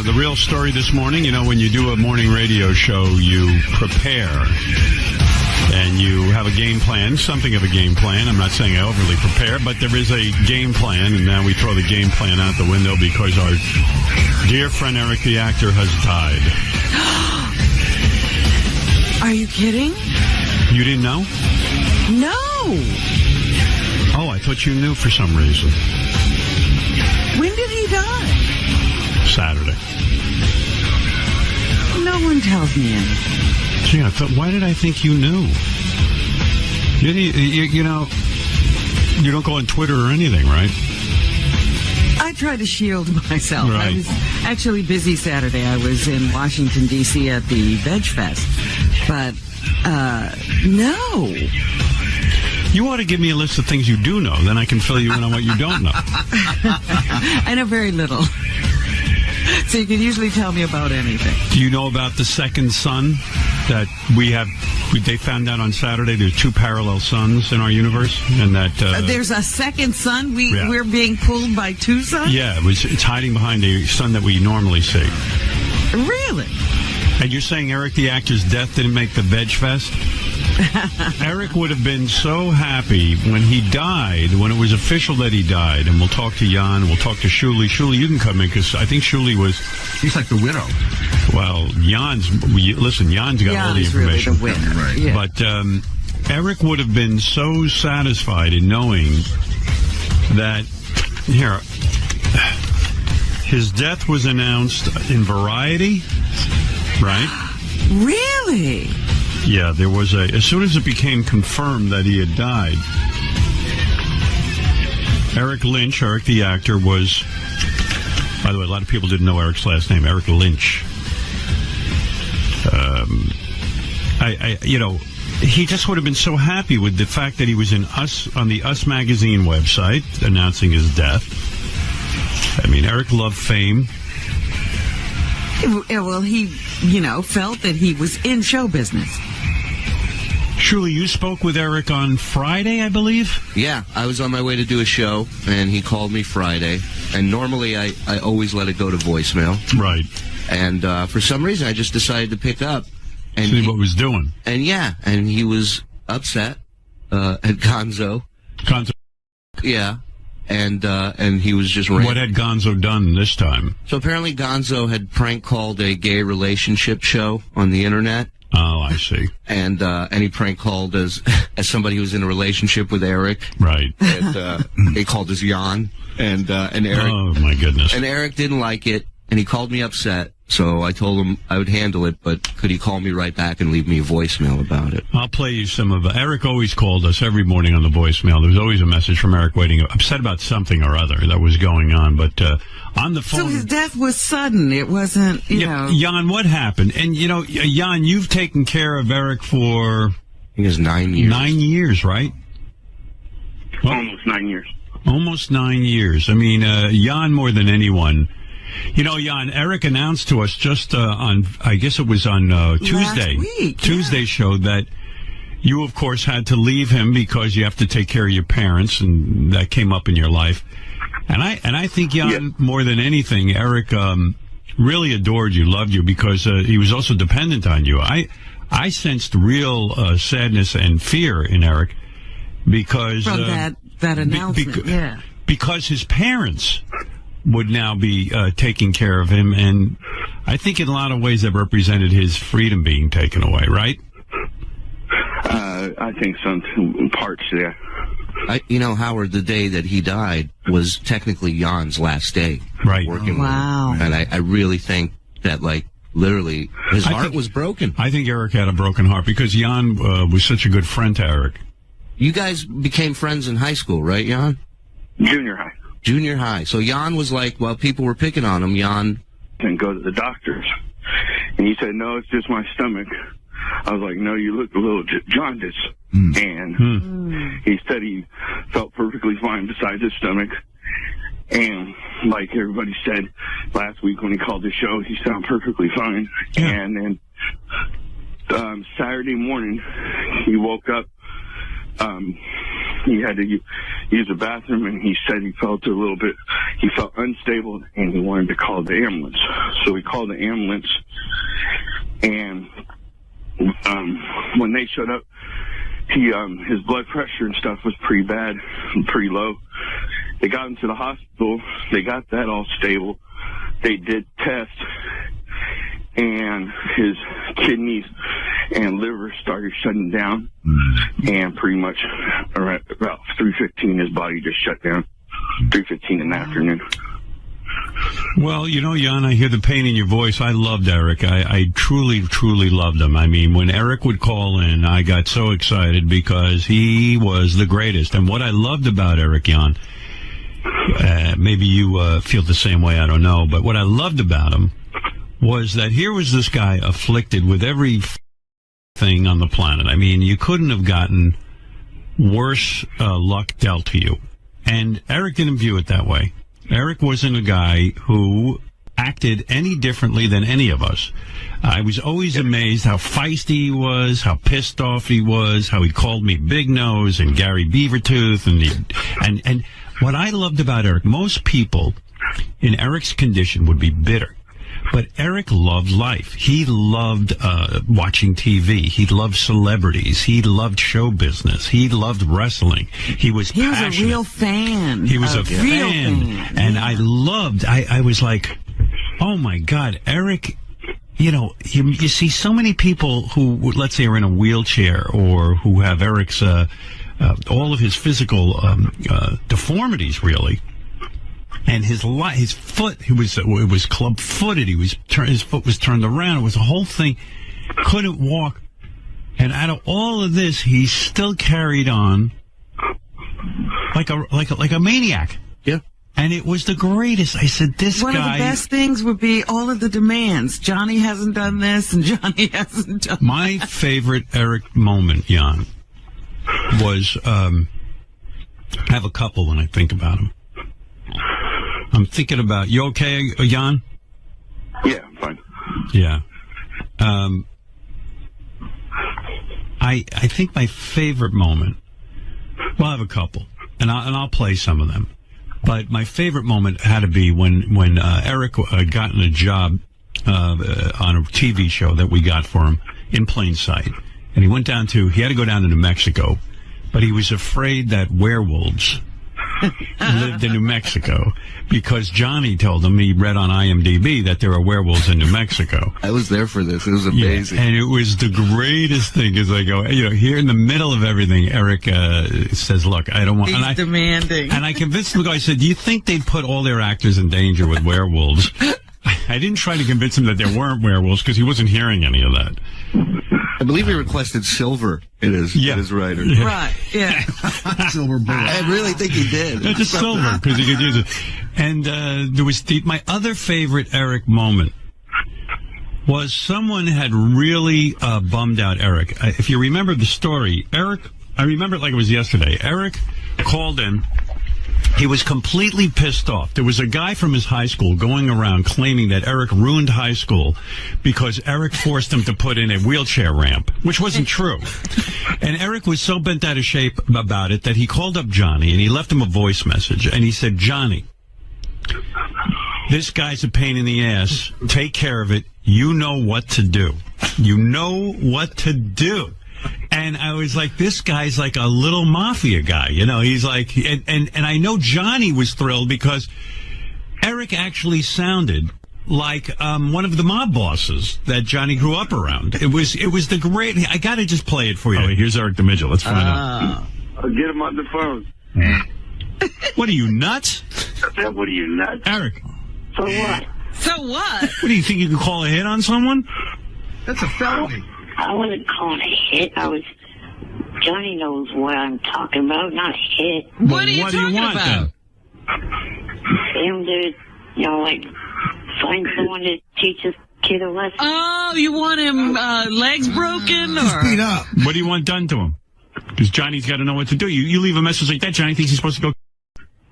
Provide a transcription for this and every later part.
The real story this morning, when you do a morning radio show, you prepare. And you have a game plan, something of a game plan. I'm not saying I overly prepare, but there is a game plan, and now we throw the game plan out the window because our dear friend Eric, the actor, has died. Are you kidding? You didn't know? No. Oh, I thought you knew for some reason. When did he die? Saturday. No one tells me anything. Gee, why did I think you knew? You don't go on Twitter or anything, right? I try to shield myself. Right. I was actually busy Saturday. I was in Washington, D.C. at the Veg Fest. But, no. You ought to give me a list of things you do know. Then I can fill you in on what you don't know. I know very little. So you can usually tell me about anything. Do you know about the second sun that they found out on Saturday? There's two parallel suns in our universe, and that there's a second sun. We're being pulled by two suns. Yeah, it's hiding behind the sun that we normally see. Really? And you're saying Eric the actor's death didn't make the Veg Fest? Eric would have been so happy when he died, when it was official that he died. And we'll talk to Jan, we'll talk to Shuli. Shuli, you can come in, because I think Shuli was... He's like the widow. Well, Jan's got all the information. Really the winner. Right. Yeah. But Eric would have been so satisfied in knowing that... Here, his death was announced in Variety, right? Really? Yeah, there was as soon as it became confirmed that he had died, Eric the actor, was, by the way, a lot of people didn't know Eric's last name, Eric Lynch. He just would have been so happy with the fact that he was on the Us magazine website announcing his death. I mean, Eric loved fame. Well, he, felt that he was in show business. Shuli, you spoke with Eric on Friday, I believe? Yeah, I was on my way to do a show, and he called me Friday. And normally I always let it go to voicemail. Right. And for some reason, I just decided to pick up. And see what was doing. And he was upset at Gonzo. Gonzo? Yeah. And he was just ranting. What had Gonzo done this time? So apparently Gonzo had prank called a gay relationship show on the internet. Oh, I see. And he prank called as somebody who was in a relationship with Eric. Right. And they called as Jan. And Eric. Oh, my goodness. And Eric didn't like it, and he called me upset. So I told him I would handle it, but could he call me right back and leave me a voicemail about it? I'll play you some of it. Eric always called us every morning on the voicemail. There was always a message from Eric waiting, upset about something or other that was going on. But on the phone... So his death was sudden. It wasn't, Jan, what happened? And, Jan, you've taken care of Eric for... I think it's 9 years. 9 years, right? Well, almost 9 years. Almost 9 years. I mean, Jan more than anyone... Jan, Eric announced to us just on, I guess it was on Tuesday. Last week, Tuesday show that you, of course, had to leave him because you have to take care of your parents, and that came up in your life. And I think, Jan, more than anything, Eric really adored you, loved you, because he was also dependent on you. I sensed real sadness and fear in Eric because... From that announcement, because his parents... would now be taking care of him, and I think in a lot of ways that represented his freedom being taken away, right? I think some parts, yeah. Howard, the day that he died was technically Jan's last day. Right. Working wow. with him. And I really think that, literally, his heart was broken. I think Eric had a broken heart because Jan was such a good friend to Eric. You guys became friends in high school, right, Jan? Junior high. Junior high. So Jan was like, well, people were picking on him, Jan. And go to the doctors. And he said, no, it's just my stomach. I was like, no, you look a little jaundiced. And he said he felt perfectly fine besides his stomach. And like everybody said last week when he called the show, he sounded perfectly fine. Yeah. And then Saturday morning, he woke up he had to use the bathroom, and he said he felt unstable, and he wanted to call the ambulance. So we called the ambulance, and when they showed up, his blood pressure and stuff was pretty bad, pretty low. They got him to the hospital. They got that all stable. They did tests, and his kidneys and liver started shutting down. And pretty much around about 3:15, his body just shut down. 3:15 in the afternoon. Well, Jan, I hear the pain in your voice. I loved Eric. I truly, truly loved him. I mean, when Eric would call in, I got so excited because he was the greatest. And what I loved about Eric, Jan, maybe you feel the same way, I don't know, but what I loved about him was that here was this guy afflicted with every thing on the planet. I mean, you couldn't have gotten worse luck dealt to you. And Eric didn't view it that way. Eric wasn't a guy who acted any differently than any of us. I was always amazed how feisty he was, how pissed off he was, how he called me Big Nose and Gary Beavertooth. And what I loved about Eric, most people in Eric's condition would be bitter. But Eric loved life. He loved watching TV. He loved celebrities. He loved show business. He loved wrestling. He was passionate. A real fan. He was a fan. And I was like, oh, my God, Eric, you see so many people who, let's say, are in a wheelchair or who have Eric's, all of his physical deformities, really. And his foot, it was club-footed. His foot was turned around. It was a whole thing. Couldn't walk. And out of all of this, he still carried on like a maniac. Yeah. And it was the greatest. I said, One of the best things would be all of the demands. Johnny hasn't done this, and Johnny hasn't done My favorite Eric moment, Jan, was, I have a couple when I think about him. I'm thinking about, you okay, Jan? Yeah, I'm fine. Yeah. I think my favorite moment, well, I have a couple, and I'll play some of them. But my favorite moment had to be when Eric had gotten a job on a TV show that we got for him in plain sight. And he had to go down to New Mexico, but he was afraid that werewolves lived in New Mexico because Johnny told him, he read on IMDb that there are werewolves in New Mexico. I was there for this. It was amazing. Yeah, and it was the greatest thing as I go, here in the middle of everything, Eric says, look, I don't want... He's demanding. And I convinced him, I said, do you think they'd put all their actors in danger with werewolves? I didn't try to convince him that there weren't werewolves because he wasn't hearing any of that. I believe he requested silver in his writer. Yeah. Right, yeah. Silver bullet. I really think he did. It's a silver because he could use it. And there was my other favorite Eric moment was someone had really bummed out Eric. If you remember the story, Eric, I remember it like it was yesterday. Eric called in. He was completely pissed off. There was a guy from his high school going around claiming that Eric ruined high school because Eric forced him to put in a wheelchair ramp, which wasn't true. And Eric was so bent out of shape about it that he called up Johnny and he left him a voice message. And he said, Johnny, this guy's a pain in the ass. Take care of it. You know what to do. You know what to do. And I was like, this guy's like a little mafia guy, he's like, and I know Johnny was thrilled because Eric actually sounded like one of the mob bosses that Johnny grew up around. It was the great, I got to just play it for you. Oh, here's Eric the Midget. Let's find out. I'll get him on the phone. What are you, nuts? What are you, nuts? Eric. So what? So what? What do you think, you could call a hit on someone? That's a felony. I wasn't calling a hit. Johnny knows what I'm talking about, not a hit. What are you talking want, about? Him to, find someone to teach this kid a lesson. Oh, you want him legs broken? Or Beat up. What do you want done to him? Because Johnny's got to know what to do. You leave a message like that, Johnny thinks he's supposed to go.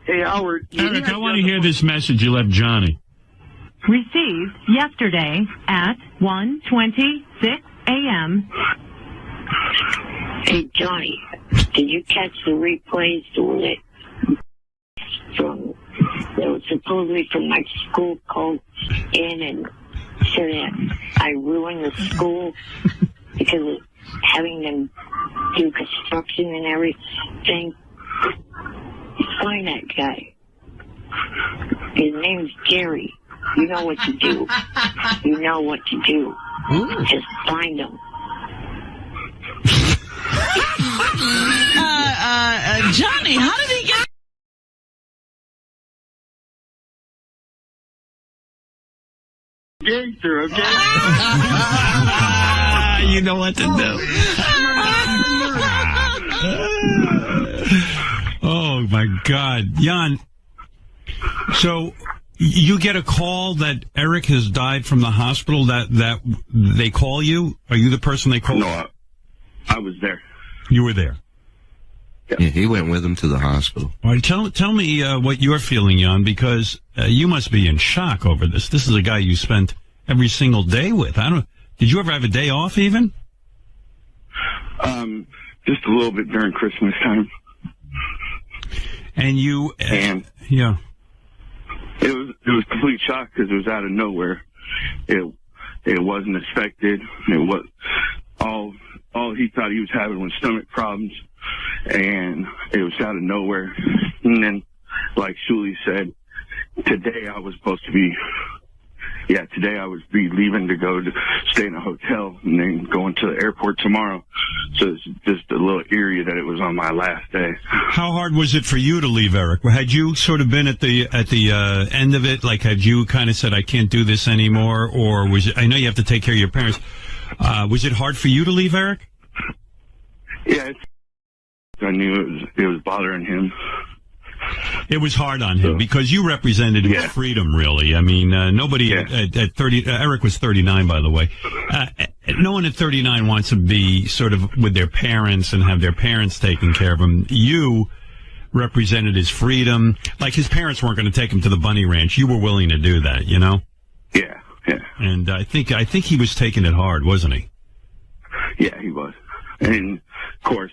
Hey, Howard. Eric, I want to hear this message you left Johnny. Received yesterday at 1:26 a.m. Hey, Johnny, Did you catch the replays when it was supposedly from my school called in and said that I ruined the school because of having them do construction and everything? Find that guy. His name's Gary. You know what to do. You know what to do. Just find him. Johnny, how did he get... Gangster, okay? You know what to do. Oh, my God. Jan, so you get a call that Eric has died from the hospital, that they call you? Are you the person they call? No, I was there. You were there? Yeah, he went with him to the hospital. All right, tell me what you're feeling, Jan, because you must be in shock over this. This is a guy you spent every single day with. Did you ever have a day off even? Just a little bit during Christmas time. And you... and yeah. It was complete shock because it was out of nowhere. It wasn't expected. It was all he thought he was having was stomach problems, and it was out of nowhere. And then, like Shuli said, today I was leaving to go to stay in a hotel and then going to the airport tomorrow. So it's just a little eerie that it was on my last day. How hard was it for you to leave, Eric? Had you sort of been at the end of it? Like, had you kind of said, I can't do this anymore? Or was it, I know you have to take care of your parents. Was it hard for you to leave, Eric? Yeah, I knew it was bothering him. It was hard on him because you represented his freedom, really. I mean, nobody at 30, Eric was 39, by the way. No one at 39 wants to be sort of with their parents and have their parents taking care of them. You represented his freedom. Like, his parents weren't going to take him to the bunny ranch. You were willing to do that, you know? Yeah. And I think he was taking it hard, wasn't he? Yeah, he was. And, of course,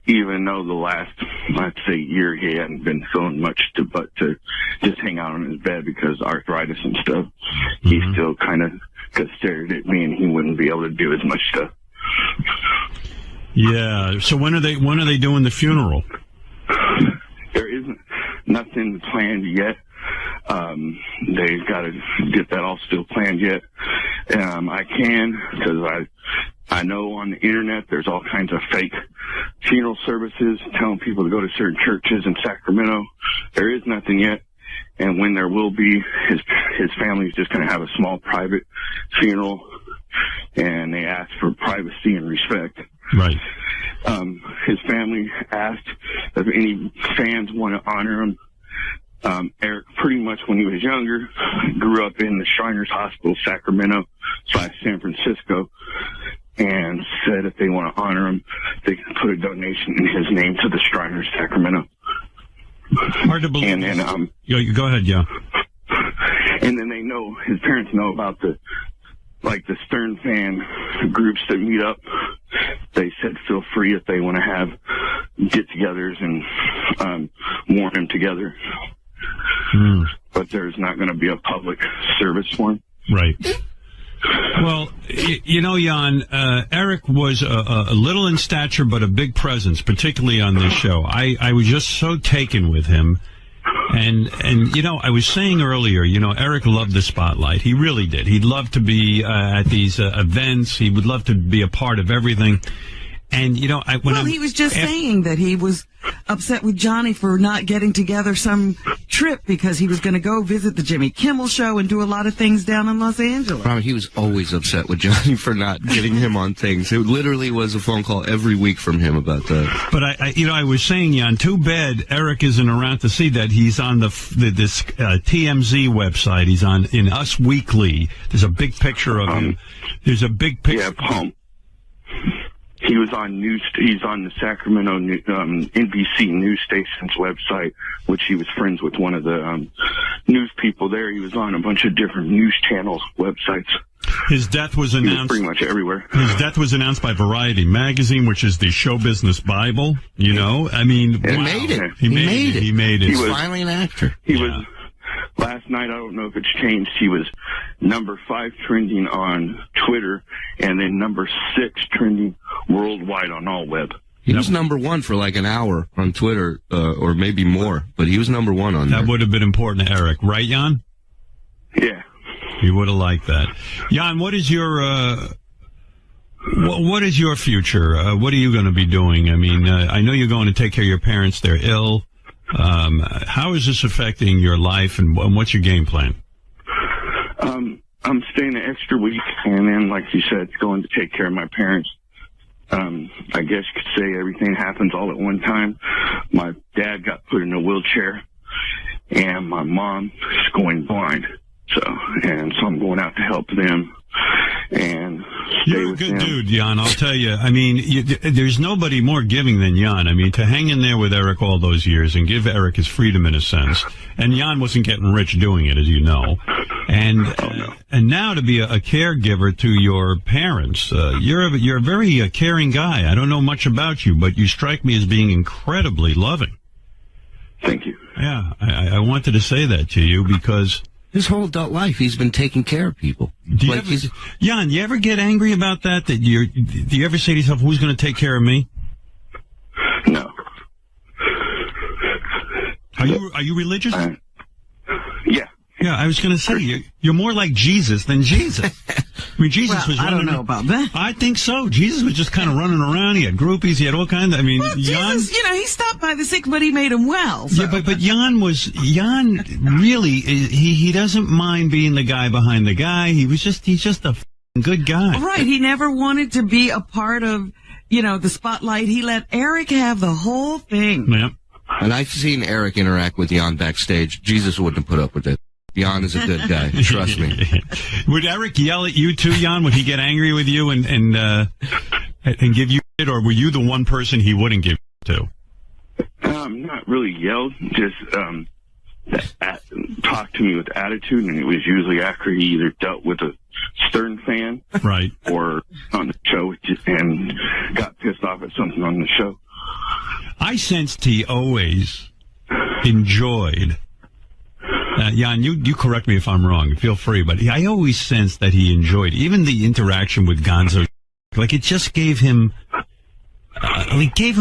even though the last, let's say, year he hadn't been feeling much but to just hang out on his bed because arthritis and stuff, he still kind of stared at me and he wouldn't be able to do as much stuff. Yeah. So when are they doing the funeral? There isn't nothing planned yet. They've got to get that all still planned yet. I can, because I know on the internet there's all kinds of fake funeral services telling people to go to certain churches in Sacramento. There is nothing yet. And when there will be, his family's just going to have a small private funeral, and they ask for privacy and respect. Right. His family asked if any fans want to honor him. Eric, pretty much when he was younger, grew up in the Shriners Hospital, Sacramento / San Francisco, and said if they want to honor him, they can put a donation in his name to the Shriners, Sacramento. Hard to believe. And then, go ahead, yeah. And then his parents know about the Stern fan groups that meet up. They said feel free if they want to have get-togethers and mourn him together. But there's not going to be a public service for him. Right. Well, you know, Jan, Eric was a little in stature, but a big presence, particularly on this show. I was just so taken with him. And you know, I was saying earlier, you know, Eric loved the spotlight. He really did. He'd love to be at these events. He would love to be a part of everything. And, you know, he was just saying that he was upset with Johnny for not getting together some trip because he was going to go visit the Jimmy Kimmel show and do a lot of things down in Los Angeles. Robert, he was always upset with Johnny for not getting him on things. It literally was a phone call every week from him about that. But I was saying, Jan, too bad Eric isn't around to see that. He's on this TMZ website. He's in Us Weekly. There's a big picture of him. There's a big picture. Yeah, he was on he's on the Sacramento NBC news station's website, which he was friends with one of the news people there. He was on a bunch of different news channels websites. His death was announced pretty much everywhere. His death was announced by Variety magazine, which is the show business Bible. You know, I mean, He made it. He made it. He made it. He's finally an actor. He was. Last night, I don't know if it's changed. He was number 5 trending on Twitter, and then number 6 trending worldwide on all web. He was number 1 for like an hour on Twitter, or maybe more, but he was number 1 on there. That would have been important to Eric, right, Jan? Yeah. He would have liked that. Jan, what is your future? What are you going to be doing? I mean, I know you're going to take care of your parents. They're ill. How is this affecting your life, and what's your game plan? I'm staying an extra week, and then, like you said, going to take care of my parents. I guess you could say everything happens all at one time. My dad got put in a wheelchair, and my mom is going blind. So I'm going out to help them and stay You're a with good them. dude, Jan. I'll tell you. I mean, there's nobody more giving than Jan. I mean, to hang in there with Eric all those years and give Eric his freedom in a sense. And Jan wasn't getting rich doing it, as you know. And and now to be a caregiver to your parents, you're a very caring guy. I don't know much about you, but you strike me as being incredibly loving. Thank you. Yeah, I wanted to say that to you because his whole adult life, he's been taking care of people. Jan, you ever get angry about that? Do you ever say to yourself, "Who's going to take care of me"? No. Are you religious? Yeah. Yeah, I was going to say you're more like Jesus than Jesus. I mean, Jesus was. I don't know about that. I think so. Jesus was just kind of running around. He had groupies. He had all kinds of. I mean, Well, Jan. Jesus, he stopped by the sick, but he made him well. So. Yeah, but Jan really he doesn't mind being the guy behind the guy. He's just a good guy. Right. He never wanted to be a part of the spotlight. He let Eric have the whole thing. Yeah. And I've seen Eric interact with Jan backstage. Jesus wouldn't have put up with it. Jan is a good guy. Trust me. Would Eric yell at you too, Jan? Would he get angry with you and give you it, or were you the one person he wouldn't give to? Not really yelled, just talked to me with attitude, and it was usually after he either dealt with a Stern fan, right, or on the show and got pissed off at something on the show. I sensed he always enjoyed. Jan, you correct me if I'm wrong. Feel free, but I always sensed that he enjoyed even the interaction with Gonzo. Like it just gave him,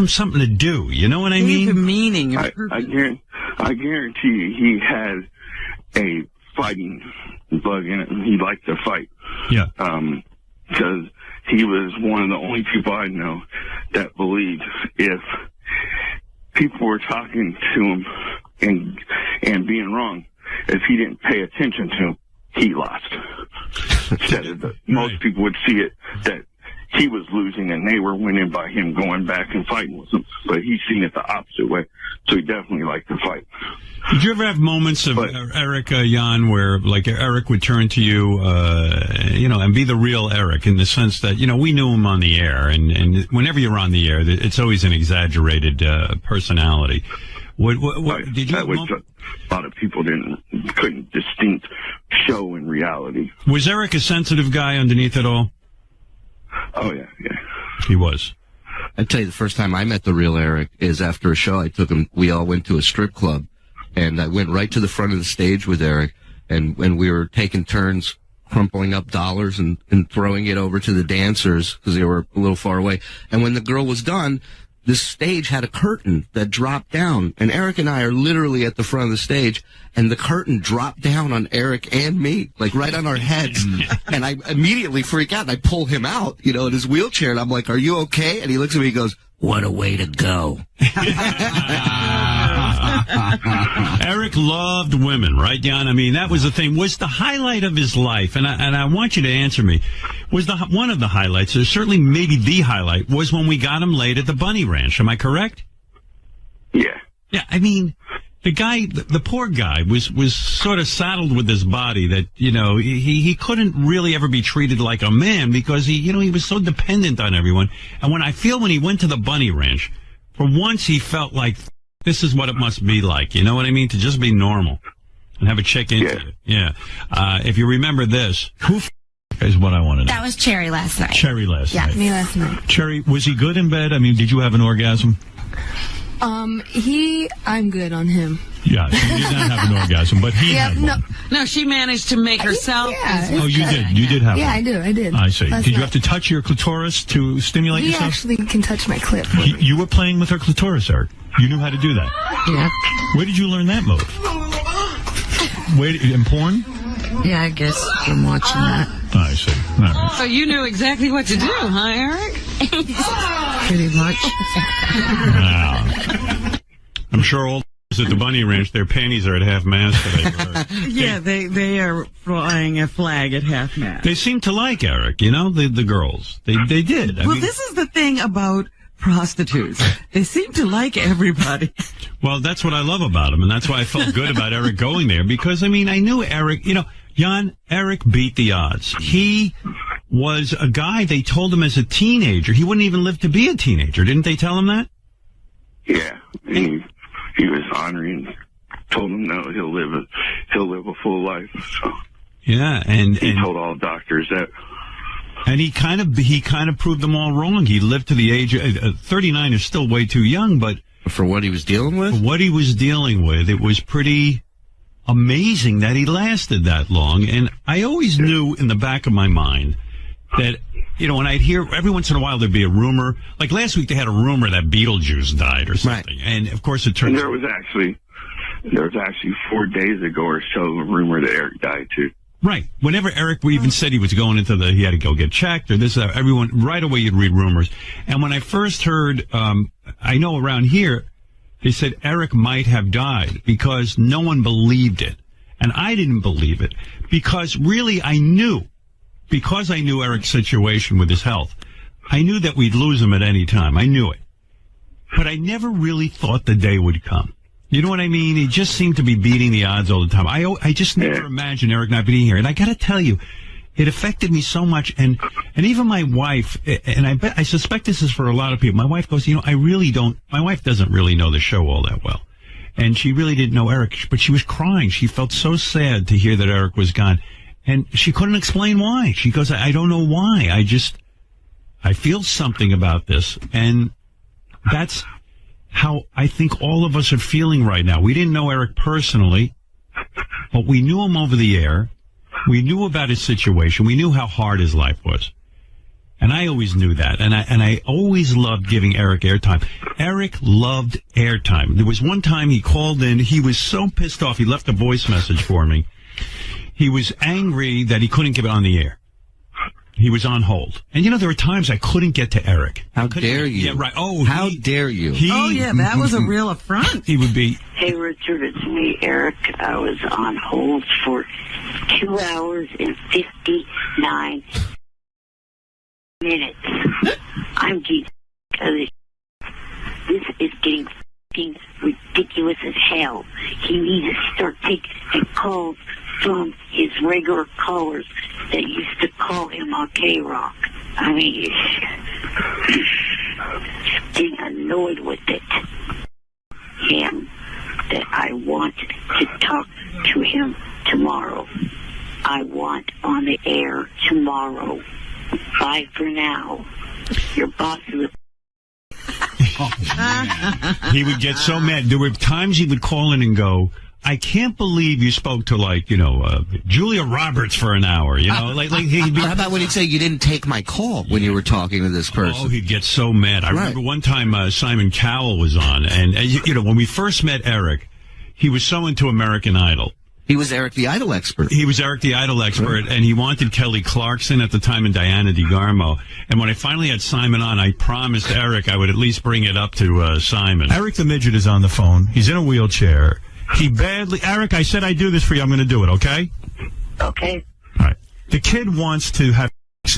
something to do. You know what I mean? Gave him meaning. I guarantee he had a fighting bug in it, and he liked to fight. Yeah. Because he was one of the only people I know that believed if people were talking to him and being wrong, if he didn't pay attention to him, he lost. Most people would see it that he was losing and they were winning by him going back and fighting with them. But he's seen it the opposite way, so he definitely liked to fight. Did you ever have moments of Eric, Jan, where like Eric would turn to you, and be the real Eric in the sense that, we knew him on the air, and whenever you're on the air, it's always an exaggerated personality. Did you? A lot of people couldn't distinct show in reality. Was Eric a sensitive guy underneath it all? Oh yeah. He was. I'd tell you the first time I met the real Eric is after a show I took him. We all went to a strip club, and I went right to the front of the stage with Eric, and when we were taking turns crumpling up dollars and throwing it over to the dancers because they were a little far away. And when the girl was done, this stage had a curtain that dropped down, and Eric and I are literally at the front of the stage, and the curtain dropped down on Eric and me, like right on our heads. And I immediately freak out, and I pull him out, in his wheelchair, and I'm like, "Are you okay?" And he looks at me and goes, "What a way to go." Eric loved women, right, Jan? I mean, that was the thing. Was the highlight of his life, and I want you to answer me, was one of the highlights, certainly maybe the highlight, was when we got him laid at the Bunny Ranch. Am I correct? Yeah. Yeah, I mean, the poor guy was sort of saddled with this body that, he couldn't really ever be treated like a man because he was so dependent on everyone. And when he went to the bunny ranch, for once he felt like this is what it must be like. You know what I mean? To just be normal and have a check into it. Yeah. If you remember this, who is what I want to know. That was Cherry last night. Cherry last night. Yeah, me last night. Cherry, was he good in bed? I mean, did you have an orgasm? I'm good on him. Yeah, so you did not have an orgasm, but he had one. No, she managed to make herself. Oh, you did. You did have one. Yeah, I did. I see. Did you have to touch your clitoris to stimulate He yourself? actually can touch my clit. You were playing with her clitoris, Eric. You knew how to do that. Yeah. Where did you learn that move? In porn? Yeah, I guess from watching that. I see. All right. So you knew exactly what to do, huh, Eric? Pretty much. Wow. I'm sure all at the bunny ranch, their panties are at half mast today. Yeah, they are flying a flag at half mast. They seem to like Eric, the girls. They did. Well, this is the thing about prostitutes. They seem to like everybody. Well, that's what I love about him, and that's why I felt good about Eric going there, because, I knew Eric, Jan, Eric beat the odds. He was a guy, they told him as a teenager, he wouldn't even live to be a teenager. Didn't they tell him that? Yeah. He was honoring, told him no, he'll live a full life. So yeah, and he told all doctors that. And he kind of proved them all wrong. He lived to the age of 39 is still way too young, but for what he was dealing with? For what he was dealing with, it was pretty amazing that he lasted that long. And I always knew in the back of my mind that, when I'd hear, every once in a while there'd be a rumor. Like last week they had a rumor that Beetlejuice died or something. Right. And of course it turns out. There was actually 4 days ago or so a rumor that Eric died too. Right. Whenever Eric even said he was going he had to go get checked or this, everyone, right away you'd read rumors. And when I first heard, I know around here, they said Eric might have died because no one believed it. And I didn't believe it because really because I knew Eric's situation with his health, I knew that we'd lose him at any time. I knew it. But I never really thought the day would come. You know what I mean? He just seemed to be beating the odds all the time. I just never imagined Eric not being here. And I got to tell you, it affected me so much. And even my wife, and I suspect this is for a lot of people. My wife goes, my wife doesn't really know the show all that well. And she really didn't know Eric, but she was crying. She felt so sad to hear that Eric was gone. And she couldn't explain why. She goes, I don't know why. I feel something about this. And that's how I think all of us are feeling right now. We didn't know Eric personally, but we knew him over the air. We knew about his situation. We knew how hard his life was. And I always knew that. And I always loved giving Eric airtime. Eric loved airtime. There was one time he called in. He was so pissed off. He left a voice message for me. He was angry that he couldn't give it on the air. He was on hold. And, there were times I couldn't get to Eric. How dare you? Yeah, right. How dare you? That was a real affront. He would be. Hey, Richard, it's me, Eric. I was on hold for 2 hours and 59 minutes. I'm getting this is getting f***ing ridiculous as hell. He needs to start taking calls from his regular callers that used to call him on K-Rock. I mean, getting annoyed with it. And that I want to talk to him tomorrow. I want on the air tomorrow. Bye for now. Your boss is He would get so mad. There were times he would call in and go, I can't believe you spoke to Julia Roberts for an hour, like he'd be. How about when he'd say you didn't take my call when you were talking to this person? Oh, he'd get so mad. I remember one time Simon Cowell was on, and when we first met Eric, he was so into American Idol. He was Eric the Idol expert. He was Eric the Idol expert, and he wanted Kelly Clarkson at the time and Diana DeGarmo. And when I finally had Simon on, I promised Eric I would at least bring it up to Simon. Eric the Midget is on the phone. He's in a wheelchair. Eric, I said I'd do this for you. I'm going to do it, okay? okay. All right. The kid wants to have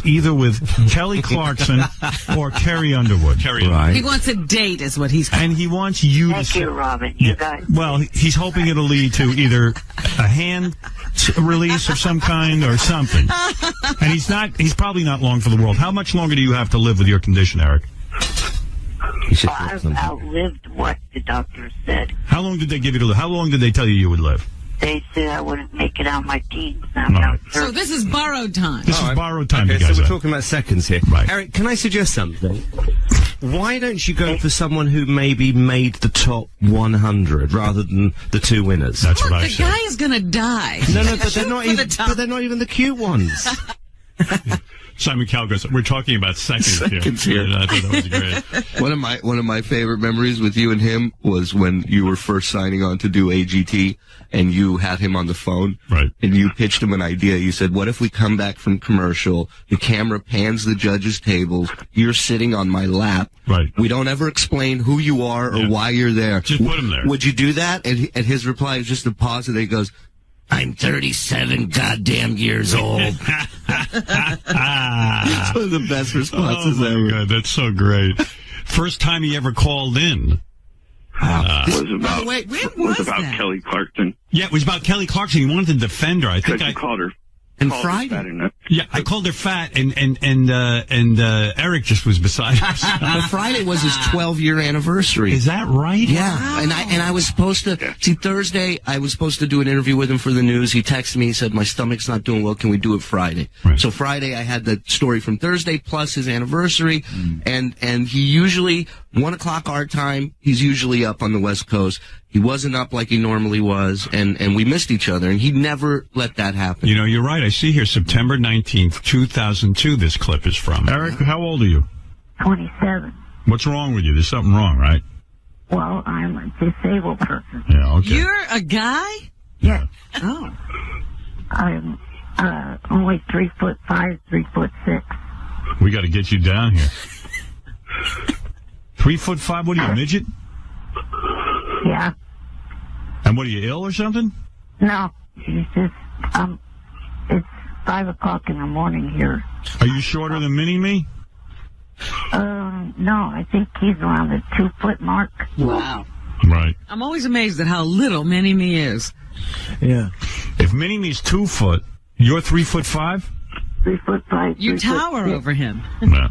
either with Kelly Clarkson or Carrie Underwood. He wants a date, is what he's. And he wants you Thank to. you, Robin. You guys. Well, he's hoping it'll lead to either a hand release of some kind or something. And he's probably not long for the world. How much longer do you have to live with your condition, Eric? I've outlived what the doctor said. How long did they give you to live? How long did they tell you would live? They said I wouldn't make it out my teens. I'm now 30. So this is borrowed time. This is borrowed time, Okay, you guys. so we're talking about seconds here. Right. Eric, can I suggest something? Why don't you go for someone who maybe made the top 100 rather than the two winners? That's what I The said. guy is going to die. No, but they're not For the even. top. But they're not even the cute ones. Simon Cowell, we're talking about seconds here. I thought that was great. One of my favorite memories with you and him was when you were first signing on to do AGT, and you had him on the phone. Right. And you pitched him an idea. You said, "What if we come back from commercial? The camera pans the judges' tables. You're sitting on my lap. Right. We don't ever explain who you are or why you're there. Just put him there." Would you do that?" And his reply is just a pause, and then he goes, "I'm 37 goddamn years old." It's one of the best responses ever. God, that's so great. First time he ever called in. Was about when was was about that? Kelly Clarkson. Yeah, it was about Kelly Clarkson. He wanted to defend her. I think Because you called her. And called her Friday. fat enough. Yeah, I called her fat, and Eric just was beside himself. But Friday was his 12-year anniversary. Is that right? Yeah, and I was supposed to see Thursday. I was supposed to do an interview with him for the news. He texted me. He said, "My stomach's not doing well. Can we do it Friday?" Right. So Friday, I had the story from Thursday plus his anniversary, and he usually 1:00 our time. He's usually up on the West Coast. He wasn't up like he normally was, and we missed each other. And he never let that happen. You know, you're right. I see here September 19th, 2002. This clip is from. Eric, how old are you? 27. What's wrong with you? There's something wrong, right? Well, I'm a disabled person. Yeah. Okay. You're a guy? Yes. Oh. I'm only 3'5", 3'6". We got to get you down here. 3'5". What are you, a midget? Yeah. And what are you, ill or something? No, it's just it's 5 o'clock in the morning here. Are you shorter than Mini-Me? No, I think he's around the 2-foot mark. Wow. Right. I'm always amazed at how little Mini-Me is. Yeah. If Mini-Me's 2 foot, you're 3'5"? 3'5". You tower 3'6". over him. Yeah.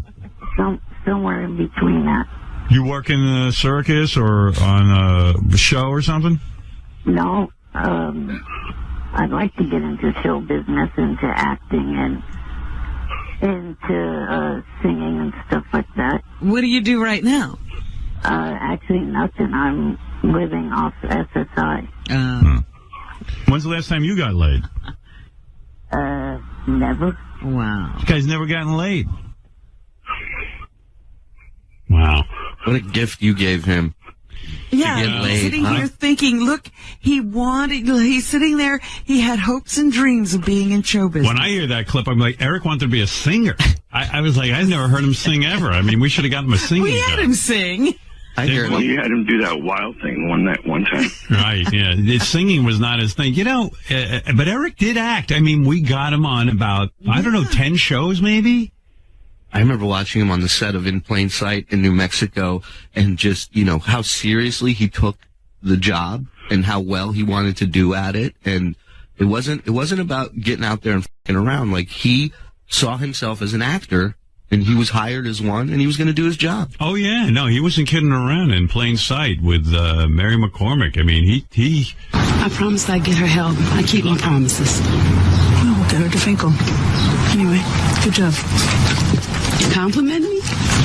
Somewhere in between that. You work in a circus or on a show or something? No, I'd like to get into show business, into acting, and into singing and stuff like that. What do you do right now? Actually, nothing. I'm living off SSI. When's the last time you got laid? Never. Wow. You guys never gotten laid. Wow. What a gift you gave him. Yeah, get laid, sitting huh? here thinking, look, he's sitting there, he had hopes and dreams of being in show business. When I hear that clip, I'm like, Eric wanted to be a singer. I was like, I've never heard him sing ever. I mean, we should have gotten him a singing We had job. him sing. I hear Well, him. you had him do that wild thing one time. Right, yeah. Singing was not his thing. You know, but Eric did act. I mean, we got him on about, I don't know, 10 shows maybe? I remember watching him on the set of In Plain Sight in New Mexico, and just, how seriously he took the job and how well he wanted to do at it. And it wasn't about getting out there and f***ing around. Like, he saw himself as an actor, and he was hired as one, and he was going to do his job. Oh, yeah. No, he wasn't kidding around. In Plain Sight with Mary McCormick. I mean, he I promised I'd get her help. I keep my promises. Well, we'll get her to Finkel. Anyway, good job. You compliment me?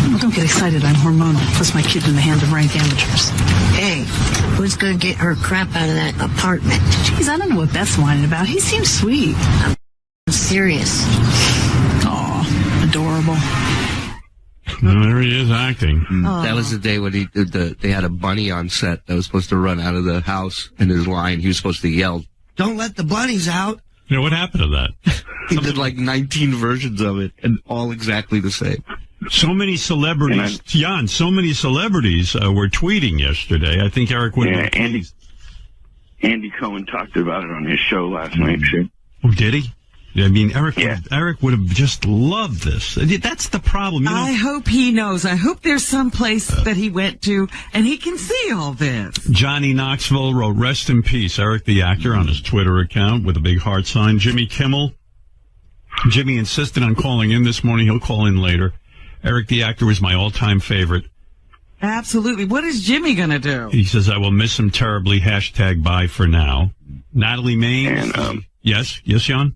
Well, don't get excited. I'm hormonal. Plus, my kid's in the hand of rank amateurs. Hey, who's gonna get her crap out of that apartment? Geez, I don't know what Beth's whining about. He seems sweet. I'm serious. Aw, adorable. there he is acting. That was the day when they had a bunny on set that was supposed to run out of the house, and his line, he was supposed to yell, "Don't let the bunnies out." You know, what happened to that? He did like 19 versions of it, and all exactly the same. So many celebrities, Jan, so many celebrities were tweeting yesterday. I think Eric would have been pleased. Andy Cohen talked about it on his show last night, too. Oh, did he? I mean, Eric would have just loved this. That's the problem. You know? I hope he knows. I hope there's some place that he went to and he can see all this. Johnny Knoxville wrote, "Rest in peace, Eric the actor," on his Twitter account with a big heart sign. Jimmy Kimmel. Jimmy insisted on calling in this morning. He'll call in later. Eric the actor was my all-time favorite. Absolutely. What is Jimmy going to do? He says, "I will miss him terribly. # bye for now." Natalie Maines. And, yes, Jan?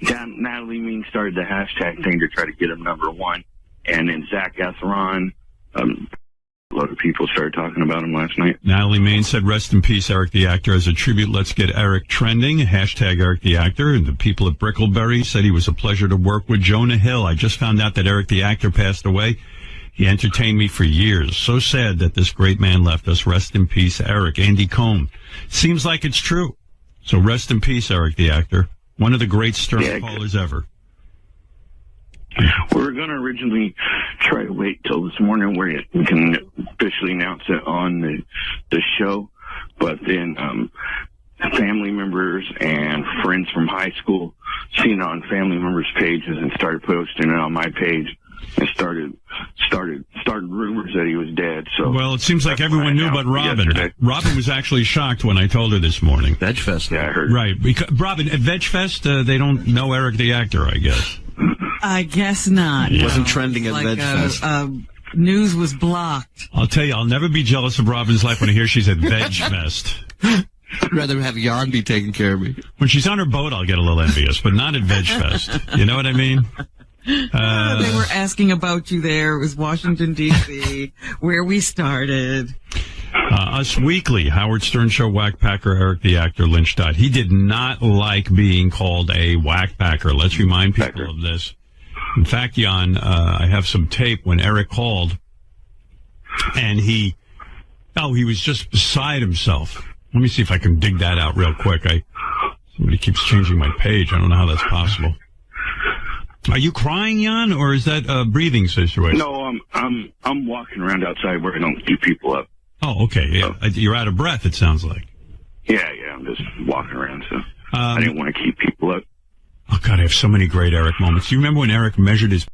Natalie Mean started the hashtag thing to try to get him #1. And then Zach Gatheron, a lot of people started talking about him last night. Natalie Maines said, "Rest in peace, Eric the actor. As a tribute, let's get Eric trending. # Eric the actor." And the people at Brickleberry said he was a pleasure to work with. Jonah Hill, "I just found out that Eric the actor passed away. He entertained me for years. So sad that this great man left us. Rest in peace, Eric." Andy Cohn, "Seems like it's true. So rest in peace, Eric the actor. One of the great Stern callers ever." We were going to originally try to wait till this morning where we can officially announce it on the show, but then family members and friends from high school seen it on family members' pages and started posting it on my page and started rumors that he was dead. So well, it seems like everyone knew but Robin. Yesterday. Robin was actually shocked when I told her this morning. VegFest. Yeah, I heard. Right. Because, Robin, at VegFest, they don't know Eric the actor, I guess. I guess not. It wasn't trending at like VegFest. News was blocked. I'll tell you, I'll never be jealous of Robin's life when I hear she's at VegFest. I'd rather have Jan be taking care of me. When she's on her boat, I'll get a little envious, but not at VegFest. You know what I mean? They were asking about you there. It was Washington, D.C., where we started. Us Weekly, Howard Stern Show whackpacker Eric the actor Lynch died. He did not like being called a whackpacker. Let's remind people of this. In fact, Jan, I have some tape when Eric called, and he was just beside himself. Let me see if I can dig that out real quick. Somebody keeps changing my page. I don't know how that's possible. Are you crying, Jan, or is that a breathing situation? No, I'm walking around outside where I don't keep people up. Oh, okay. Yeah, you're out of breath. It sounds like. Yeah. I'm just walking around, so I didn't want to keep people up. Oh God, I have so many great Eric moments. Do you remember when Eric measured his?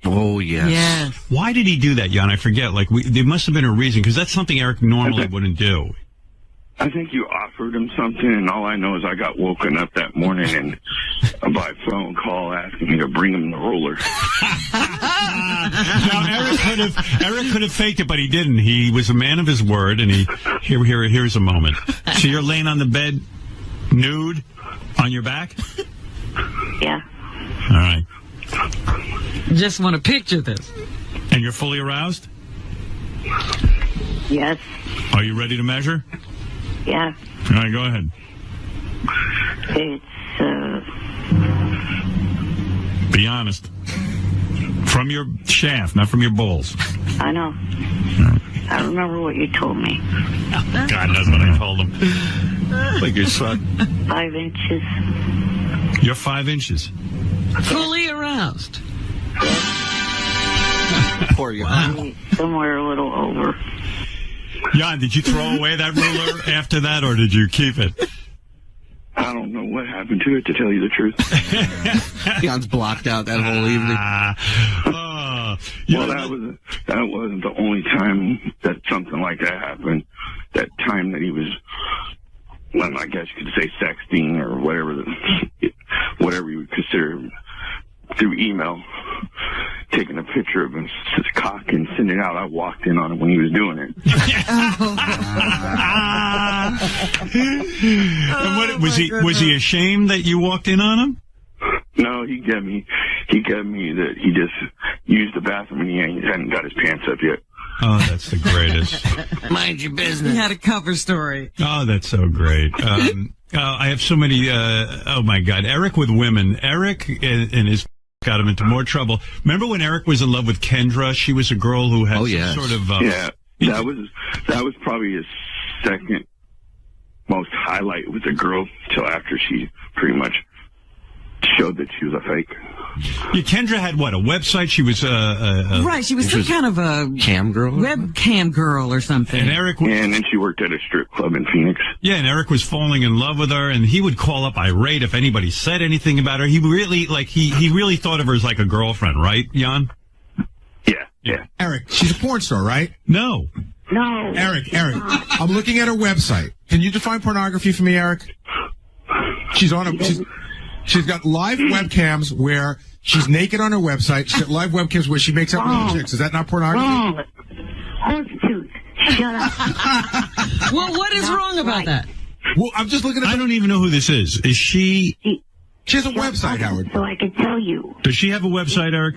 Oh yes. Yes. Why did he do that, Jan? I forget. Like there must have been a reason because that's something Eric normally wouldn't do. I think you offered him something, and all I know is I got woken up that morning and by phone call asking me to bring him the roller. Now Eric could have faked it, but he didn't. He was a man of his word, and here's a moment. So you're laying on the bed, nude, on your back. Yeah. All right. Just want to picture this. And you're fully aroused? Yes. Are you ready to measure? Yeah. All right, go ahead. It's, Be honest. From your shaft, not from your balls. I know. I remember what you told me. God knows what I told him. Like your son. 5 inches. You're 5 inches. Fully aroused. Poor Jan. Somewhere a little over. Jan, did you throw away that ruler after that, or did you keep it? I don't know what happened to it, to tell you the truth. Jan's blocked out that whole evening. Well, that wasn't the only time that something like that happened. That time that he was, well, I guess you could say sexting or whatever you would consider through email, taking a picture of his cock and sending it out. I walked in on him when he was doing it. And what, was he ashamed that you walked in on him? No, he got me that he just used the bathroom and he hadn't got his pants up yet. Oh, that's the greatest. Mind your business. He had a cover story. Oh, that's so great. I have so many, oh my God, Eric with women. Eric and his got him into more trouble. Remember when Eric was in love with Kendra? She was a girl who had sort of... yeah, that was probably his second most highlight with the girl till after she pretty much showed that she was a fake. Yeah, Kendra had what, a website? She was right. She was some kind of a cam girl, webcam girl or something. And Eric was, and then she worked at a strip club in Phoenix. Yeah, and Eric was falling in love with her, and he would call up irate if anybody said anything about her. He really, he really thought of her as like a girlfriend, right, Jan? Yeah. Eric, she's a porn star, right? No. No. Eric, I'm looking at her website. Can you define pornography for me, Eric? She's got live webcams where she's naked on her website. She's got live webcams where she makes up little chicks. Is that not pornography? Wrong. Horseshoe. Shut up. Well, what is wrong about that? Well, I'm just looking at. I don't even know who this is. Is she? She has a website, Howard. So I can tell you. Does she have a website, Eric?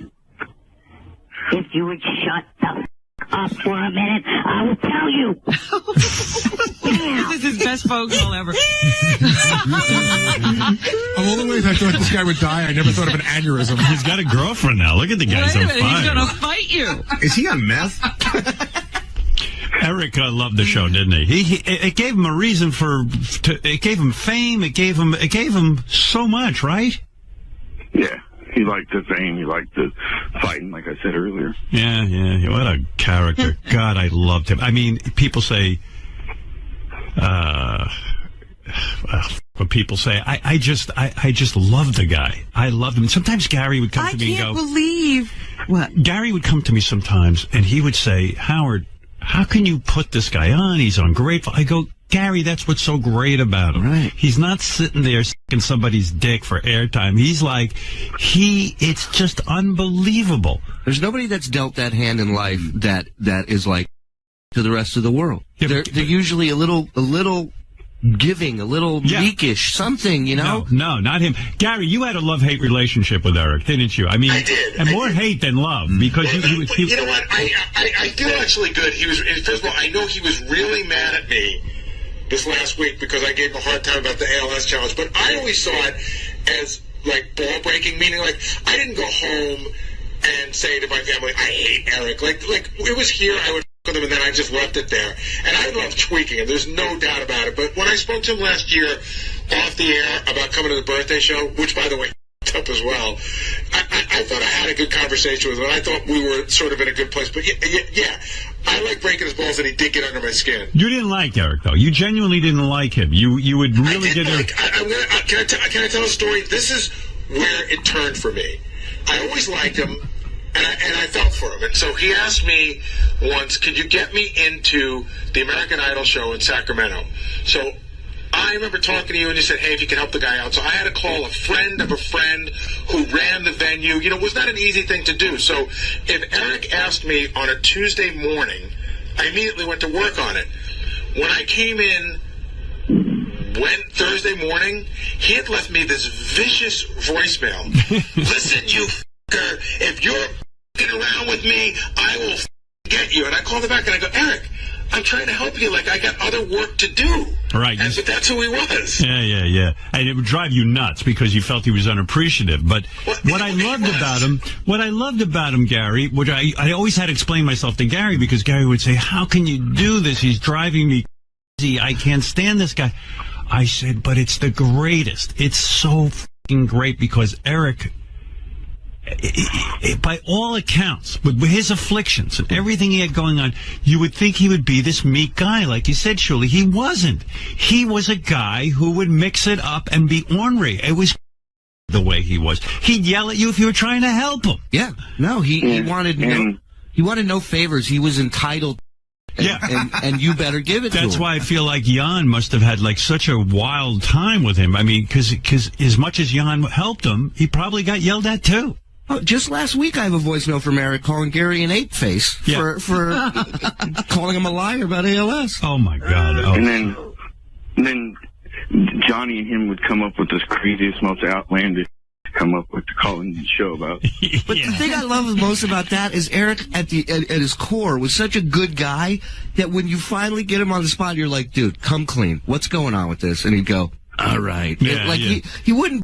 If you would shut the up for a minute, I will tell you. This is his best phone call ever. Of all the ways I thought this guy would die, I never thought of an aneurysm. He's got a girlfriend now. Look at the guy's on fire. He's gonna fight you. Is he on meth? Eric loved the show, didn't he? It gave him a reason it gave him fame. It gave him so much, right? Yeah. He liked the fame. He liked the fighting, like I said earlier. Yeah. What a character. God, I loved him. I mean, people say, what people say, I just love the guy. I loved him. Sometimes Gary would come to me and go, I can't believe what? Gary would come to me sometimes and he would say, Howard, how can you put this guy on? He's ungrateful. I go, Gary, that's what's so great about him. Right. He's not sitting there sucking somebody's dick for airtime. He's like, it's just unbelievable. There's nobody that's dealt that hand in life that is like to the rest of the world. Yeah, they're usually a little giving, a little meekish, something, you know? No, not him. Gary, you had a love-hate relationship with Eric, didn't you? I mean, I did. And more hate than love, because you know what? I feel actually good. First of all, I know he was really mad at me this last week because I gave him a hard time about the ALS challenge, but I always saw it as like ball breaking, meaning like I didn't go home and say to my family, I hate Eric. Like it was here, I would with him, and then I just left it there. And I love tweaking him, there's no doubt about it. But when I spoke to him last year off the air about coming to the birthday show, which by the way up as well, I thought I had a good conversation with him. I thought we were sort of in a good place. But yeah, I like breaking his balls, and he did get under my skin. You didn't like Eric, though. You genuinely didn't like him. You would really get him. Can I tell a story? This is where it turned for me. I always liked him, and I felt for him. And so he asked me once, could you get me into the American Idol show in Sacramento? So I remember talking to you, and you said, hey, if you can help the guy out. So I had to call a friend of a friend who ran the venue. You know, it was not an easy thing to do. So if Eric asked me on a Tuesday morning, I immediately went to work on it. When I came in Thursday morning, he had left me this vicious voicemail. Listen, you f***er, if you're f***ing around with me, I will get you. And I called him back, and I go, Eric, I'm trying to help you. Like, I got other work to do. Right. But that's who he was. Yeah. And it would drive you nuts because you felt he was unappreciative. But what I loved about him, Gary, which I always had to explain myself to Gary, because Gary would say, how can you do this? He's driving me crazy. I can't stand this guy. I said, but it's the greatest. It's so fucking great because Eric, by all accounts, with his afflictions and everything he had going on, you would think he would be this meek guy. Like you said, Shuli, he wasn't. He was a guy who would mix it up and be ornery. It was the way he was. He'd yell at you if you were trying to help him. Yeah. No, he wanted no favors. He was entitled. And you better give it to him. That's why I feel like Jan must have had like such a wild time with him. I mean, because as much as Jan helped him, he probably got yelled at too. Oh, just last week I have a voicemail from Eric calling Gary an ape face for calling him a liar about ALS. Oh my God! Oh. And then Johnny and him would come up with this craziest, most outlandish come up with the calling the show about. But the thing I love most about that is Eric at his core was such a good guy that when you finally get him on the spot, you're like, dude, come clean. What's going on with this? And he'd go, all right. He wouldn't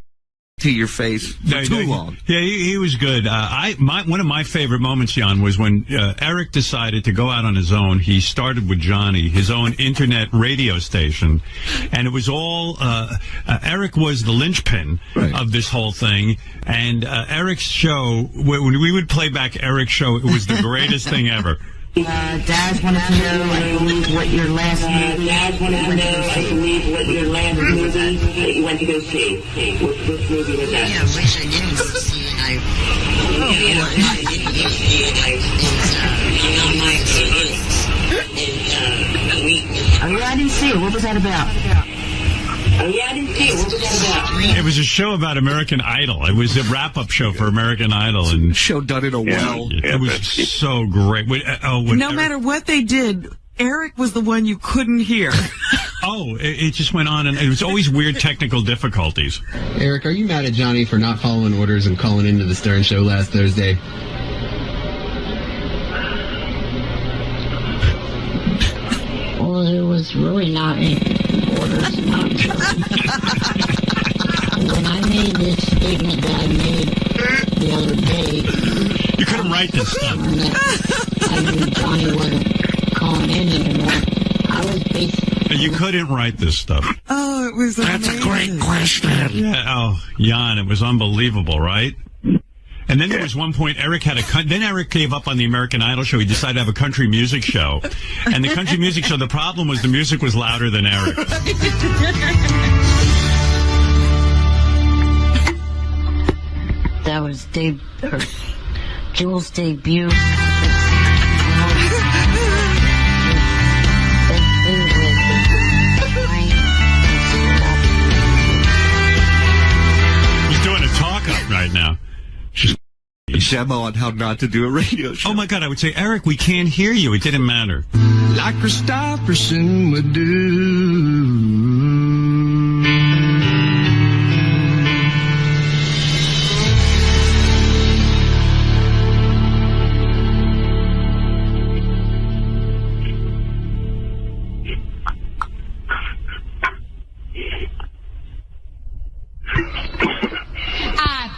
to your face for too long. Yeah, he was good. One of my favorite moments, Jan, was when Eric decided to go out on his own. He started with Johnny, his own internet radio station, and it was all Eric was the linchpin of this whole thing. And Eric's show, when we would play back Eric's show, it was the greatest thing ever. Dad wanted to know, I believe, what your last movie. Dad wanted to know, I believe, what your last movie that you went to go see. What movie was that? Yeah, I wish I didn't go see it. I didn't go see it. Not my experience. I didn't see it. What was that about? Oh, yeah, I didn't see it. What was that about? It was a show about American Idol. It was a wrap-up show for American Idol. And show done in a well. It was so great. No matter what they did, Eric was the one you couldn't hear. It just went on, and it was always weird technical difficulties. Eric, are you mad at Johnny for not following orders and calling into the Stern Show last Thursday? Well, it was really not in orders. When I made this statement that I made the other day, you couldn't write this stuff. I knew Johnny wasn't calling in anymore. I was basically... You couldn't write this stuff. Oh, it was amazing. That's a great question. Yeah. Jan, it was unbelievable, right? And then there was one point Eric then Eric gave up on the American Idol show. He decided to have a country music show. And the country music show, the problem was the music was louder than Eric. That was Jules' debut. He's doing a talk-up right now. A demo on how not to do a radio show. Oh, my God, I would say, Eric, we can't hear you. It didn't matter. Like Christopherson would do.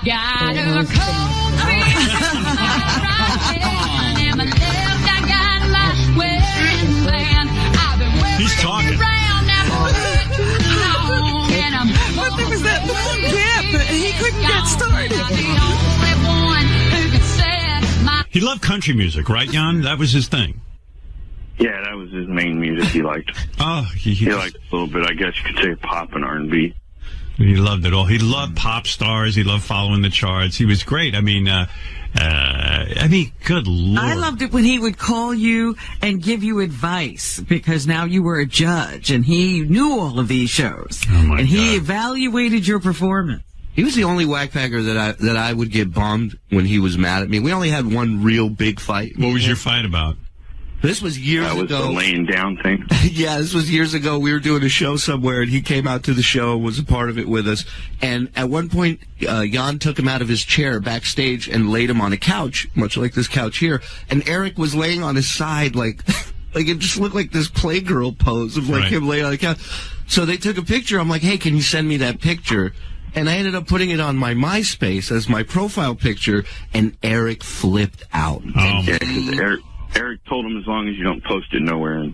Got a cold feet, and my left, I got my wedding band. I've been He's talking. around that long, and I'm But there was that long gap that he couldn't get started. the only one who can set my... He loved country music, right, Jan? That was his thing. Yeah, that was his main music he liked. Oh, he liked a little bit, I guess you could say, pop and R&B. He loved it all. He loved pop stars. He loved following the charts. He was great. I mean, good Lord. I loved it when he would call you and give you advice because now you were a judge and he knew all of these shows. Oh my and he God. evaluated your performance. He was the only whackpacker that I would get bummed when he was mad at me. We only had one real big fight. What was your fight about? This was years ago. That was the laying down thing. Yeah, this was years ago. We were doing a show somewhere, and he came out to the show, was a part of it with us. And at one point, Jan took him out of his chair backstage and laid him on a couch, much like this couch here. And Eric was laying on his side, like it just looked like this Playgirl pose of him laying on the couch. So they took a picture. I'm like, hey, can you send me that picture? And I ended up putting it on my MySpace as my profile picture, and Eric flipped out. Yeah, because Eric told him as long as you don't post it nowhere. And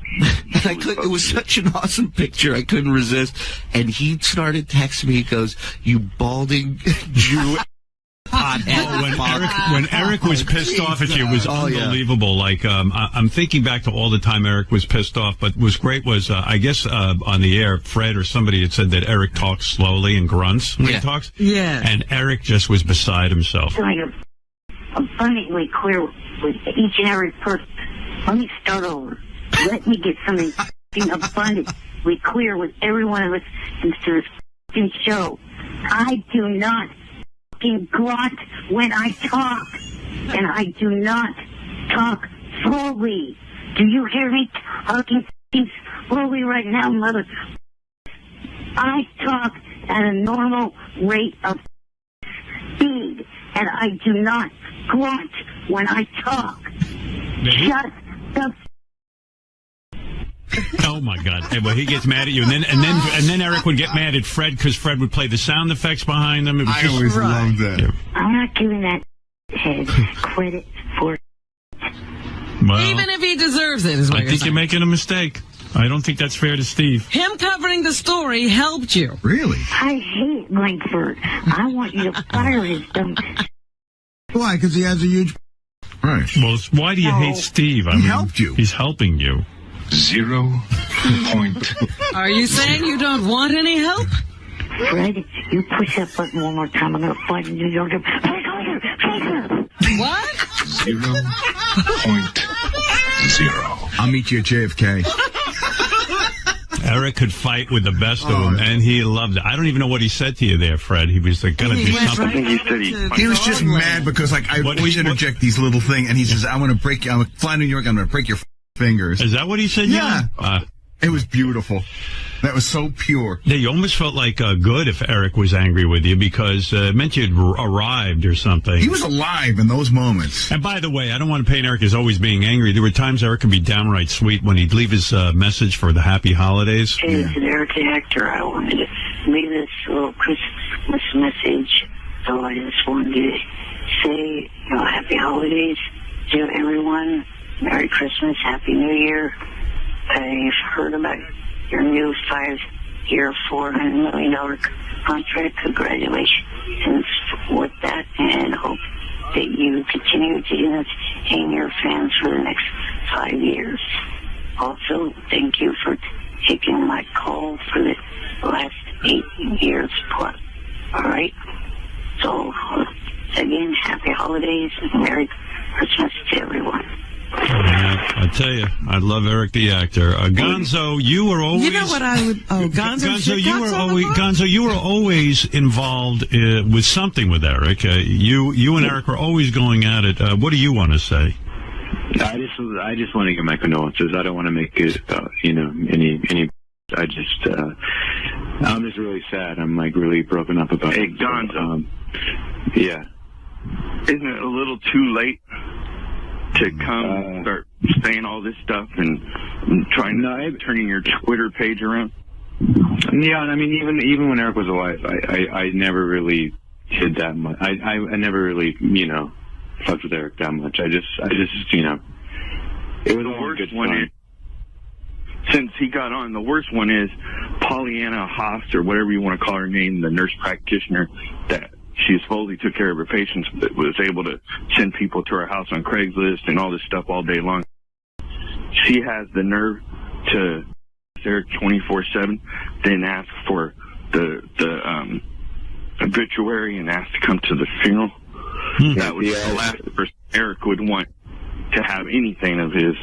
it was such an awesome picture. I couldn't resist. And he started texting me. He goes, "You balding Jew." When Eric was pissed off at you, it was unbelievable. Yeah. Like, I'm thinking back to all the time Eric was pissed off, but what was great was, I guess, on the air, Fred or somebody had said that Eric talks slowly and grunts when he talks. Yeah. And Eric just was beside himself. So you're abundantly clear with each and every person. Let me start over. Let me get something abundantly clear with every one of us to this show. I do not grunt when I talk, and I do not talk slowly. Do you hear me talking slowly right now, mother? I talk at a normal rate of speed, and I do not grunt when I talk. Shut the Oh my God! Hey, well, he gets mad at you, and then Eric would get mad at Fred because Fred would play the sound effects behind them. It was I always loved that. Yeah. I'm not giving that head credit for. Well, Even if he deserves it, is what I you're think saying. you're making a mistake. I don't think that's fair to Steve. Him covering the story helped you. Really? I hate Langford. I want you to fire his dumb. Why? Because he has a huge. Right. Well, why do you hate Steve? I mean, helped you. He's helping you. 0 point. Are you saying you don't want any help? Fred, you push that button one more time. I'm going to find you. You're going to. What? 0.0. I'll meet you at JFK. Eric could fight with the best of them, and he loved it. I don't even know what he said to you there, Fred. He was like, gonna do something. He was just mad because, like, I always interject these little things, and he says, "I want to break. I'm flying to New York. I'm going to break your fingers." Is that what he said? Yeah. It was beautiful. That was so pure. Yeah, you almost felt like good if Eric was angry with you because it meant you'd arrived or something. He was alive in those moments. And by the way, I don't want to paint Eric as always being angry. There were times Eric could be downright sweet when he'd leave his message for the happy holidays. Hey, it's Eric the actor. I wanted to leave this little Christmas message. So I just wanted to say, happy holidays to everyone. Merry Christmas, Happy New Year. I've heard about your new 5-year, $400 million contract. Congratulations with that, and hope that you continue to entertain your fans for the next 5 years. Also, thank you for taking my call for the last 8 years plus. All right? So, again, happy holidays and Merry Christmas to everyone. Yeah, I tell you, I love Eric the actor. Gonzo, you were always. You know what I would? Oh, Gonzo, you were always involved with something with Eric. You and Eric were always going at it. What do you want to say? I just want to give my condolences. I don't want to make it, any. I'm just really sad. I'm like really broken up about it. Hey, Gonzo. Yeah. Isn't it a little too late to come start saying all this stuff and turning your Twitter page around? Yeah, I mean, even when Eric was alive, I never really did that much. I never really, fucked with Eric that much. I just, it was the all worst good one. fun. Since he got on, the worst one is Pollyanna Haas, or whatever you want to call her name, the nurse practitioner that she supposedly took care of her patients, but was able to send people to her house on Craigslist and all this stuff all day long. She has the nerve to Eric 24/7, then ask for the obituary and ask to come to the funeral. That was the last person Eric would want to have anything of his.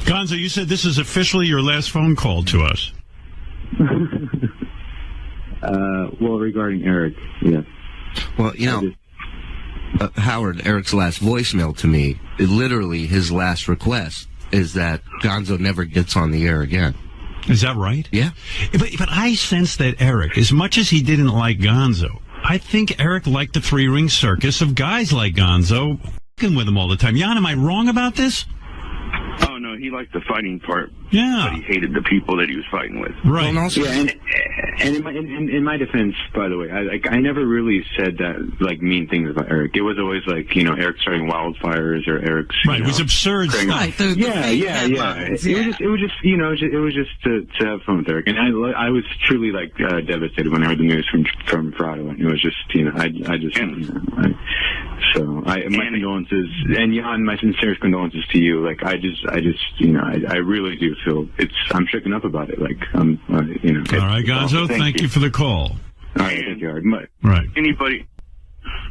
Gonzo, you said this is officially your last phone call to us. Well, regarding Eric, yes. Well, Howard, Eric's last voicemail to me, literally his last request is that Gonzo never gets on the air again. Is that right? Yeah. But I sense that Eric, as much as he didn't like Gonzo, I think Eric liked the three-ring circus of guys like Gonzo f***ing with him all the time. Jan, am I wrong about this? Oh, no, he liked the fighting part. Yeah. But he hated the people that he was fighting with. Right. Well, and also, and in my defense, by the way, I never really said that, mean things about Eric. It was always Eric starting wildfires or Eric's. Right, it was absurd stuff. Right, Yeah. It was just to have fun with Eric, and I was truly devastated when I heard the news from Prado, and it was just my condolences, and Jan, my sincerest condolences to you. I really do feel I'm shaken up about it. All right, Gonzo, thank you for the call. All right, thank you, Howard. Right. Anybody?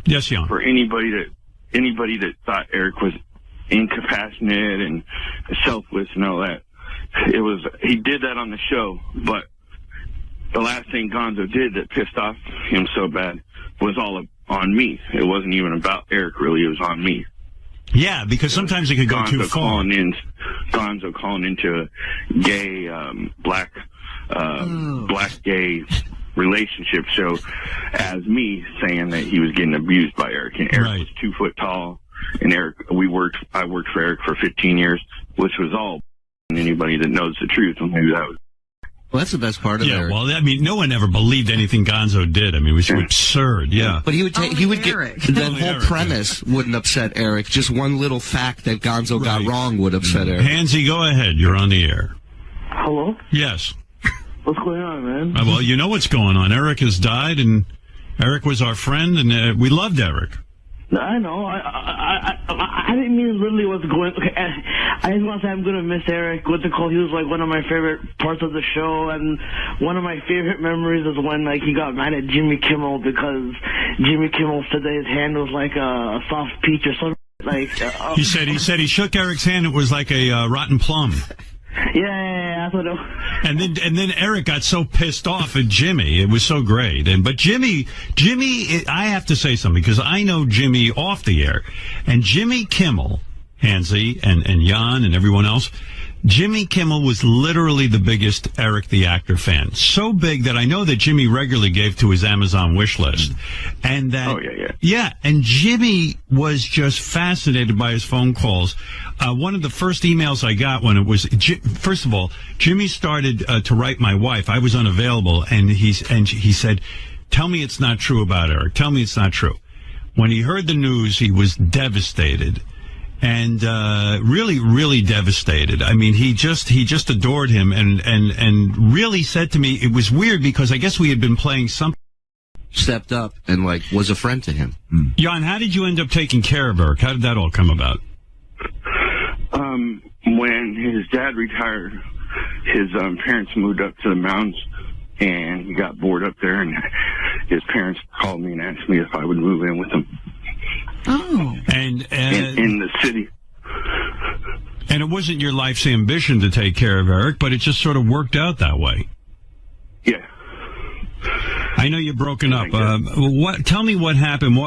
Yes, Jan. For anybody that thought Eric was incapacitated and selfless and all that, he did that on the show. But the last thing Gonzo did that pissed off him so bad was all on me. It wasn't even about Eric, really. It was on me. Yeah, because sometimes it could go too far. Gonzo calling into a gay, black gay relationship show as me saying that he was getting abused by Eric. And Eric was 2 foot tall. And I worked for Eric for 15 years, which was all anybody that knows the truth. And maybe that was. Well, that's the best part of it. Yeah, well, I mean, no one ever believed anything Gonzo did. I mean, it was absurd, yeah. But he would take, Eric. the whole premise wouldn't upset Eric. Just one little fact that Gonzo got wrong would upset Eric. Hansy, go ahead. You're on the air. Hello? Yes. What's going on, man? Well, you know what's going on. Eric has died, and Eric was our friend, and we loved Eric. I know. I didn't mean literally what's going. Okay, I just want to say I'm gonna miss Eric. What's it called? He was like one of my favorite parts of the show, and one of my favorite memories is when like he got mad at Jimmy Kimmel because Jimmy Kimmel said that his hand was like a soft peach or something. Like he said he shook Eric's hand. It was like a rotten plum. Yeah, that's what. And then Eric got so pissed off at Jimmy. It was so great. But Jimmy, I have to say something because I know Jimmy off the air, and Jimmy Kimmel, Hansy, and Jan and everyone else. Jimmy Kimmel was literally the biggest Eric the Actor fan. So big that I know that Jimmy regularly gave to his Amazon wish list. And that, yeah, and Jimmy was just fascinated by his phone calls. One of the first emails I got when it was, first of all, Jimmy started to write my wife. I was unavailable, and he said, "Tell me it's not true about Eric. Tell me it's not true." When he heard the news, he was devastated. And really, really devastated. I mean, he just adored him, and really said to me, it was weird because I guess we had been playing something. Stepped up and like was a friend to him. Jan, how did you end up taking care of Eric? How did that all come about? When his dad retired, his parents moved up to the mountains, and he got bored up there, and his parents called me and asked me if I would move in with them. Oh. And in the city. And it wasn't your life's ambition to take care of Eric, but it just sort of worked out that way. Yeah. I know you're broken up. Tell me what happened.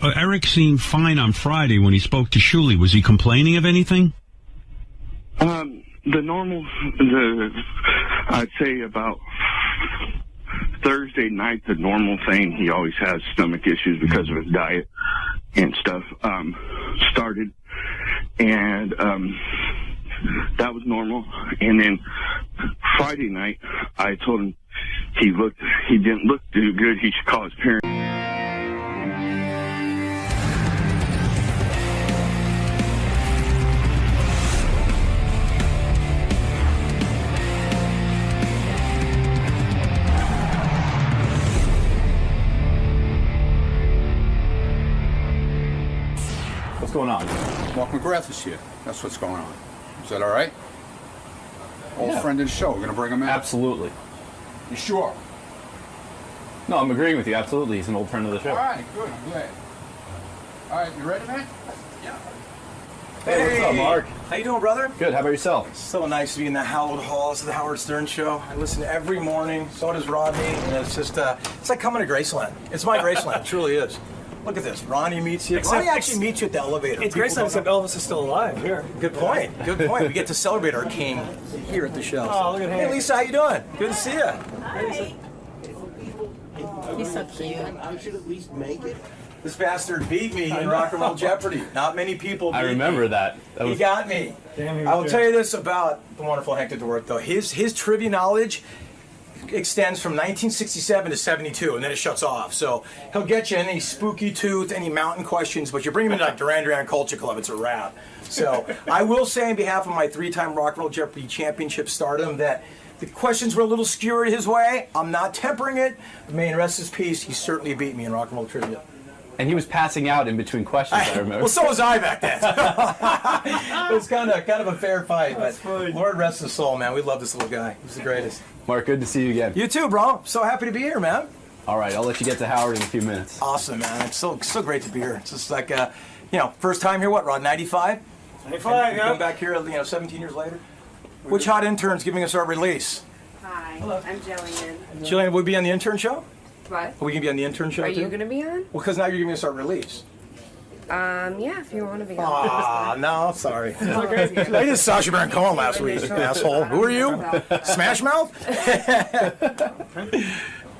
Eric seemed fine on Friday when he spoke to Shuli. Was he complaining of anything? I'd say about Thursday night, the normal thing, he always has stomach issues because of his diet and stuff, started. And that was normal. And then Friday night, I told him he didn't look too good. He should call his parents. What's going on? Mark McGrath is here. That's what's going on. Is that all right? Old friend of the show. We're going to bring him in. Absolutely. You sure? No, I'm agreeing with you. Absolutely. He's an old friend of the show. All right, good. I'm glad. All right, you ready, man? Yeah. Hey, what's up, Mark? How you doing, brother? Good. How about yourself? It's so nice to be in the hallowed halls of the Howard Stern Show. I listen every morning. So does Rodney. And it's just, it's like coming to Graceland. It's my Graceland. It truly is. Look at this. Ronnie meets you. Ronnie actually meets you at the elevator. It's Graceland, except Elvis is still alive here. Good point. Good point. We get to celebrate our king here at the show. Oh, look at him. Hey, Lisa, how you doing? Good to see you. Hi. He's so cute. I should at least make it. This bastard beat me in Rock and Roll Jeopardy. Not many people beat me. I remember that. He got me. Damn, I will tell you this about the wonderful Hank DeWort, though. His trivia knowledge extends from 1967 to 72, and then it shuts off. So he'll get you any spooky tooth, any mountain questions, but you bring him into like Duran Duran Culture Club, it's a wrap. So I will say on behalf of my 3-time Rock and Roll Jeopardy championship stardom that the questions were a little skewered his way. I'm not tempering it. May and rest his peace. He certainly beat me in Rock and Roll Trivia. And he was passing out in between questions, I remember. Well, so was I back then. It was kind of a fair fight, but Lord rest his soul, man. We love this little guy. He's the greatest. Mark, good to see you again. You too, bro. So happy to be here, man. All right, I'll let you get to Howard in a few minutes. Awesome, man. It's so great to be here. It's just like, first time here, what, Rod, 95? 95, yeah. Come back here, 17 years later. Which hot intern's giving us our release? Hi, I'm Jillian. Jillian, will we be on the intern show? What? Are we going to be on the intern show, Are too? you going to be on? Well, because now you're giving us our release. Yeah, if you want to be on. Aw, no, sorry. Okay. I did Sacha Baron Cohen last week, asshole. Who are you? Smash Mouth?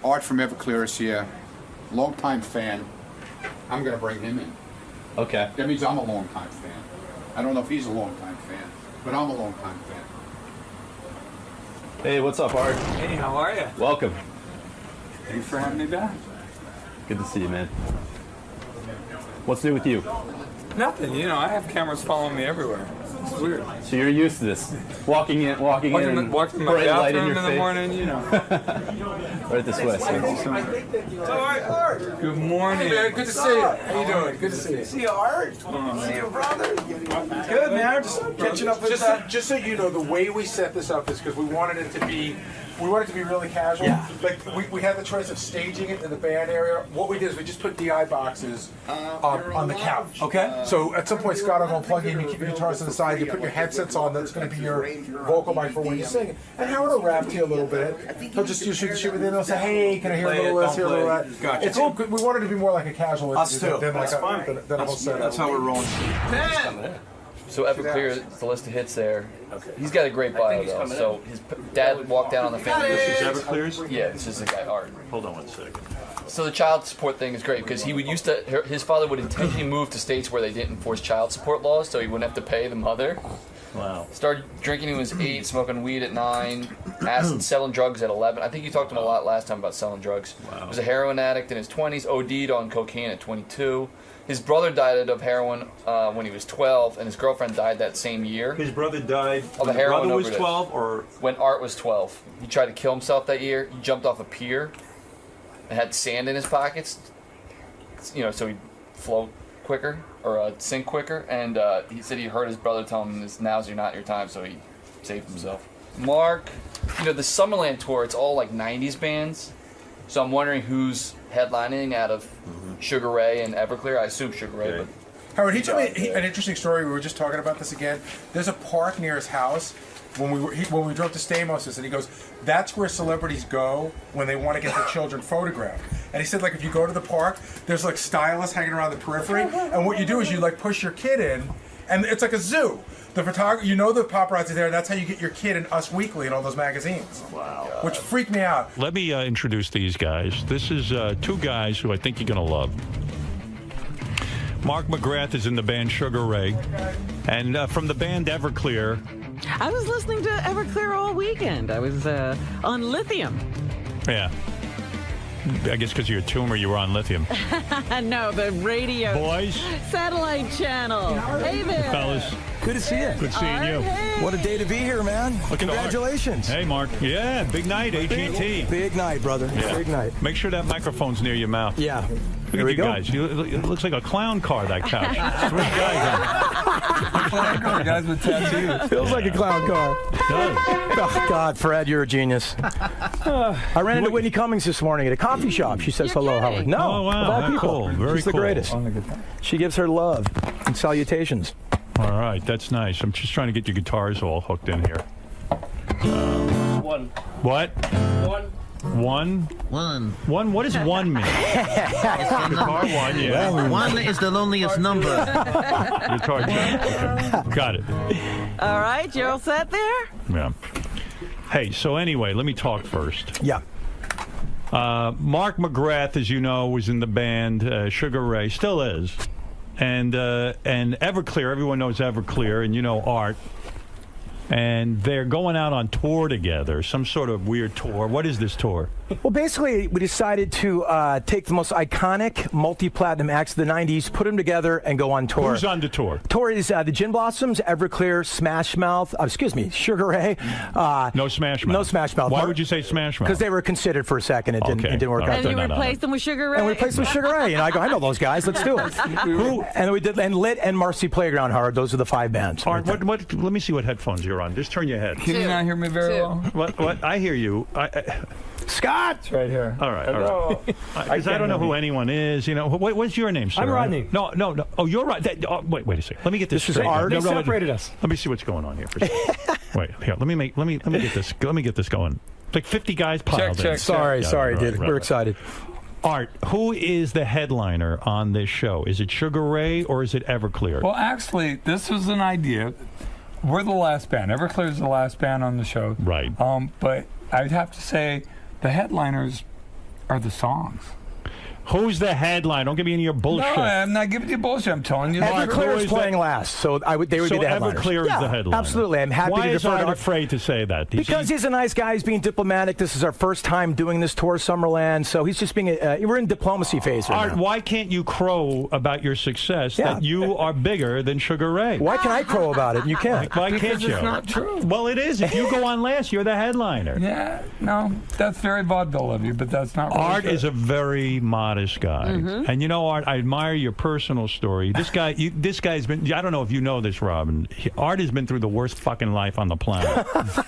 Art from Everclear is here. Long-time fan. I'm going to bring him in. Okay. That means I'm a long-time fan. I don't know if he's a long-time fan, but I'm a long-time fan. Hey, what's up, Art? Hey, how are you? Welcome. Thanks for having me back. Good to see you, man. What's new with you? Nothing. You know, I have cameras following me everywhere. It's weird. So you're used to this. Walking in, and Walking in my bright light in bathroom your in the face. morning, you know. Right this way. Good morning. Hey, man, good to see you. How you doing? Good to see you. See you, Art. See you, brother. Good, man. Just catching up with just so you know, the way we set this up is because we wanted it to be really casual. Yeah. Like we had the choice of staging it in the band area. What we did is we just put DI boxes on the couch. Okay. So at some point, Scott, I'm gonna plug in. You keep your guitars to the side. You put your headsets on. That's going to be your vocal mic for when you sing. And Howard will rap to you a little bit. He'll just shoot the shit with it. He'll say, "Hey, can I hear a little of this? Hear a little of that?" Gotcha. It's cool. We wanted to be more like a casual Us interview too. than like That's fine. than a whole setup. That's how we're rolling. So Everclear, the list of hits there. He's got a great bio though. So his dad walked down on the family. This is Everclear's? Yeah, this is the guy Art. Hold on one second. So the child support thing is great because he would used to. His father would intentionally move to states where they didn't enforce child support laws, so he wouldn't have to pay the mother. Wow. Started drinking when he was 8, smoking weed at 9, selling drugs at 11. I think you talked to him a lot last time about selling drugs. Wow. He was a heroin addict in his 20s, OD'd on cocaine at 22. His brother died of heroin when he was 12, and his girlfriend died that same year. His brother died of a when heroin brother was overdose. 12, or when Art was 12. He tried to kill himself that year. He jumped off a pier and had sand in his pockets, you know, so he'd float quicker or sink quicker. And he said he heard his brother tell him, "Now's not your time," so he saved himself. Mark, you know, the Summerland tour, it's all like 90s bands. So I'm wondering who's headlining out of Sugar Ray and Everclear. I assume Sugar Ray, but Howard, he told me an interesting story. We were just talking about this again. There's a park near his house. When we drove to Stamos, and he goes, "That's where celebrities go when they want to get their children photographed." And he said, like, if you go to the park, there's like stylists hanging around the periphery, and what you do is you like push your kid in, and it's like a zoo. The photographer, you know, the paparazzi there. That's how you get your kid in Us Weekly and all those magazines. Wow. Which freaked me out. Let me introduce these guys. This is two guys who I think you're going to love. Mark McGrath is in the band Sugar Ray, and from the band Everclear. I was listening to Everclear all weekend. I was on lithium. Yeah. I guess because you're a tumor, you were on lithium. No, the radio. Boys. Satellite channel. Hey there. Fellas. Good to see you. Good seeing you. What a day to be here, man. Congratulations. Hey, Mark. Yeah, big night, AT&T. Big night, brother. Yeah. Big night. Make sure that microphone's near your mouth. Yeah. Look at you guys. It looks like a clown car, that couch. 3 guys. Clown car, guys with tattoos. Feels like a clown car. It does. Oh, God, Fred, you're a genius. I ran into Whitney Cummings this morning at a coffee shop. She says hello, Howard. No. Oh, wow. Of all people. Cool. Very She's the cool. greatest. She gives her love and salutations. All right, that's nice. I'm just trying to get your guitars all hooked in here. One. What? One. One? What does one mean? Guitar one, yeah. Well, 1 is the loneliest number. Guitar two. Okay. Got it. All right, you're all set there? Yeah. Hey, so anyway, let me talk first. Yeah. Mark McGrath, as you know, was in the band Sugar Ray, still is. And Everclear, everyone knows Everclear, and you know Art. And they're going out on tour together, some sort of weird tour. What is this tour? Well, basically, we decided to take the most iconic multi-platinum acts of the 90s, put them together, and go on tour. Who's on the tour? Tour is the Gin Blossoms, Everclear, Smash Mouth, Sugar Ray. No Smash Mouth. No Smash Mouth. Why would you say Smash Mouth? Because they were considered for a second. It didn't work out. And you replaced them with Sugar Ray? And we replaced them with Sugar Ray. And I go, I know those guys. Let's do it. And we did, and Lit and Marcy Playground Hard. Those are the 5 bands. Art, what, let me see what headphones you're on. Just turn your head. Can you not hear me very well? What? I hear you. Scott! It's right here. All right, all right. Because I don't know who anyone is. You know, what's your name, sir? I'm Rodney. No. Oh, you're right. Wait a second. Let me get this This straight. is Art. They separated us. Let me see what's going on here. For a second. Wait, here. Let me get this. Let me get this going. Like 50 guys piled in. Sorry, dude. We're excited. Art, who is the headliner on this show? Is it Sugar Ray or is it Everclear? Well, actually, this was an idea. We're the last band. Everclear is the last band on the show. Right. But I'd have to say the headliners are the songs. Who's the headline? Don't give me any of your bullshit. No, I'm not giving you bullshit. I'm telling you. Everclear is playing last, so they would be the headliners. Everclear is the headliner. Absolutely. I'm happy Why to is defer Art to afraid to say that? Because he's a nice guy. He's being diplomatic. This is our first time doing this tour, Summerland, so he's just being we're in diplomacy phase right Art, now. why can't you crow about your success that you are bigger than Sugar Ray? Why can I crow about it? You can't. Why can't you? It's not true. Well, it is. If you go on last, you're the headliner. Yeah, no, that's very vaudeville of you, but that's not really Art true. is a very modest guy. And you know, Art, I admire your personal story. This guy's been, I don't know if you know this, Robin. Art has been through the worst fucking life on the planet.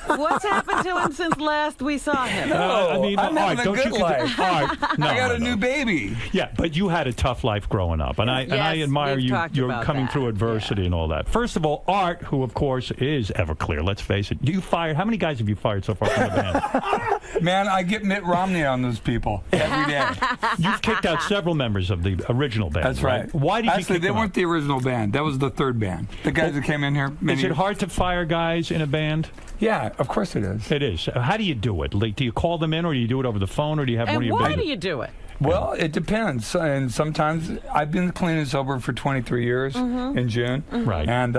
What's happened to him since last we saw him? I mean, I'm Art, having a don't good you life. Art, no, I got a no. new baby. Yeah, but you had a tough life growing up, and I admire we've you. talked You're about coming that. through adversity and all that. First of all, Art, who of course is Everclear. Let's face it. You fired. How many guys have you fired so far from the band? Man, I get Mitt Romney on those people every day. You've kicked out several members of the original band. That's right. Why did you Actually, kick they them weren't out? the original band. That was the third band. The guys that came in here. Is it hard to fire guys in a band? Yeah, of course it is. It is. How do you do it? Like, do you call them in, or do you do it over the phone, or do you have one of And your why bands? do you do it? Well, it depends. And sometimes I've been clean and sober for 23 years in June. Right. And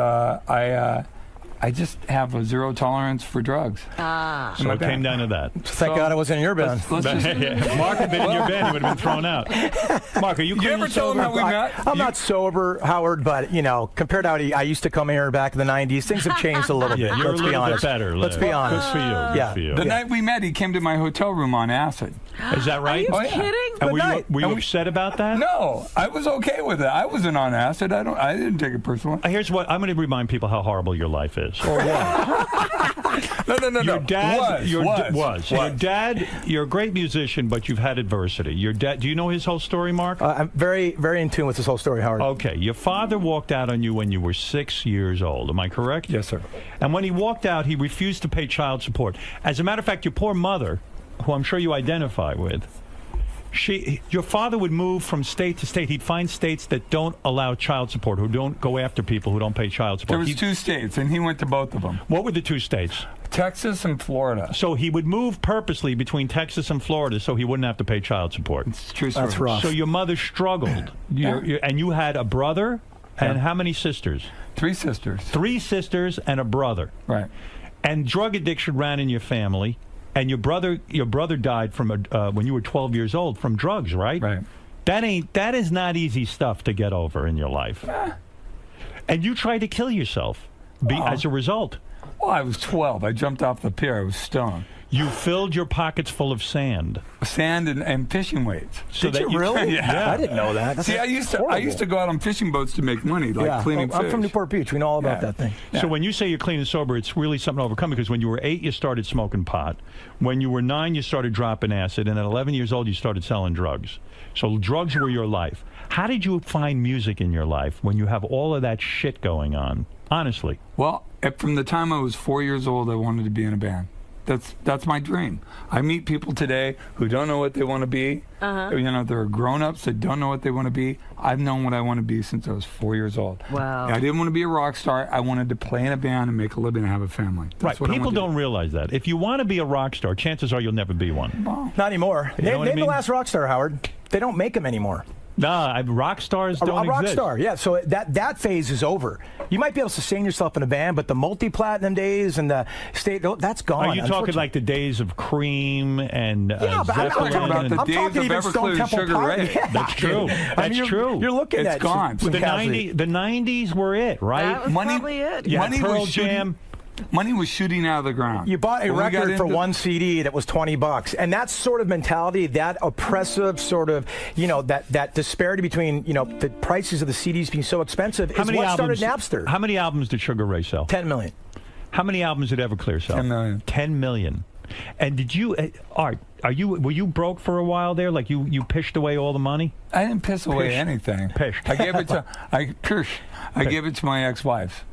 I just have a zero tolerance for drugs. So it came down to that. Thank God I wasn't in your band. Let's just, If Mark had been in your band, he would have been thrown out. Mark, are you clean ever and tell him sober? how we met? I'm not sober, Howard, but, compared to how I used to come here back in the 90s, things have changed a little bit. You're Let's a be little bit honest. better. Let's be honest. Good for you. Yeah. Good for you. The night we met, he came to my hotel room on acid. Is that right? Are you kidding? And Good were you upset about that? No, I was okay with it. I wasn't on acid. I didn't take it personally. Here's what I'm going to remind people how horrible your life is. Or No. Your dad Was. Your dad, you're a great musician, but you've had adversity. Your dad, do you know his whole story, Mark? I'm very, very in tune with this whole story, Howard. Okay, your father walked out on you when you were 6 years old. Am I correct? Yes, sir. And when he walked out, he refused to pay child support. As a matter of fact, your poor mother, who I'm sure you identify with, your father would move from state to state. He'd find states that don't allow child support, who don't go after people who don't pay child support. There was 2 states, and he went to both of them. What were the 2 states? Texas and Florida. So he would move purposely between Texas and Florida so he wouldn't have to pay child support. It's true story. That's rough. So your mother struggled. And you had a brother and how many sisters? 3 sisters. 3 sisters and a brother. Right. And drug addiction ran in your family. And your brother died from when you were 12 years old from drugs, right? Right. That is not easy stuff to get over in your life. And you tried to kill yourself as a result. Well, I was 12. I jumped off the pier. I was stoned. You filled your pockets full of sand. Sand and fishing weights. So Did that you really? Yeah. I didn't know that. See, I used to go out on fishing boats to make money, like cleaning fish. I'm from Newport Beach. We know all about that thing. So when you say you're clean and sober, it's really something to overcome, because when you were 8, you started smoking pot. When you were 9, you started dropping acid. And at 11 years old, you started selling drugs. So drugs were your life. How did you find music in your life when you have all of that shit going on? Honestly. Well, from the time I was 4 years old, I wanted to be in a band. That's my dream. I meet people today who don't know what they want to be. There are grown-ups that don't know what they want to be. I've known what I want to be since I was 4 years old. Wow. I didn't want to be a rock star. I wanted to play in a band and make a living and have a family. That's Right. People don't realize that. If you want to be a rock star, chances are you'll never be one. Not anymore. You know what I Name mean? the last rock star, Howard. They don't make them anymore. Nah, rock stars don't A rock exist. star, yeah. So that phase is over. You might be able to sustain yourself in a band, but the multi-platinum days and the state, that's gone. Are you talking like the days of Cream and Yeah, but I'm Zeppelin? talking about the I'm days talking of even Stone Everclear and Temple Sugar Pilots. Ray. Yeah, That's true. dude. True. You're looking It's at gone. The 90s were it, right? That was probably it. Yeah, Money Pearl was shooting- Jam. Money was shooting out of the ground. You bought a When we got record for into- one CD that was $20, and that sort of mentality, that oppressive sort of, that disparity between, the prices of the CDs being so expensive is what started Napster. How many albums did Sugar Ray sell? 10 million. How many albums did Everclear sell? 10 million. 10 million. And did you, Art? Were you broke for a while there? Like you pished away all the money? I didn't piss away anything. Pished. I gave it to I gave it to my ex-wife.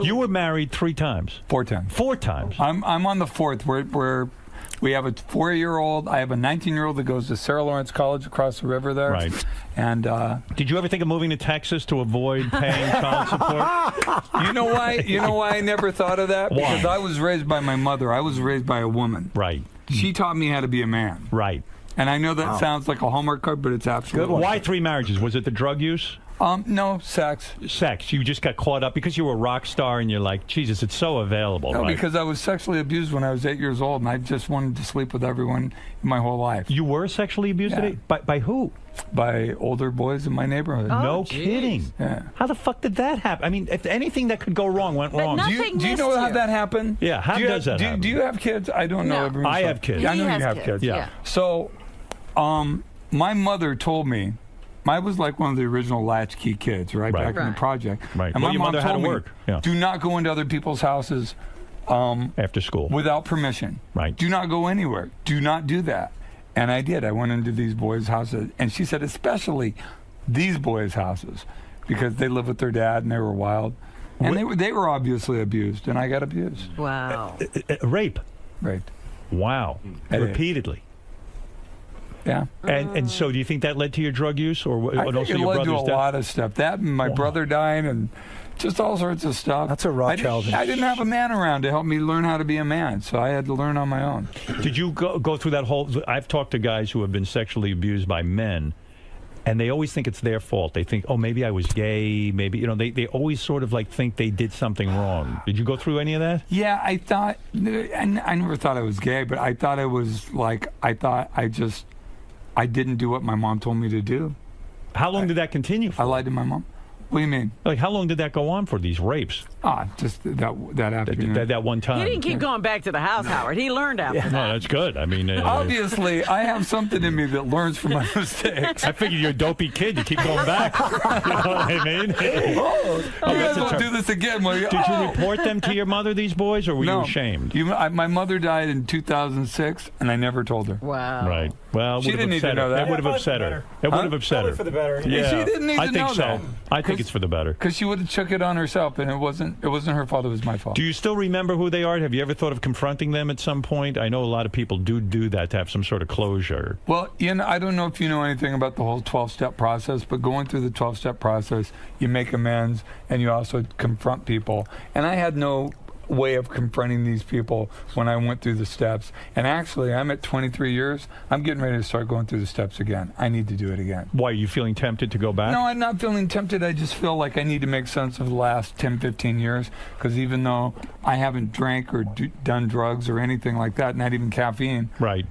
You were married 3 times. 4 times. 4 times. I'm on the 4th. We have a 4-year-old. I have a 19-year-old that goes to Sarah Lawrence College across the river there. Right. And did you ever think of moving to Texas to avoid paying child support? You know why I never thought of that? Why? Because I was raised by my mother. I was raised by a woman. Right. She taught me how to be a man. Right. And I know that sounds like a Hallmark card, but it's absolutely Good. Why 3 marriages? Was it the drug use? No, sex. Sex. You just got caught up because you were a rock star and you're like, Jesus, it's so available. No, right? because I was sexually abused when I was 8 years old, and I just wanted to sleep with everyone my whole life. You were sexually abused at 8? By who? By older boys in my neighborhood. No kidding. Yeah. How the fuck did that happen? I mean, if anything that could go wrong went wrong. Do you know how that happened? Yeah, how does that happen? Do you have kids? I don't know. No. I have kids. I know you have kids. Yeah. So, my mother told me, I was like one of the original latchkey kids, right? Back in the project. Right. And Well, my your mom mother had told to me, work. Yeah. do not go into other people's houses after school without permission. Right. Do not go anywhere. Do not do that. And I did. I went into these boys' houses, and she said, especially these boys' houses, because they lived with their dad and they were wild, and they were obviously abused, and I got abused. Wow. Rape. Right. Wow. Hey. Repeatedly. Yeah. And so, do you think that led to your drug use, or I think also it your led to brother's a death? lot of stuff. That and my brother dying, and just all sorts of stuff. That's a rough childhood. I didn't have a man around to help me learn how to be a man, so I had to learn on my own. Did you go through that whole? I've talked to guys who have been sexually abused by men, and they always think it's their fault. They think, oh, maybe I was gay. Maybe they always sort of like think they did something wrong. Did you go through any of that? Yeah, I thought. I never thought I was gay, but I thought it was like I didn't do what my mom told me to do. How long did that continue for? I lied to my mom. What do you mean? Like, how long did that go on for, these rapes? Just that afternoon. That one time. He didn't keep going back to the house, Howard. He learned after that. No, that's good. I mean, obviously, I have something in me that learns from my mistakes. I figured you're a dopey kid. You keep going back. You know what I mean? You guys won't do this again, will you? Did you report them to your mother, these boys, or were you ashamed? My mother died in 2006, and I never told her. Wow. Right. Well, she didn't need to know that. It would have upset her. It would have upset her. For the better. Yeah. She didn't need to know that. I think it's for the better. Because she would have took it on herself, and it wasn't her fault. It was my fault. Do you still remember who they are? Have you ever thought of confronting them at some point? I know a lot of people do that to have some sort of closure. Well, I don't know if you know anything about the whole 12-step process, but going through the 12-step process, you make amends, and you also confront people. And I had no way of confronting these people when I went through the steps. And actually, I'm at 23 years. I'm getting ready to start going through the steps again. I need to do it again. Why, are you feeling tempted to go back? No, I'm not feeling tempted. I just feel like I need to make sense of the last 10, 15 years, because even though I haven't drank or done drugs or anything like that, not even caffeine, right?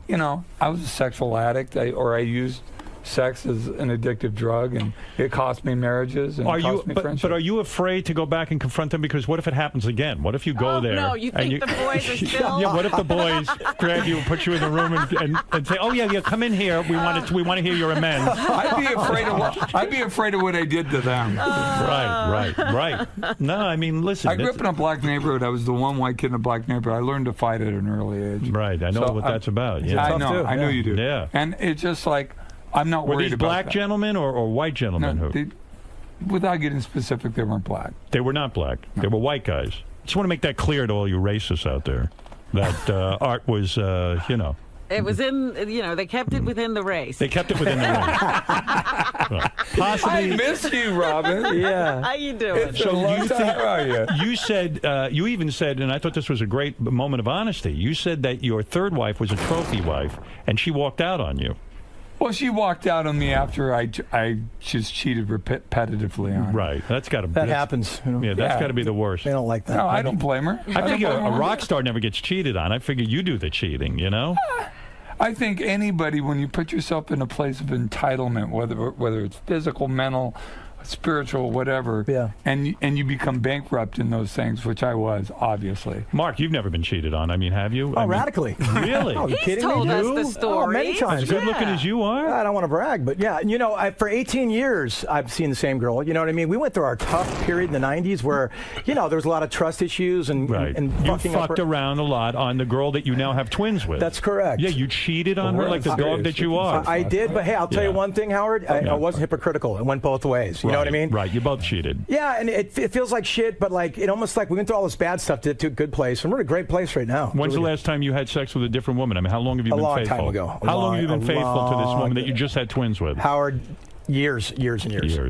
I was a sexual addict, I used sex is an addictive drug, and it cost me marriages and cost me friendships. But are you afraid to go back and confront them? Because what if it happens again? What if you go there? No, you think the boys are still? Yeah, what if the boys grab you and put you in the room and say, "Oh yeah, come in here. We want to hear your amends." I'd be afraid of what I did to them. Right. No, I mean, listen. I grew up in a black neighborhood. I was the one white kid in a black neighborhood. I learned to fight at an early age. Right. I know what that's about. Yeah. I know. I know you do. Yeah. And it's just like, I'm not worried about that. Were these black gentlemen or white gentlemen? No, without getting specific, they weren't black. They were not black. No. They were white guys. Just want to make that clear to all you racists out there. That art was, It was in, they kept it within the race. They kept it within the race. Well, possibly. I miss you, Robin. Yeah. How you doing? It's a long time. How are you? You said, you even said, and I thought this was a great moment of honesty. You said that your third wife was a trophy wife, and she walked out on you. Well, she walked out on me after I just cheated repetitively on her. Right. That happens. Yeah, that's got to be the worst. They don't like that. No, I don't blame her. I figure a rock star never gets cheated on. I figure you do the cheating, I think anybody, when you put yourself in a place of entitlement, whether it's physical, mental, spiritual, whatever, and you become bankrupt in those things, which I was, obviously. Mark, you've never been cheated on. I mean, have you? Radically. Really? Oh, you kidding told me? us the story. Many times. As good looking as you are? I don't want to brag, but yeah, for 18 years, I've seen the same girl. You know what I mean? We went through our tough period in the 90s where, there was a lot of trust issues and you fucked around a lot on the girl that you now have twins with. That's correct. Yeah, you cheated on her like the dog that you are. I did, but hey, I'll tell you one thing, Howard. I wasn't hypocritical. It went both ways. You know what I mean? Right. You both cheated. Yeah, and it feels like shit, but it almost like we went through all this bad stuff to a good place, and we're in a great place right now. When's the last time you had sex with a different woman? I mean, how long have you been faithful? A long time ago. How long have you been faithful to this woman that you just had twins with? Howard, Years and years.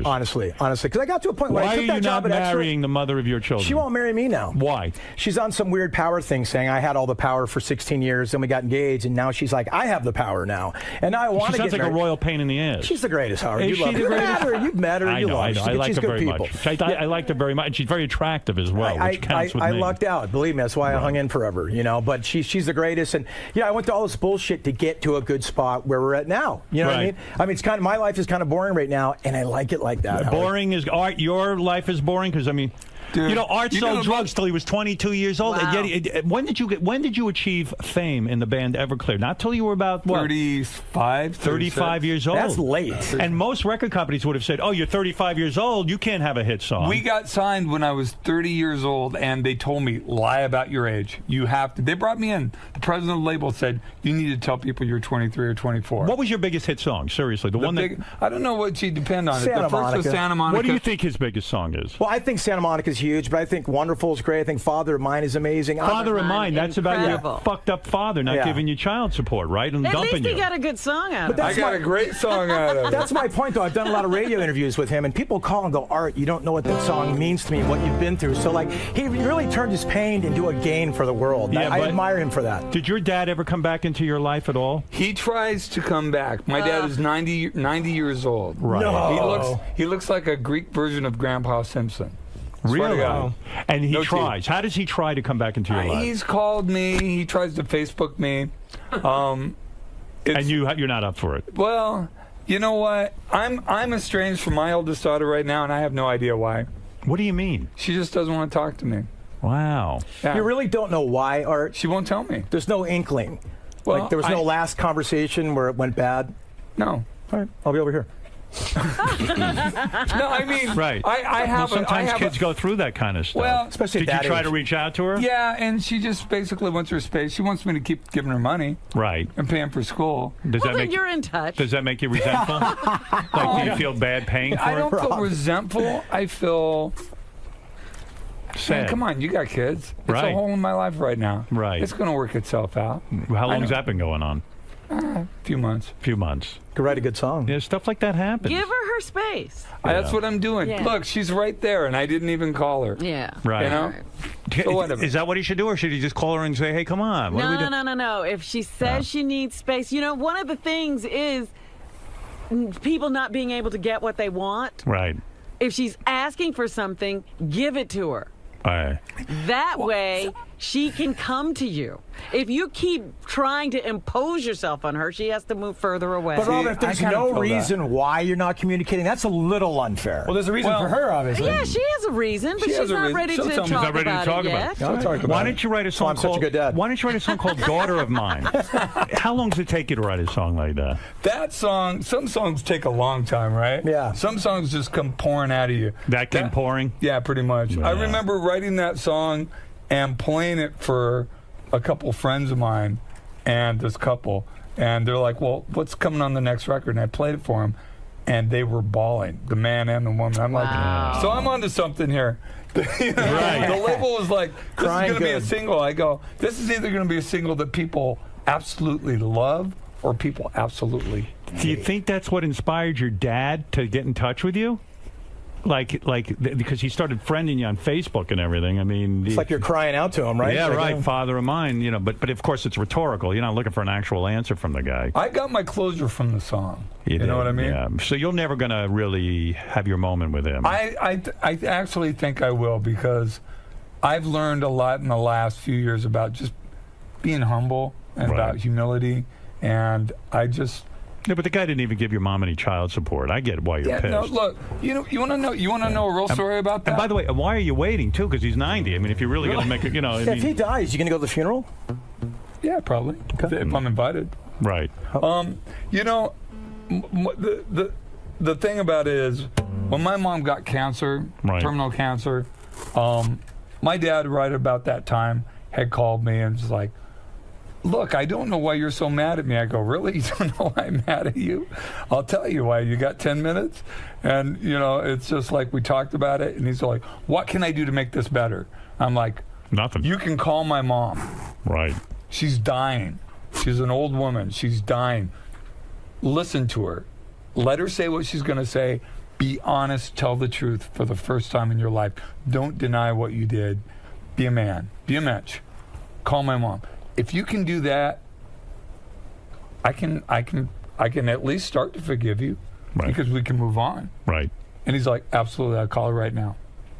Honestly. Because I got to a point where Why I are took you that job not at Extra. marrying the mother of your children? She won't marry me now. Why? She's on some weird power thing saying I had all the power for 16 years, then we got engaged, and now she's like, I have the power now. And now I want to She get sounds like married. a royal pain in the ass. She's the greatest, Howard. Is You she love the her. greatest? You've met her. I You know, love I her. know. I like She's her good very people. much. I liked her very much, and she's very attractive as well, which counts with I me. lucked out. Believe me, that's why I hung in forever. But she's the greatest, and I went to all this bullshit to get to a good spot where we're at now. You know what I mean? I mean, it's kind of my life is kind of boring right now, and I like it like that. Boring is Art. Your life is boring because I mean. Dude, Art sold drugs till he was 22 years old. Wow. And yet, when did you achieve fame in the band Everclear? Not till you were about what? 35 years old. That's late. And most record companies would have said, "Oh, you're 35 years old. You can't have a hit song." We got signed when I was 30 years old, and they told me, lie about your age. You have to. They brought me in. The president of the label said, you need to tell people you're 23 or 24. What was your biggest hit song? Seriously, the one that... I don't know what you depend on. Santa the first Monica. was Santa Monica. What do you think his biggest song is? Well, I think Santa Monica is huge, but I think Wonderful is great. I think Father of Mine is amazing. Father of Mine, that's about your fucked up father not giving you child support, right? And At dumping least he you. got a good song out of it. I got a great song out of it. That's my point, though. I've done a lot of radio interviews with him, and people call and go, Art, you don't know what that song means to me, what you've been through. So, like, he really turned his pain into a gain for the world. Yeah, I admire him for that. Did your dad ever come back into your life at all? He tries to come back. My dad is 90 years old. Right. No. He looks like a Greek version of Grandpa Simpson. Swear to Really? God. And he No tries. teeth. How does he try to come back into your life? He's called me. He tries to Facebook me. And you're not up for it. Well, you know what? I'm estranged from my oldest daughter right now, and I have no idea why. What do you mean? She just doesn't want to talk to me. Wow. Yeah. You really don't know why, Art? She won't tell me. There's no inkling. Well, like, there was no last conversation where it went bad? No. All right, I'll be over here. No, I mean, right. I have. Sometimes kids go through that kind of stuff. Well, especially did you try to reach out to her? Yeah, and she just basically wants her space. She wants me to keep giving her money, right, and paying for school. Does that then make you're in touch. Does that make you resentful? Like, do you feel bad paying for I don't it? feel resentful. I feel sad. Man, come on, you got kids. It's Right. a hole in my life right now. Right. It's going to work itself out. How long has that been going on? A few months. Few months. Could write a good song. Yeah, stuff like that happens. Give her space. That's what I'm doing. Yeah. Look, she's right there, and I didn't even call her. Yeah. Right. You know? So whatever. Is that what he should do, or should he just call her and say, "Hey, come on"? What do we do? No. If she says she needs space, one of the things is people not being able to get what they want. Right. If she's asking for something, give it to her. All right. That way, she can come to you. If you keep trying to impose yourself on her, she has to move further away. But Robin, if there's no reason why you're not communicating, that's a little unfair. Well, there's a reason for her, obviously. Yeah, she has a reason, but she's not ready to talk about it yet. Why don't you write a song called? Why don't you write a song called "Daughter of Mine"? How long does it take you to write a song like that? That song, some songs take a long time, right? Yeah. Some songs just come pouring out of you. That came pouring? Yeah, pretty much. Yeah. I remember writing that song and playing it for a couple friends of mine and this couple. And they're like, well, what's coming on the next record? And I played it for them, and they were bawling, the man and the woman. I'm like, so I'm onto something here. Right. The label was like, this Crying is going to be a good. single. I go, this is either going to be a single that people absolutely love or people absolutely hate. Do you think that's what inspired your dad to get in touch with you? Because he started friending you on Facebook and everything. I mean, It's like you're crying out to him, right? Yeah, Like, right. Father of mine, but of course it's rhetorical. You're not looking for an actual answer from the guy. I got my closure from the song. You know what I mean? Yeah. So you're never gonna really have your moment with him. I actually think I will, because I've learned a lot in the last few years about just being humble and about humility, and I just. Yeah, but the guy didn't even give your mom any child support. I get why you're pissed. No, look, you want to know a real story about that? And by the way, why are you waiting too? Because he's 90. I mean, if you're really going to make it, if he dies, you going to go to the funeral? Yeah, probably. If I'm invited. Right. The thing about it is, when my mom got cancer, terminal cancer, my dad right about that time had called me and was like, look, I don't know why you're so mad at me. I go, really? You don't know why I'm mad at you? I'll tell you why. You got 10 minutes? And, it's just like we talked about it. And he's like, what can I do to make this better? I'm like, nothing. You can call my mom. Right. She's dying. She's an old woman. She's dying. Listen to her. Let her say what she's going to say. Be honest. Tell the truth for the first time in your life. Don't deny what you did. Be a man. Be a mensch. Call my mom. If you can do that, I can at least start to forgive you because we can move on. Right. And he's like, absolutely, I'll call her right now.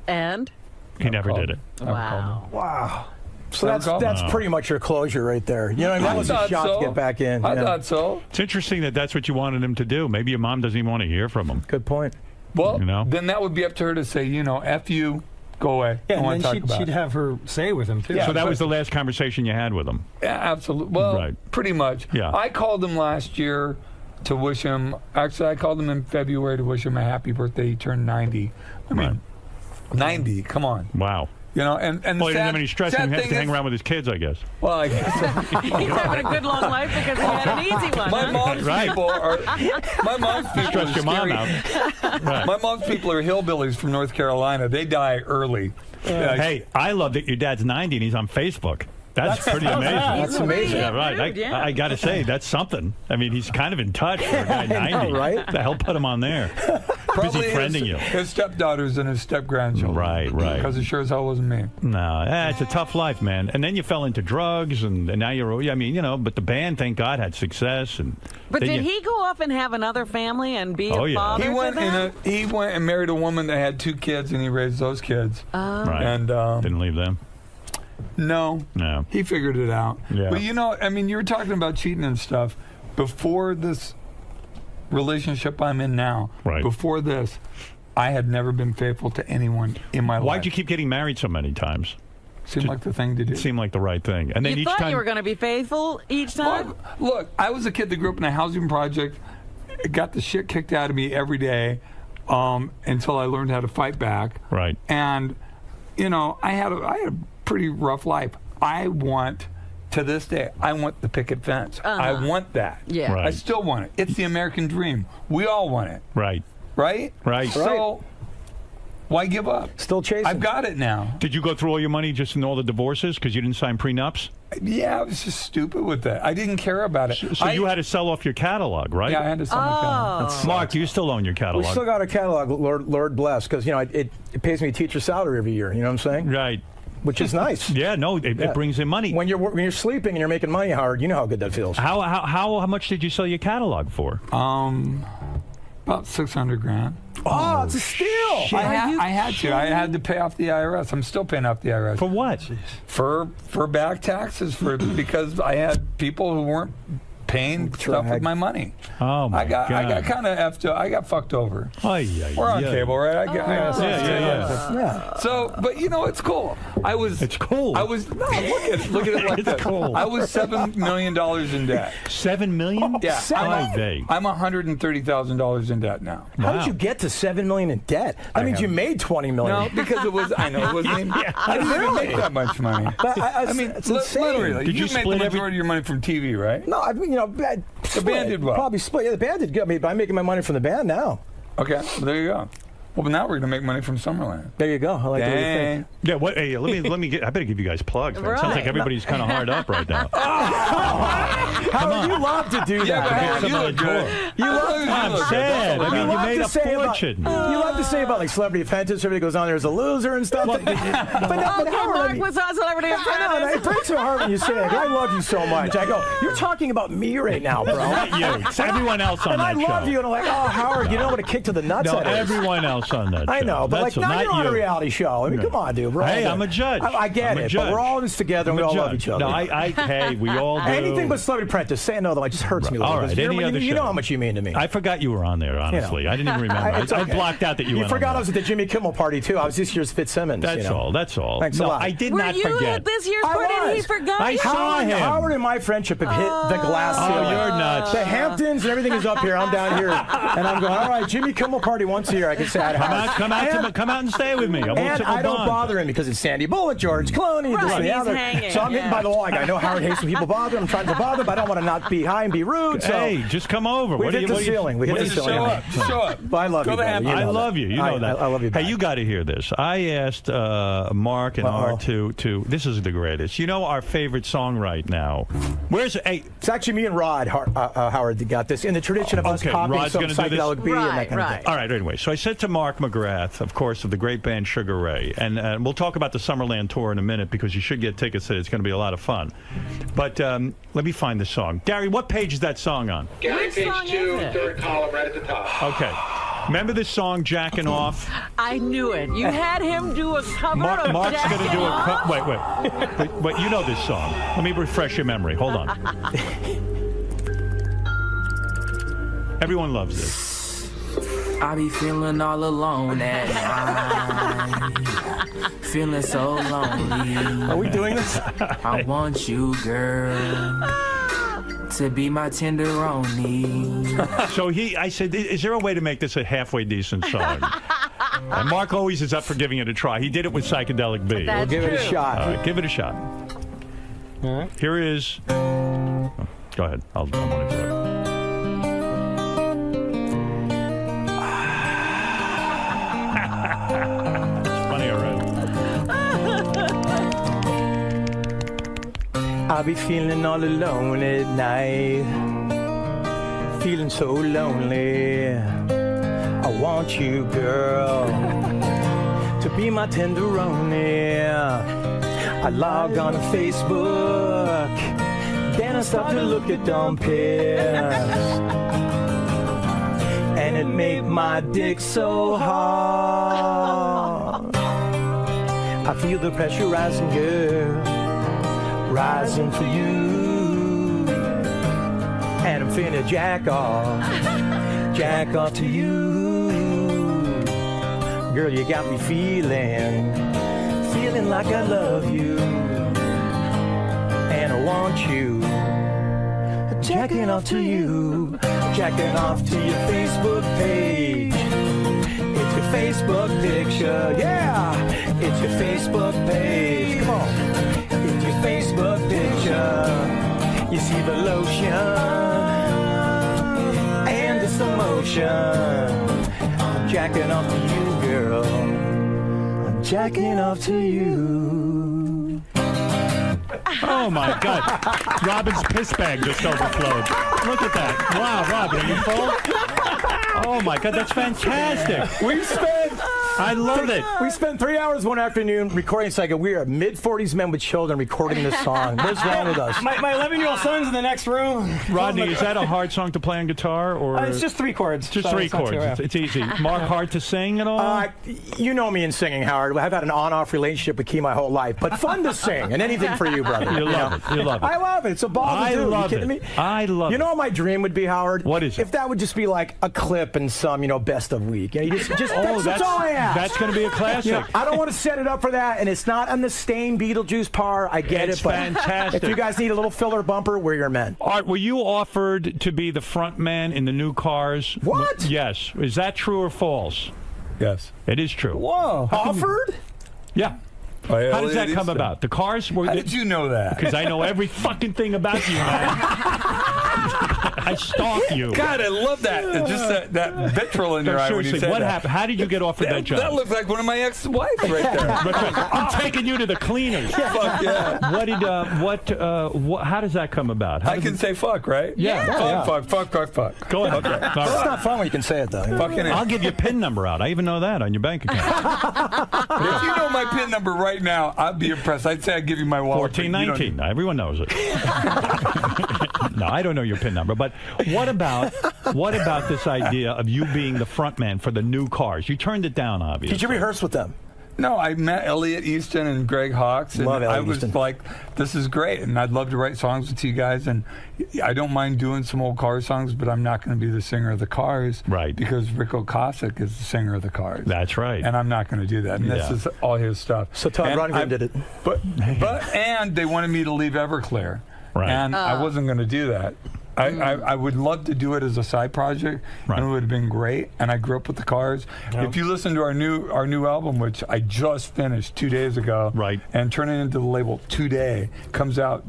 And? He never did it. Wow. Wow. So that's pretty much your closure right there. You know, what I mean? That was a shot to get back in. I thought so. It's interesting that that's what you wanted him to do. Maybe your mom doesn't even want to hear from him. Good point. Well, then that would be up to her to say, F you, go away. Yeah, and then she'd have her say with him, too. Yeah, so that was the last conversation you had with him? Yeah, absolutely. Well, pretty much. Yeah. I called him last year to wish him, actually, I called him in February to wish him a happy birthday. He turned 90. I mean, 90, come on. Wow. And well, he didn't have any stress and he had to hang around with his kids, I guess. Well, I guess He's having a good long life because he had an easy one. My mom's people are. My mom's people stress your mom out. My mom's people are hillbillies from North Carolina. They die early. Hey, I love that your dad's 90 and he's on Facebook. That's pretty amazing. That's amazing. Yeah, right. I got to say, that's something. I mean, he's kind of in touch for a guy 90. know, right? The hell put him on there? Busy friending you. His stepdaughters and his step-grandchildren. Right. Because it sure as hell wasn't me. No, it's a tough life, man. And then you fell into drugs, and now you're, I mean, but the band, thank God, had success. But did he go off and have another family and be a father he went to them? He went and married a woman that had 2 kids, and he raised those kids. Right. And didn't leave them. No. He figured it out. Yeah. But I mean, you were talking about cheating and stuff. Before this relationship I'm in now, before this, I had never been faithful to anyone in my life. Why'd you keep getting married so many times? Seemed like the thing to do. It seemed like the right thing. And then you thought you were going to be faithful each time? Look, I was a kid that grew up in a housing project, got the shit kicked out of me every day until I learned how to fight back. Right. And, I had a pretty rough life. To this day, I want the picket fence. I want that. Yeah. I still want it. It's the American dream. We all want it. Right. Right? Right. So, why give up? Still chasing. I've got it now. Did you go through all your money just in all the divorces because you didn't sign prenups? Yeah, I was just stupid with that. I didn't care about it. So you had to sell off your catalog, right? Yeah, I had to sell my catalog. Mark, you still own your catalog. We still got a catalog, Lord bless, because, it pays me a teacher's salary every year. You know what I'm saying? Right. Which is nice. Yeah, no, it brings in money. When you're sleeping and you're making money, Howard, you know how good that feels. How much did you sell your catalog for? About $600,000. Oh, it's a steal! I had to pay off the IRS. I'm still paying off the IRS. For what? For back taxes because I had people who weren't paying stuff with my money. Oh my God! I got kind of effed up. I got fucked over. We're on cable, right? Yeah. So, but it's cool. It's cool. Look at it like this. Cool. I was $7 million in debt. $7 million? Yeah. I'm $130,000 in debt now. How did you get to $7 million in debt? That means you made $20 million. No, because it was. I know it wasn't. I didn't even make that much money. But I mean, it's insane. Literally, Did you made split the majority of your money from TV, right? No, I mean, the band did well. Probably split. Yeah, the band did good. I mean, I'm making my money from the band now. Okay, well, there you go. Well, but now we're going to make money from Summerland. There you go. I like what you think. Yeah, hey, let me get. I better give you guys plugs. Man. It sounds like everybody's kind of hard up right now. Howard, you love to do that. Yeah, you look good. I'm sad. I mean, you made a fortune. You love to say about like Celebrity Apprentice. Everybody goes on there as a loser and stuff. But Mark was on Celebrity Apprentice. It breaks my heart when you say that. I love you so much. I go, you're talking about me right now, bro. Not you. It's everyone else on that show. And I love you, and I'm like, oh, Howard, you know what a kick to the nuts that is. Everyone else on that show. I know, but now you're on a reality show. I mean, come on, dude. Hey, I'm a judge. I get it, but we're all in this together, and we all love each other. No, hey, we all do. Anything but Celebrity Apprentice. Saying no, though, it just hurts me a little bit. All right, any other show. You know how much you mean to me. I forgot you were on there, honestly. I didn't even remember. I blocked out that you were on. You forgot I was at the Jimmy Kimmel party, too. I was this year's Fitzsimmons. That's all. Thanks a lot. I did not forget. Were you at this year's party and he forgot? I saw him. Howard and my friendship have hit the glass ceiling. Oh, you're nuts. The Hamptons and everything is up here. I'm down here. And I'm going, all right, Jimmy Kimmel party once a year. I can say hi to Come out and stay with me. And I don't bother him because it's Sandy Bullock, George Clooney, this and the other. Hanging, so I'm hitting by the wall. I know Howard hates when people bother him. I'm trying to bother him, but I don't want to not be high and be rude. So hey, just come over. We hit the ceiling. We hit the ceiling. Show up. I love you. I love you. You know that. I love you. Hey, you got to hear this. I asked Mark and Art to. This is the greatest. You know our favorite song right now. Where's it? Hey, it's actually me and Rod Howard that got this in the tradition of us copying some psychedelic B and that kind of thing. All right. Anyway, so I said to Mark McGrath, of course, of the great band Sugar Ray, and we'll talk about the Summerland tour in a minute because you should get tickets. It's going to be a lot of fun. But let me find the song. Gary, what page is that song on? Gary, page 2, third column, right at the top. Okay. Remember this song, Jackin' Off? I knew it. You had him do a cover of Mark's going to do a Off? Wait, you know this song. Let me refresh your memory. Hold on. Everyone loves this. I be feeling all alone at night, feeling so lonely. Are we doing this? I want you, girl, to be my tenderoni. So I said, is there a way to make this a halfway decent song? And Mark always is up for giving it a try. He did it with Psychedelic B. We'll give it a shot. All right, give it a shot. All right. Here is. Oh, go ahead. I want to do it. I'll be feeling all alone at night, feeling so lonely. I want you, girl, to be my tenderoni. I log on to Facebook, then I start to look at dumb pics, and it made my dick so hard. I feel the pressure rising, girl, rising for you, and I'm finna jack off to you. Girl, you got me feeling like I love you, and I want you, jacking off to you, jacking off to your Facebook page. It's your Facebook picture, yeah, it's your Facebook page, come on. It's your Facebook picture. You see the lotion and this emotion. I'm jacking off to you, girl. I'm jacking off to you. Oh my God! Robin's piss bag just overflowed. Look at that! Wow, Robin, are you full? Oh my God, that's fantastic. I love it. We spent 3 hours one afternoon recording Psycho. We are mid-40s men with children recording this song. What's wrong with us? My 11-year-old son's in the next room. Rodney, is that a hard song to play on guitar? Or it's just 3 chords. Just 3 chords. It's easy. Mark, hard to sing at all? You know me in singing, Howard. I've had an on-off relationship with Key my whole life, but fun to sing, and anything for you, brother. You love it. You love it. I love it. It's a ball to do. I love you kidding it. me? I love it. You know what my dream would be, Howard? What is it? If that would just be like a clip and some, best of week. That's all I ask. That's going to be a classic. I don't want to set it up for that, and it's not on the Stain Beetlejuice par. I get It's it, but fantastic. if you guys need a little filler bumper, we're your men. Art, were you offered to be the front man in the new cars? What? Yes. Is that true or false? Yes. It is true. Whoa. Offered? Yeah. How does that come about? The cars were. How did you know that? Because I know every fucking thing about you, man. I stalk you. God, I love that. Just that vitriol in your eye when you Seriously, say what that. happened? How did you get offered that job? That looks like one of my ex-wives right there. I'm taking you to the cleaners. Fuck yeah. How does that come about? I can say fuck, right? Yeah. Fuck. Go ahead. Okay. It's not fun when you can say it, though. I'll give you a PIN number out. I even know that on your bank account. If you know my PIN number right now, I'd be impressed. I'd say I'd give you my wallet. 1419. Everyone knows it. No, I don't know your PIN number. But what about this idea of you being the front man for the new cars? You turned it down, obviously. Did you rehearse with them? No, I met Elliot Easton and Greg Hawkes, and I was like, this is great, and I'd love to write songs with you guys, and I don't mind doing some old car songs, but I'm not going to be the singer of the Cars. Right. Because Rick Ocasek is the singer of the Cars. That's right. And I'm not going to do that, and this is all his stuff. So Todd Rundgren did it. And they wanted me to leave Everclear. Right. And I wasn't going to do that. I would love to do it as a side project, and it would have been great. And I grew up with the Cars. If you listen to our new album, which I just finished 2 days ago, and turn it into the label today, comes out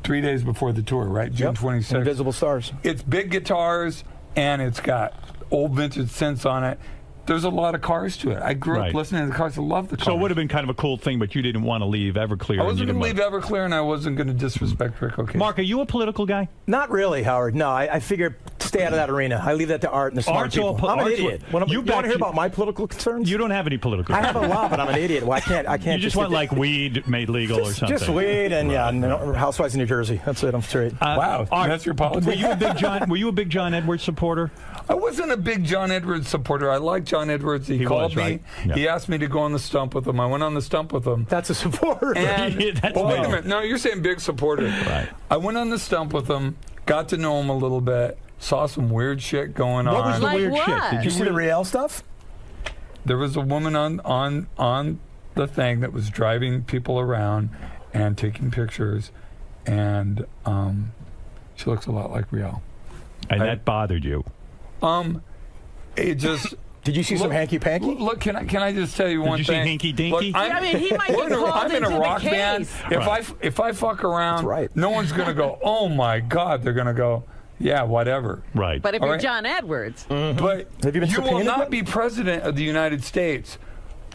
3 days before the tour, right? June 26th. Invisible Stars. It's big guitars, and it's got old vintage synths on it. There's a lot of Cars to it. I grew up listening to the Cars. I love the Cars. So it would have been kind of a cool thing, but you didn't want to leave Everclear. I wasn't going to leave Everclear, and I wasn't going to disrespect Rick Ocasek. Mark, are you a political guy? Not really, Howard. No, I figure stay out of that arena. I leave that to Art and the smart people. I'm an idiot. You want to hear about my political concerns? You don't have any political I have a lot, but I'm an idiot. Well, I can't. You just want like weed made legal or something. Just weed and Housewives in New Jersey. That's it. I'm straight. Wow, that's your politics. Were you a big John Edwards supporter? I wasn't a big John Edwards supporter. I like John Edwards. He called me. Right? Yeah. He asked me to go on the stump with him. I went on the stump with him. That's a supporter. And, wait a minute. No, you're saying big supporter. Right. I went on the stump with him, got to know him a little bit, saw some weird shit going on. What was the weird shit? Did you see the Riel stuff? There was a woman on the thing that was driving people around and taking pictures, and she looks a lot like Riel. And that bothered you? It just. Did you see some hanky panky? Look, can I just tell you one thing? Did you see hinky dinky? Look, I mean, he might get called I'm in a into rock the band. case. If I fuck around, no one's gonna go, oh my God. They're gonna go, yeah, whatever. Right. But if you're John Edwards, but you will not be president of the United States.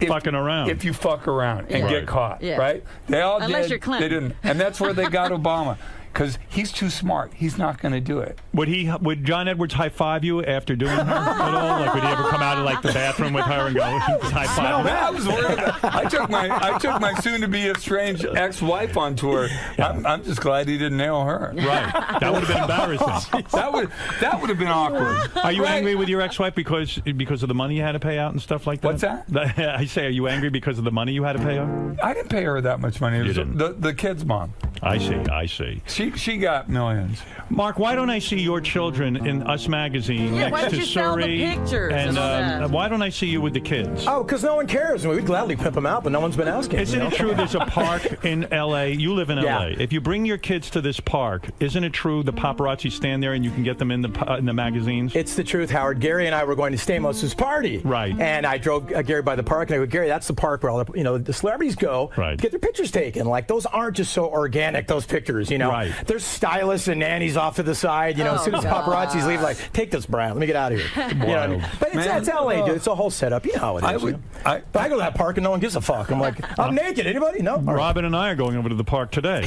Fucking around. If you fuck around and get caught, right? They all Unless did. you're Clinton. They didn't, and that's where they got Obama. Because he's too smart. He's not going to do it. Would John Edwards high five you after doing her at all? Like, would he ever come out of like the bathroom with her and go high five? No, I was worried about. I took my soon-to-be estranged ex-wife on tour. I'm just glad he didn't nail her. Right. That would have been embarrassing. that would have been awkward. Are you angry with your ex-wife because of the money you had to pay out and stuff like that? What's that? I say, are you angry because of the money you had to pay out? I didn't pay her that much money. It was You didn't. the kid's mom. I see. She got millions. Mark, why don't I see your children in Us Magazine why next don't to you sell the Suri? pictures and all that? Why don't I see you with the kids? Oh, because no one cares. We'd gladly pimp them out, but no one's been asking. Isn't it true there's a park in L.A.? You live in L.A. If you bring your kids to this park, isn't it true the paparazzi stand there and you can get them in the magazines? It's the truth, Howard. Gary and I were going to Stamos' party. Right. And I drove Gary by the park, and I go, Gary, that's the park where all the celebrities go to get their pictures taken. Like, those aren't just so organic, those pictures, Right. There's stylists and nannies off to the side, as soon as paparazzis leave, like, take this, Brian, let me get out of here. You know what I mean? But it's LA, dude. It's a whole setup. You know how it is. But I go to that park and no one gives a fuck. I'm like, I'm naked. Anybody? No? Robin and I are going over to the park today.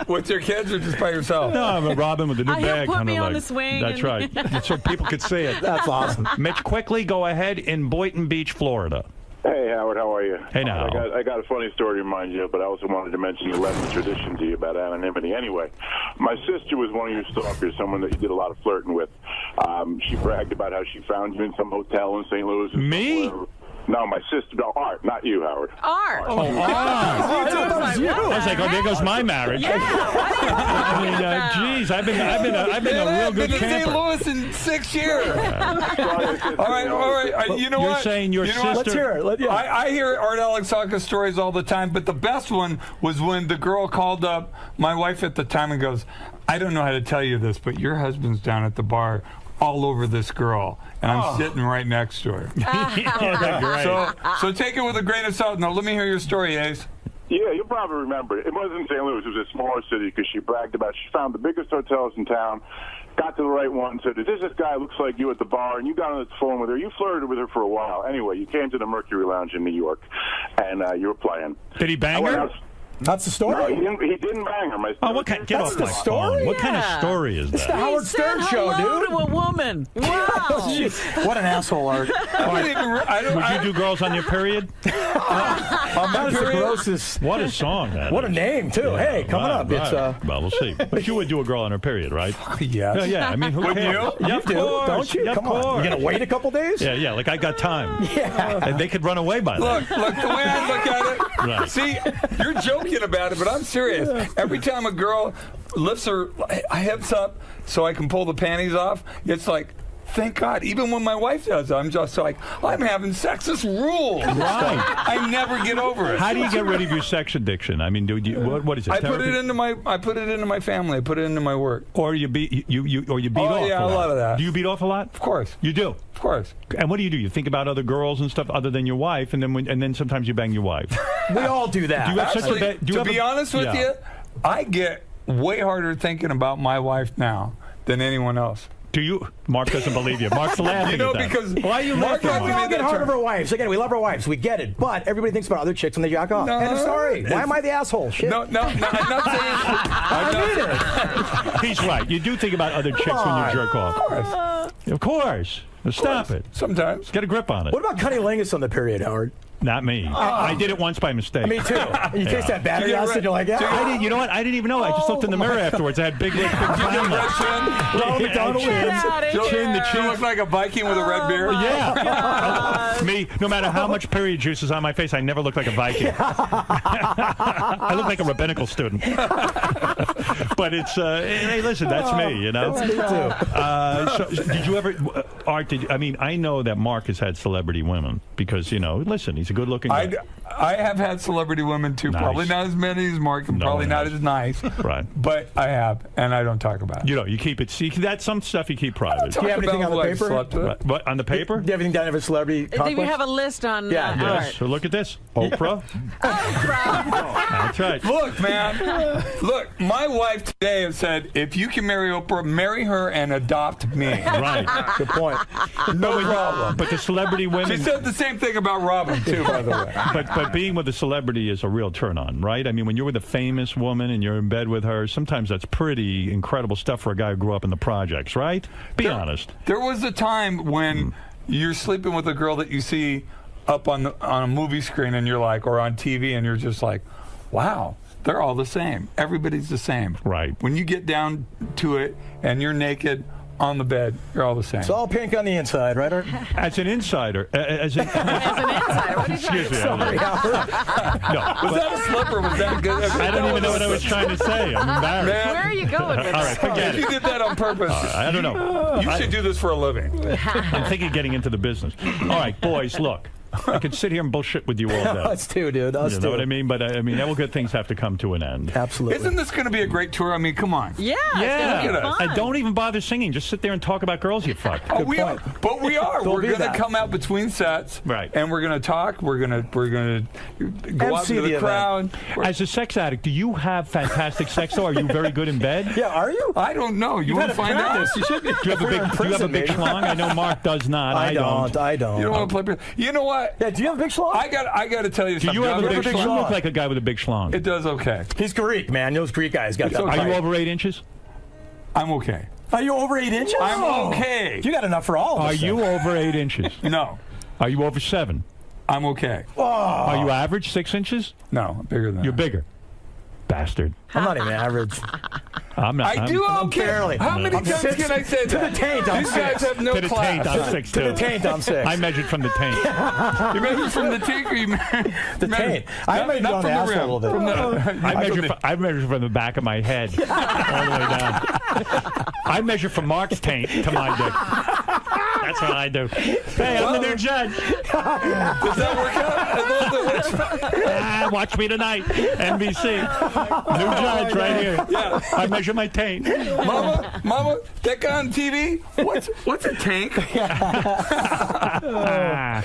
with your kids or just by yourself? No, I'm a Robin with a new bag. Put me on the swing. That's right. So people could see it. That's awesome. Mitch, quickly go ahead in Boynton Beach, Florida. Hey, Howard, how are you? Hey, now. I got a funny story to remind you, but I also wanted to mention the 11th tradition to you about anonymity. Anyway, my sister was one of your stalkers, someone that you did a lot of flirting with. She bragged about how she found you in some hotel in St. Louis. Me? No, my sister. No, Art, not you, Howard. Art. Oh, Art. I was like, oh, there goes my marriage. Yeah. I mean, geez, I've been a real good camper. I've been to St. Louis in 6 years. All right. You know what? You're saying your sister. Let's hear it. I hear Art Alexakis stories all the time, but the best one was when the girl called up my wife at the time and goes, I don't know how to tell you this, but your husband's down at the bar all over this girl, and I'm sitting right next to her. So take it with a grain of salt. Now, let me hear your story, Ace. Yeah, you'll probably remember it. It wasn't St. Louis. It was a smaller city because she bragged about she found the biggest hotels in town, got to the right one, said, this guy looks like you at the bar, and you got on the phone with her. You flirted with her for a while. Anyway, you came to the Mercury Lounge in New York, and you were playing. Did he bang her? That's the story? No, he didn't bang her. What kind? Get off my phone. What kind of story is that? It's the Howard Stern show, dude. To a woman. Wow. What an asshole, Art. Would you do girls on your period? That is the grossest. What a song that What is. a name, too. Hey, coming up. Right. It's well, we'll see. But you would do a girl on her period, right? Yes. Yeah. I mean, who Wouldn't cares? you? Yeah, You of do, course. don't you? Yeah, Come of on. course. You're going to wait a couple days? Yeah. Like I got time. Yeah. And they could run away by then. Look, the way I look at it, Right. see, you're joking about it, but I'm serious. Every time a girl lifts her hips up so I can pull the panties off, it's like thank God. Even when my wife does, I'm just like, I'm having sex. This rules. Right. I never get over it. How do you get rid of your sex addiction? I mean, what is it? I put it into my family. I put it into my work. Or you beat off. Oh yeah, a lot of that. Do you beat off a lot? Of course. You do. Of course. And what do? You think about other girls and stuff other than your wife, and then sometimes you bang your wife. We all do that. Do you have Actually, such a to be honest with you, I get way harder thinking about my wife now than anyone else. Do you? Mark doesn't believe you. Mark's laughing. You know, at that. because why are you Mark, laughing? we all get hard of our wives. Again, we love our wives. We get it. But everybody thinks about other chicks when they jack off. No, End of story. Why am I the asshole? Shit. No, I'm not saying. I mean it. He's right. You do think about other chicks when you jerk off. Of course. Stop it. Sometimes. Get a grip on it. What about cunnilingus on the period, Howard? Not me. I did it once by mistake. Me too. You taste that battery acid, you're like, yeah. You know what? I didn't even know. I just looked in the mirror afterwards. I had big lips. Ronald McDonald wins. Chin, the She chin. looks like a Viking with a red beard. Yeah. Me, no matter how much period juice is on my face, I never look like a Viking. I look like a rabbinical student. But it's, hey, listen, that's me, you know? That's me too. So, did you ever, Art, I know that Mark has had celebrity women because, listen, he's a good-looking guy. I have had celebrity women too. Nice. Probably not as many as Mark, and probably not as nice. Right. But I have, and I don't talk about it. You keep it. See, that's some stuff you keep private. Do you have anything on the paper? What, on the paper? Do you have anything down of a celebrity conquest? Do we have a list on? Yes. So look at this. Oprah. That's right. Look, man. Look, my wife today has said, if you can marry Oprah, marry her and adopt me. Right. Good point. No problem. But the celebrity women. She said the same thing about Robin too, by the way. But being with a celebrity is a real turn on, right? I mean, when you're with a famous woman and you're in bed with her, sometimes that's pretty incredible stuff for a guy who grew up in the projects, right? Be honest. There was a time when you're sleeping with a girl that you see up on a movie screen and you're like, or on TV, and you're just like, wow, they're all the same. Everybody's the same. Right. When you get down to it and you're naked on the bed, you're all the same. It's all pink on the inside, right, Art? As an insider. As an insider. What are you Excuse me. Sorry, Howard. Was that a slip or was that good? I don't even know what I was trying to say. I'm embarrassed. Man. Where are you going with All right, forget You it. did that on purpose. I don't know. You should do this for a living. I'm thinking of getting into the business. All right, boys, look. I could sit here and bullshit with you all day. Us too, dude. Us You too. know what I mean? But all good things have to come to an end. Absolutely. Isn't this going to be a great tour? I mean, come on. Yeah. Yeah. It's gonna be fun. And don't even bother singing. Just sit there and talk about girls you fucked. Oh, we are. But we are. Don't We're do going to that. come out between sets, Right. And we're going to talk. We're going to go out MC to the the crowd. As a sex addict, do you have fantastic sex, though? Are you very good in bed? Yeah, are you? I don't know. You want to find out? You should be. Do you have a big schlong? I know Mark does not. I don't. You don't want to play. You know what? Yeah, do you have a big schlong? I got to tell you Do something. you have a big big schlong? You schlong? look like a guy with a big schlong. It does okay. He's Greek, man. Those Greek guys got that. Are you over 8 inches? I'm okay. Are you over 8 inches? I'm okay. You got enough for all of us. Are you over 8 inches? No. Are you over 7? I'm okay. Oh. Are you average 6 inches? No, I'm bigger than You're that. bigger. Bastard. I'm not even average. I'm not. I do okay. Barely. How many times can I say that? To the taint, I'm These guys have no To the class. taint, I'm 6 To too. the taint, I'm 6. I measured from the taint. You measure from the taint or you measure... The taint. I measured on the asshole a little bit. From the, I measure from the back of my head all the way down. I measure from Mark's taint to my dick. That's what I do. Hey, I'm the new judge. Does that work out? Watch me tonight, NBC. New judge right here. Yeah. I measure my taint. Mama, that guy on TV, what's a tank?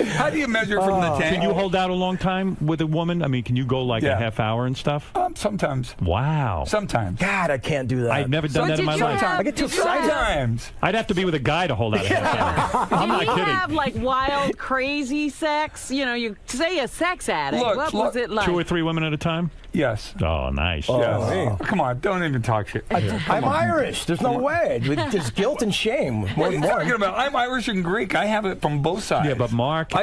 How do you measure from the tank? Can you hold out a long time with a woman? I mean, can you go like a half hour and stuff? Sometimes. Wow. Sometimes. God, I can't do that. I've never done that in my life. I get too excited. Sometimes. I'd have to be with a guy to hold out a half hour. I'm not Do you kidding. have like wild, crazy sex? You say a sex addict. Look, what was it like? 2 or 3 women at a time? Yes. Oh, nice. Yes. Come on, don't even talk shit. I'm Irish. There's no way. There's guilt and shame. What are you talking about? I'm Irish and Greek. I have it from both sides. Yeah, but Mark's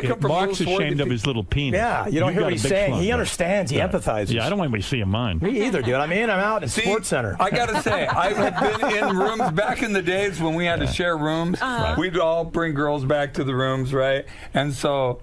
ashamed of his little penis. Yeah, you don't hear what he's saying. He understands. He empathizes. Yeah, I don't want anybody seeing mine. Me either, dude. I'm in. I'm out in Sports Center. I gotta say, I have been in rooms back in the days when we had to share rooms. We'd all bring girls back to the rooms, right? And so,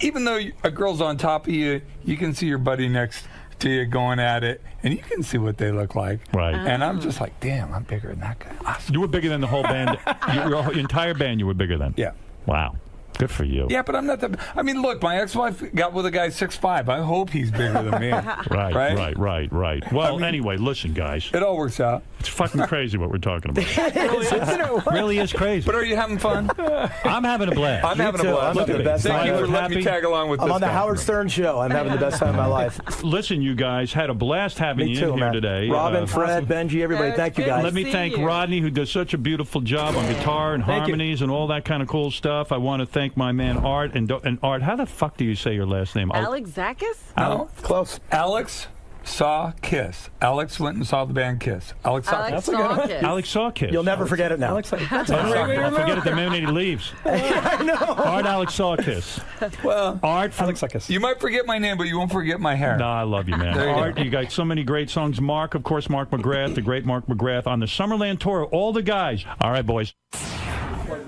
even though a girl's on top of you, you can see your buddy next to you going at it, and you can see what they look like. Right. And I'm just like, damn, I'm bigger than that guy. Awesome. You were bigger than the whole band. Your entire band, you were bigger than. Yeah. Wow. Good for you. Yeah, but I'm not that. I mean, look, my ex-wife got with a guy 6'5". I hope he's bigger than me. Right. Well, anyway, listen, guys. It all works out. It's fucking crazy what we're talking about. It really is crazy. But are you having fun? I'm having a blast. I'm having a blast. I'm having the best time. Thank you for letting me tag along with this. I'm on the Howard Stern show. I'm having the best time of my life. Listen, you guys had a blast having you in here today. Robin, Fred, Benji, everybody. Thank you, guys. Let me thank Rodney, who does such a beautiful job on guitar and harmonies and all that kind of cool stuff. I want to thank my man Art. And Art, how the fuck do you say your last name? Alexakis? No, close. Alex saw Kiss. Alex went and saw the band Kiss. Alexakis. Alex saw Kiss. You'll never forget it now. I'll forget it the minute he leaves. I know. Art Alexakis. Well, Art from Alexakis. You might forget my name, but you won't forget my hair. No, I love you, man. Art, you got so many great songs. Mark, of course, Mark McGrath, the great Mark McGrath, on the Summerland tour. All the guys. All right, boys.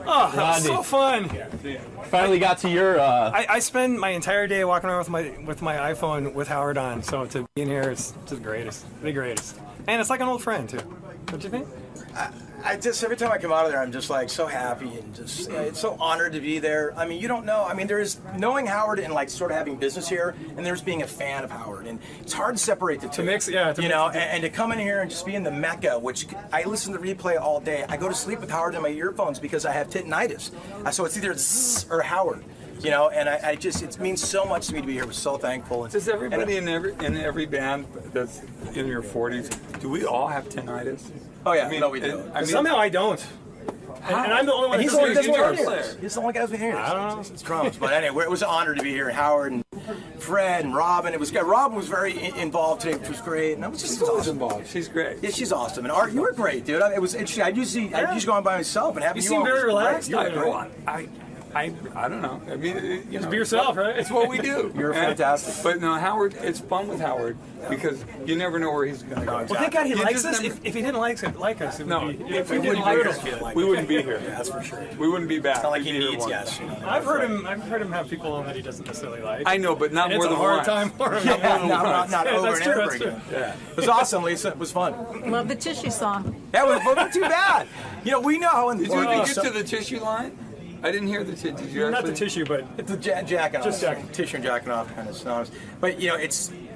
Oh, that was so fun. Finally got to your... I spend my entire day walking around with my iPhone with Howard on, so to be in here is just the greatest. The greatest. And it's like an old friend, too. Don't you think? I just, every time I come out of there, I'm just like so happy and just, it's so honored to be there. I mean, you don't know. I mean, there's knowing Howard and like sort of having business here, and there's being a fan of Howard. And it's hard to separate the two. And to come in here and just be in the Mecca, which I listen to replay all day. I go to sleep with Howard in my earphones because I have titanitis. So it's either zzz or Howard. You know, and I just, it means so much to me to be here. We're so thankful. Does everybody in every band that's in your 40s, do we all have tinnitus? Oh, yeah. No, we do. Somehow I don't. And I'm the only one He's the only guy who's been here. I don't know. It's drums. But anyway, it was an honor to be here. Howard and Fred and Robin. It was good. Robin was very involved today, which was great. And I was just she's always involved. She's great. Yeah, she's awesome. And Art, you were great, dude. It was interesting. I usually go on by myself and have you. You seem very relaxed. You were great. I don't know. I mean, just be yourself, right? It's what we do. You're fantastic. But no, Howard, it's fun with Howard because you never know where he's going to go. Well, thank God he likes us. If he didn't like us, it would be, if he didn't like us, we wouldn't be here. Yeah, that's for sure. We wouldn't be back. It's not like he needs us. I've heard him have people on that he doesn't necessarily like. I know, but not more than once. It's a hard time for him. Not over and over again. Yeah. It was awesome, Lisa. It was fun. Love the tissue song. That was not too bad. You know, we know how Did you get to the tissue line? I didn't hear the tissue. Did you Not the tissue, but it's the jacking off. Just tissue and jacking off kind of songs. But you know,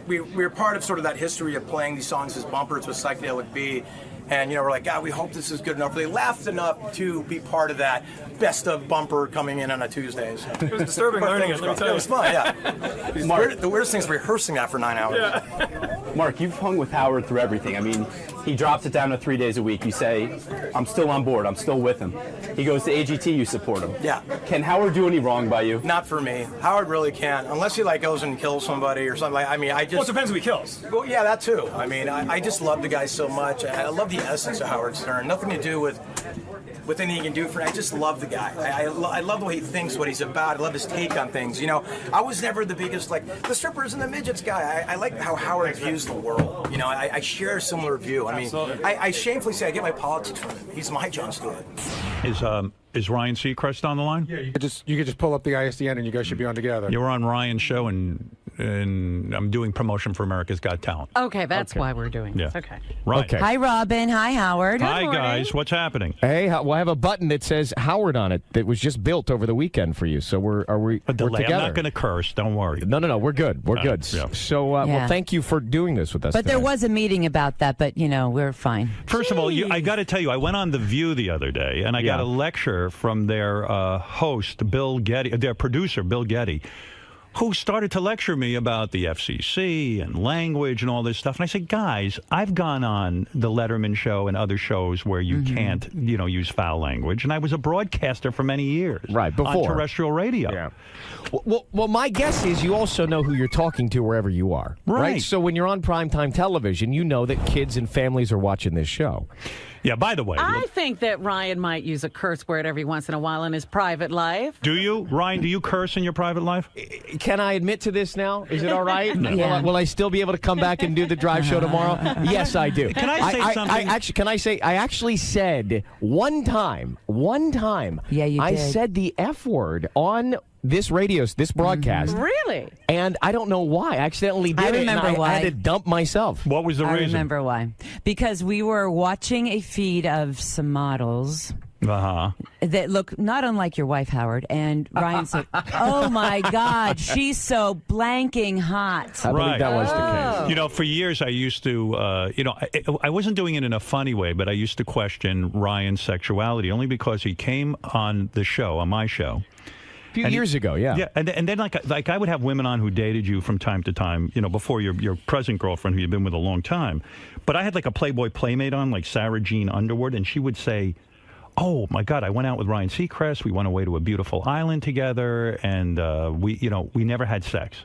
we're part of sort of that history of playing these songs as bumpers with Psychedelic B. And you know, we're like, God, we hope this is good enough. They laughed enough to be part of that best of bumper coming in on a Tuesday. So. It was disturbing learning it. Let me tell you. It was fun. Yeah. Mark, the weirdest thing is rehearsing that for 9 hours. Yeah. Mark, you've hung with Howard through everything. I mean, he drops it down to 3 days a week. You say, I'm still on board. I'm still with him. He goes to AGT. You support him. Yeah. Can Howard do any wrong by you? Not for me. Howard really can't, unless he like goes and kills somebody or something. Like, I mean, I just. Well, it depends who he kills. Well, yeah, that too. I mean, I just love the guy so much. I love the essence of Howard Stern. Nothing to do with anything he can do for me. I just love the guy. I love the way he thinks, what he's about. I love his take on things. You know, I was never the biggest, like, the strippers and the midgets guy. I like how Howard views the world. You know, I share a similar view. I mean, I shamefully say I get my politics from him. He's my Jon Stewart. Is Ryan Seacrest on the line? Yeah, you could just pull up the ISDN and you guys should be on together. You were on Ryan's show and I'm doing promotion for America's Got Talent. Okay, that's why we're doing this. Okay. Right. Okay. Hi, Robin. Hi, Howard. Hi, guys. What's happening? Hey, well, I have a button that says Howard on it that was just built over the weekend for you. So we're together. I'm not going to curse. Don't worry. No. We're good. We're good. Yeah. So, well, thank you for doing this with us. But today. there was a meeting about that, but, you know, we're fine. First of all, I got to tell you, I went on The View the other day, and I got a lecture from their host, Bill Getty, their producer, Bill Getty, who started to lecture me about the FCC and language and all this stuff. And I said, guys, I've gone on the Letterman show and other shows where you can't, use foul language. And I was a broadcaster for many years. Right, before. On terrestrial radio. Yeah. Well, my guess is you also know who you're talking to wherever you are. Right. So when you're on primetime television, you know that kids and families are watching this show. Yeah, by the way. I think that Ryan might use a curse word every once in a while in his private life. Do you? Ryan, do you curse in your private life? Can I admit to this now? Is it all right? Yeah. Will I still be able to come back and do the drive show tomorrow? Yes, I do. Can I say something? I actually said one time. Yeah, you I did. said the F word on this broadcast. Really? And I don't know why. I accidentally did it. remember and why. I had to dump myself. What was the I reason? remember why. Because we were watching a feed of some models that look not unlike your wife, Howard. And Ryan said, "Oh my God, she's so blanking hot." I believe that was the case. You know, for years I used to, I wasn't doing it in a funny way, but I used to question Ryan's sexuality only because he came on the show, on my show. A few years ago, yeah. Yeah, and then like I would have women on who dated you from time to time, you know, before your present girlfriend who you've been with a long time. But I had like a Playboy Playmate on, like Sarah Jean Underwood, and she would say, "Oh my God, I went out with Ryan Seacrest. We went away to a beautiful island together, and we never had sex."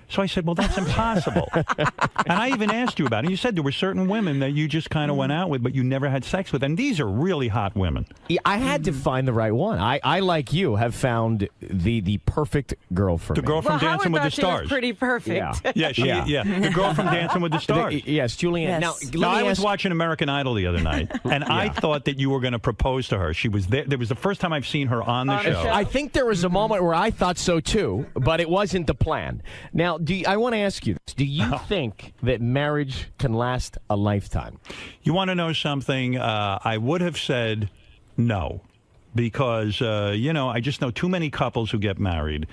So I said, "Well, that's impossible." And I even asked you about it. And you said there were certain women that you just kind of went out with, but you never had sex with. And these are really hot women. Yeah, I had to find the right one. I like you, have found the perfect girl for me. The girl from Dancing with the Stars. She was pretty perfect. Yeah. The girl from Dancing with the Stars. Yes, Julianne. Yes. Now, I was watching American Idol the other night, and I thought that you were going to propose to her. She was there. It was the first time I've seen her on the show. I think there was a moment where I thought so too, but it wasn't the plan. Now, I want to ask you this. Do you think that marriage can last a lifetime? You want to know something? I would have said no, because, I just know too many couples who get married,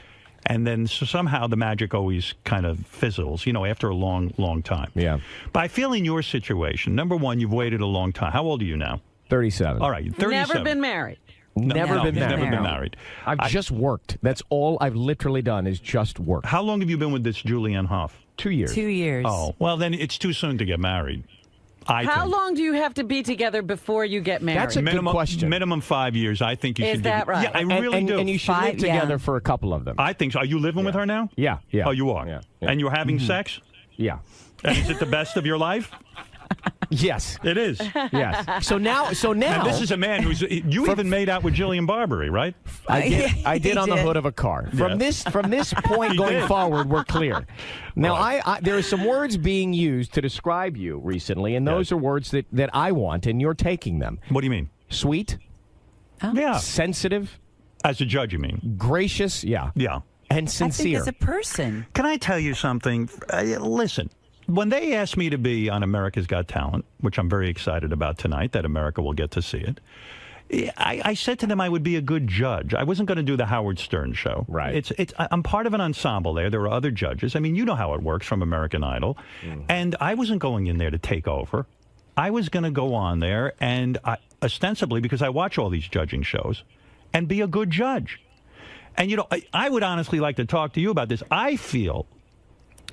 and then somehow the magic always kind of fizzles, after a long, long time. Yeah. But I feel in your situation, number one, you've waited a long time. How old are you now? 37. All right, 37. Never been married. Never been married. I've just worked. That's all I've literally done is just work. How long have you been with this Julianne Hough? 2 years. 2 years. Oh, well, then it's too soon to get married. How long do you have to be together before you get married? That's a good question. Minimum 5 years. I think you should. Is that right? Yeah, I really do. And you should live together for a couple of them. I think so. Are you living with her now? Yeah. Oh, you are? Yeah. And you're having sex? Yeah. And is it the best of your life? Yes. It is. Yes. So now. And this is a man who's. You even made out with Jillian Barbary, right? I did on the hood of a car. From this point going forward, we're clear. Now, there are some words being used to describe you recently, and those are words that I want, and you're taking them. What do you mean? Sweet. Oh. Yeah. Sensitive. As a judge, you mean? Gracious. Yeah. Yeah. And sincere. I think as a person. Can I tell you something? Listen. When they asked me to be on America's Got Talent, which I'm very excited about tonight, that America will get to see it, I said to them I would be a good judge. I wasn't going to do the Howard Stern show. Right. I'm part of an ensemble there. There are other judges. I mean, you know how it works from American Idol. And I wasn't going in there to take over. I was going to go on there and ostensibly, because I watch all these judging shows, and be a good judge. And, I would honestly like to talk to you about this. I feel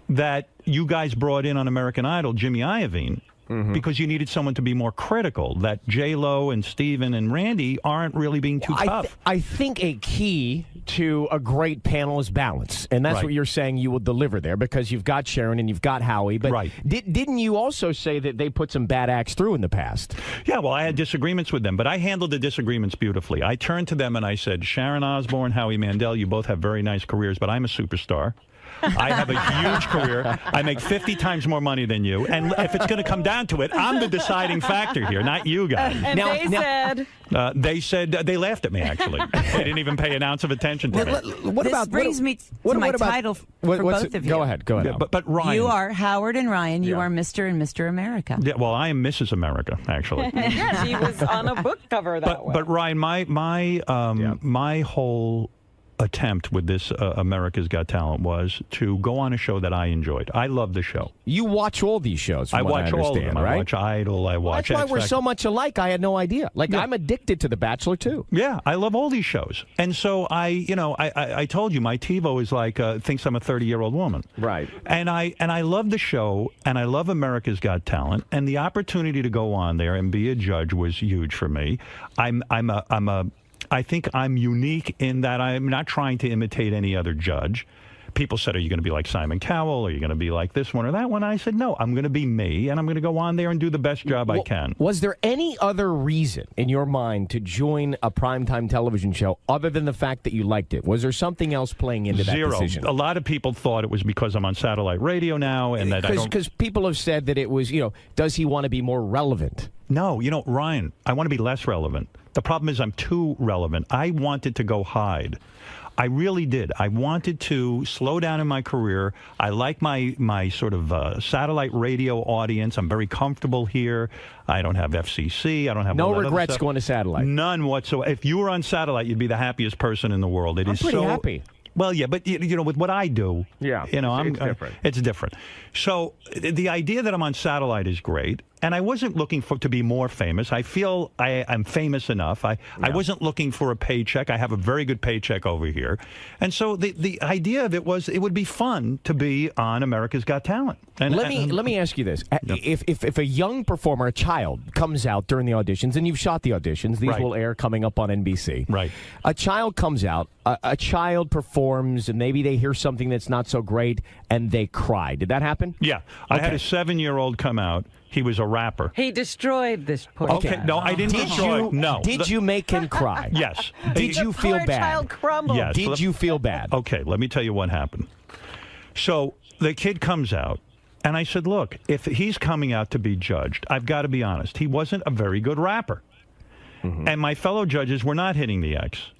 that you guys brought in on American Idol Jimmy Iovine because you needed someone to be more critical, that J-Lo and Steven and Randy aren't really being too tough. I think a key to a great panel is balance, and that's what you're saying you will deliver there, because you've got Sharon and you've got Howie, but didn't you also say that they put some bad acts through in the past? Yeah, well, I had disagreements with them, but I handled the disagreements beautifully. I turned to them and I said, Sharon Osbourne, Howie Mandel, you both have very nice careers, but I'm a superstar. I have a huge career. I make 50 times more money than you. And if it's going to come down to it, I'm the deciding factor here, not you guys. And they said they laughed at me, actually. They didn't even pay an ounce of attention to me. This brings me to my title for both of you. Go ahead. Yeah, but Ryan. You are Howard and Ryan. You are Mr. and Mr. America. Yeah, well, I am Mrs. America, actually. Yeah, she was on a book cover that way. But Ryan, my whole attempt with this America's Got Talent was to go on a show that I enjoyed. I love the show. You watch all these shows, from what I understand, all of them. right? I watch Idol, I watch That's why we're so much alike. I had no idea. I'm addicted to The Bachelor, too. Yeah, I love all these shows. And so I told you, my TiVo is like, thinks I'm a 30-year-old woman. Right. And I love the show, and I love America's Got Talent, and the opportunity to go on there and be a judge was huge for me. I think I'm unique in that I'm not trying to imitate any other judge. People said, are you going to be like Simon Cowell? Are you going to be like this one or that one? I said, no, I'm going to be me, and I'm going to go on there and do the best job I can. Was there any other reason in your mind to join a primetime television show other than the fact that you liked it? Was there something else playing into that decision? A lot of people thought it was because I'm on satellite radio now, and that I don't... Because people have said that it was, does he want to be more relevant? No, Ryan, I want to be less relevant. The problem is I'm too relevant. I wanted to go hide. I really did. I wanted to slow down in my career. I like my sort of satellite radio audience. I'm very comfortable here. I don't have FCC. I don't have no all that regrets other stuff. going to satellite. None whatsoever. If you were on satellite, you'd be the happiest person in the world. I'm pretty happy. Well, yeah, but you know, with what I do, it's different. It's different. So the idea that I'm on satellite is great, and I wasn't looking to be more famous. I feel I'm famous enough. I wasn't looking for a paycheck. I have a very good paycheck over here, and so the idea of it was it would be fun to be on America's Got Talent. And let me ask you this: if a young performer, a child, comes out during the auditions, and you've shot the auditions, these will air coming up on NBC. Right. A child comes out, a child performs, and maybe they hear something that's not so great, and they cry. Did that happen? Yeah, I had a 7-year-old come out. He was a rapper. He destroyed this poor Okay, no, I didn't destroy. No. Did you make him cry? Yes. Did you feel bad? Child crumbled. Yes. Did you feel bad? Okay, let me tell you what happened. So the kid comes out, and I said, look, if he's coming out to be judged, I've got to be honest. He wasn't a very good rapper. And my fellow judges were not hitting the X.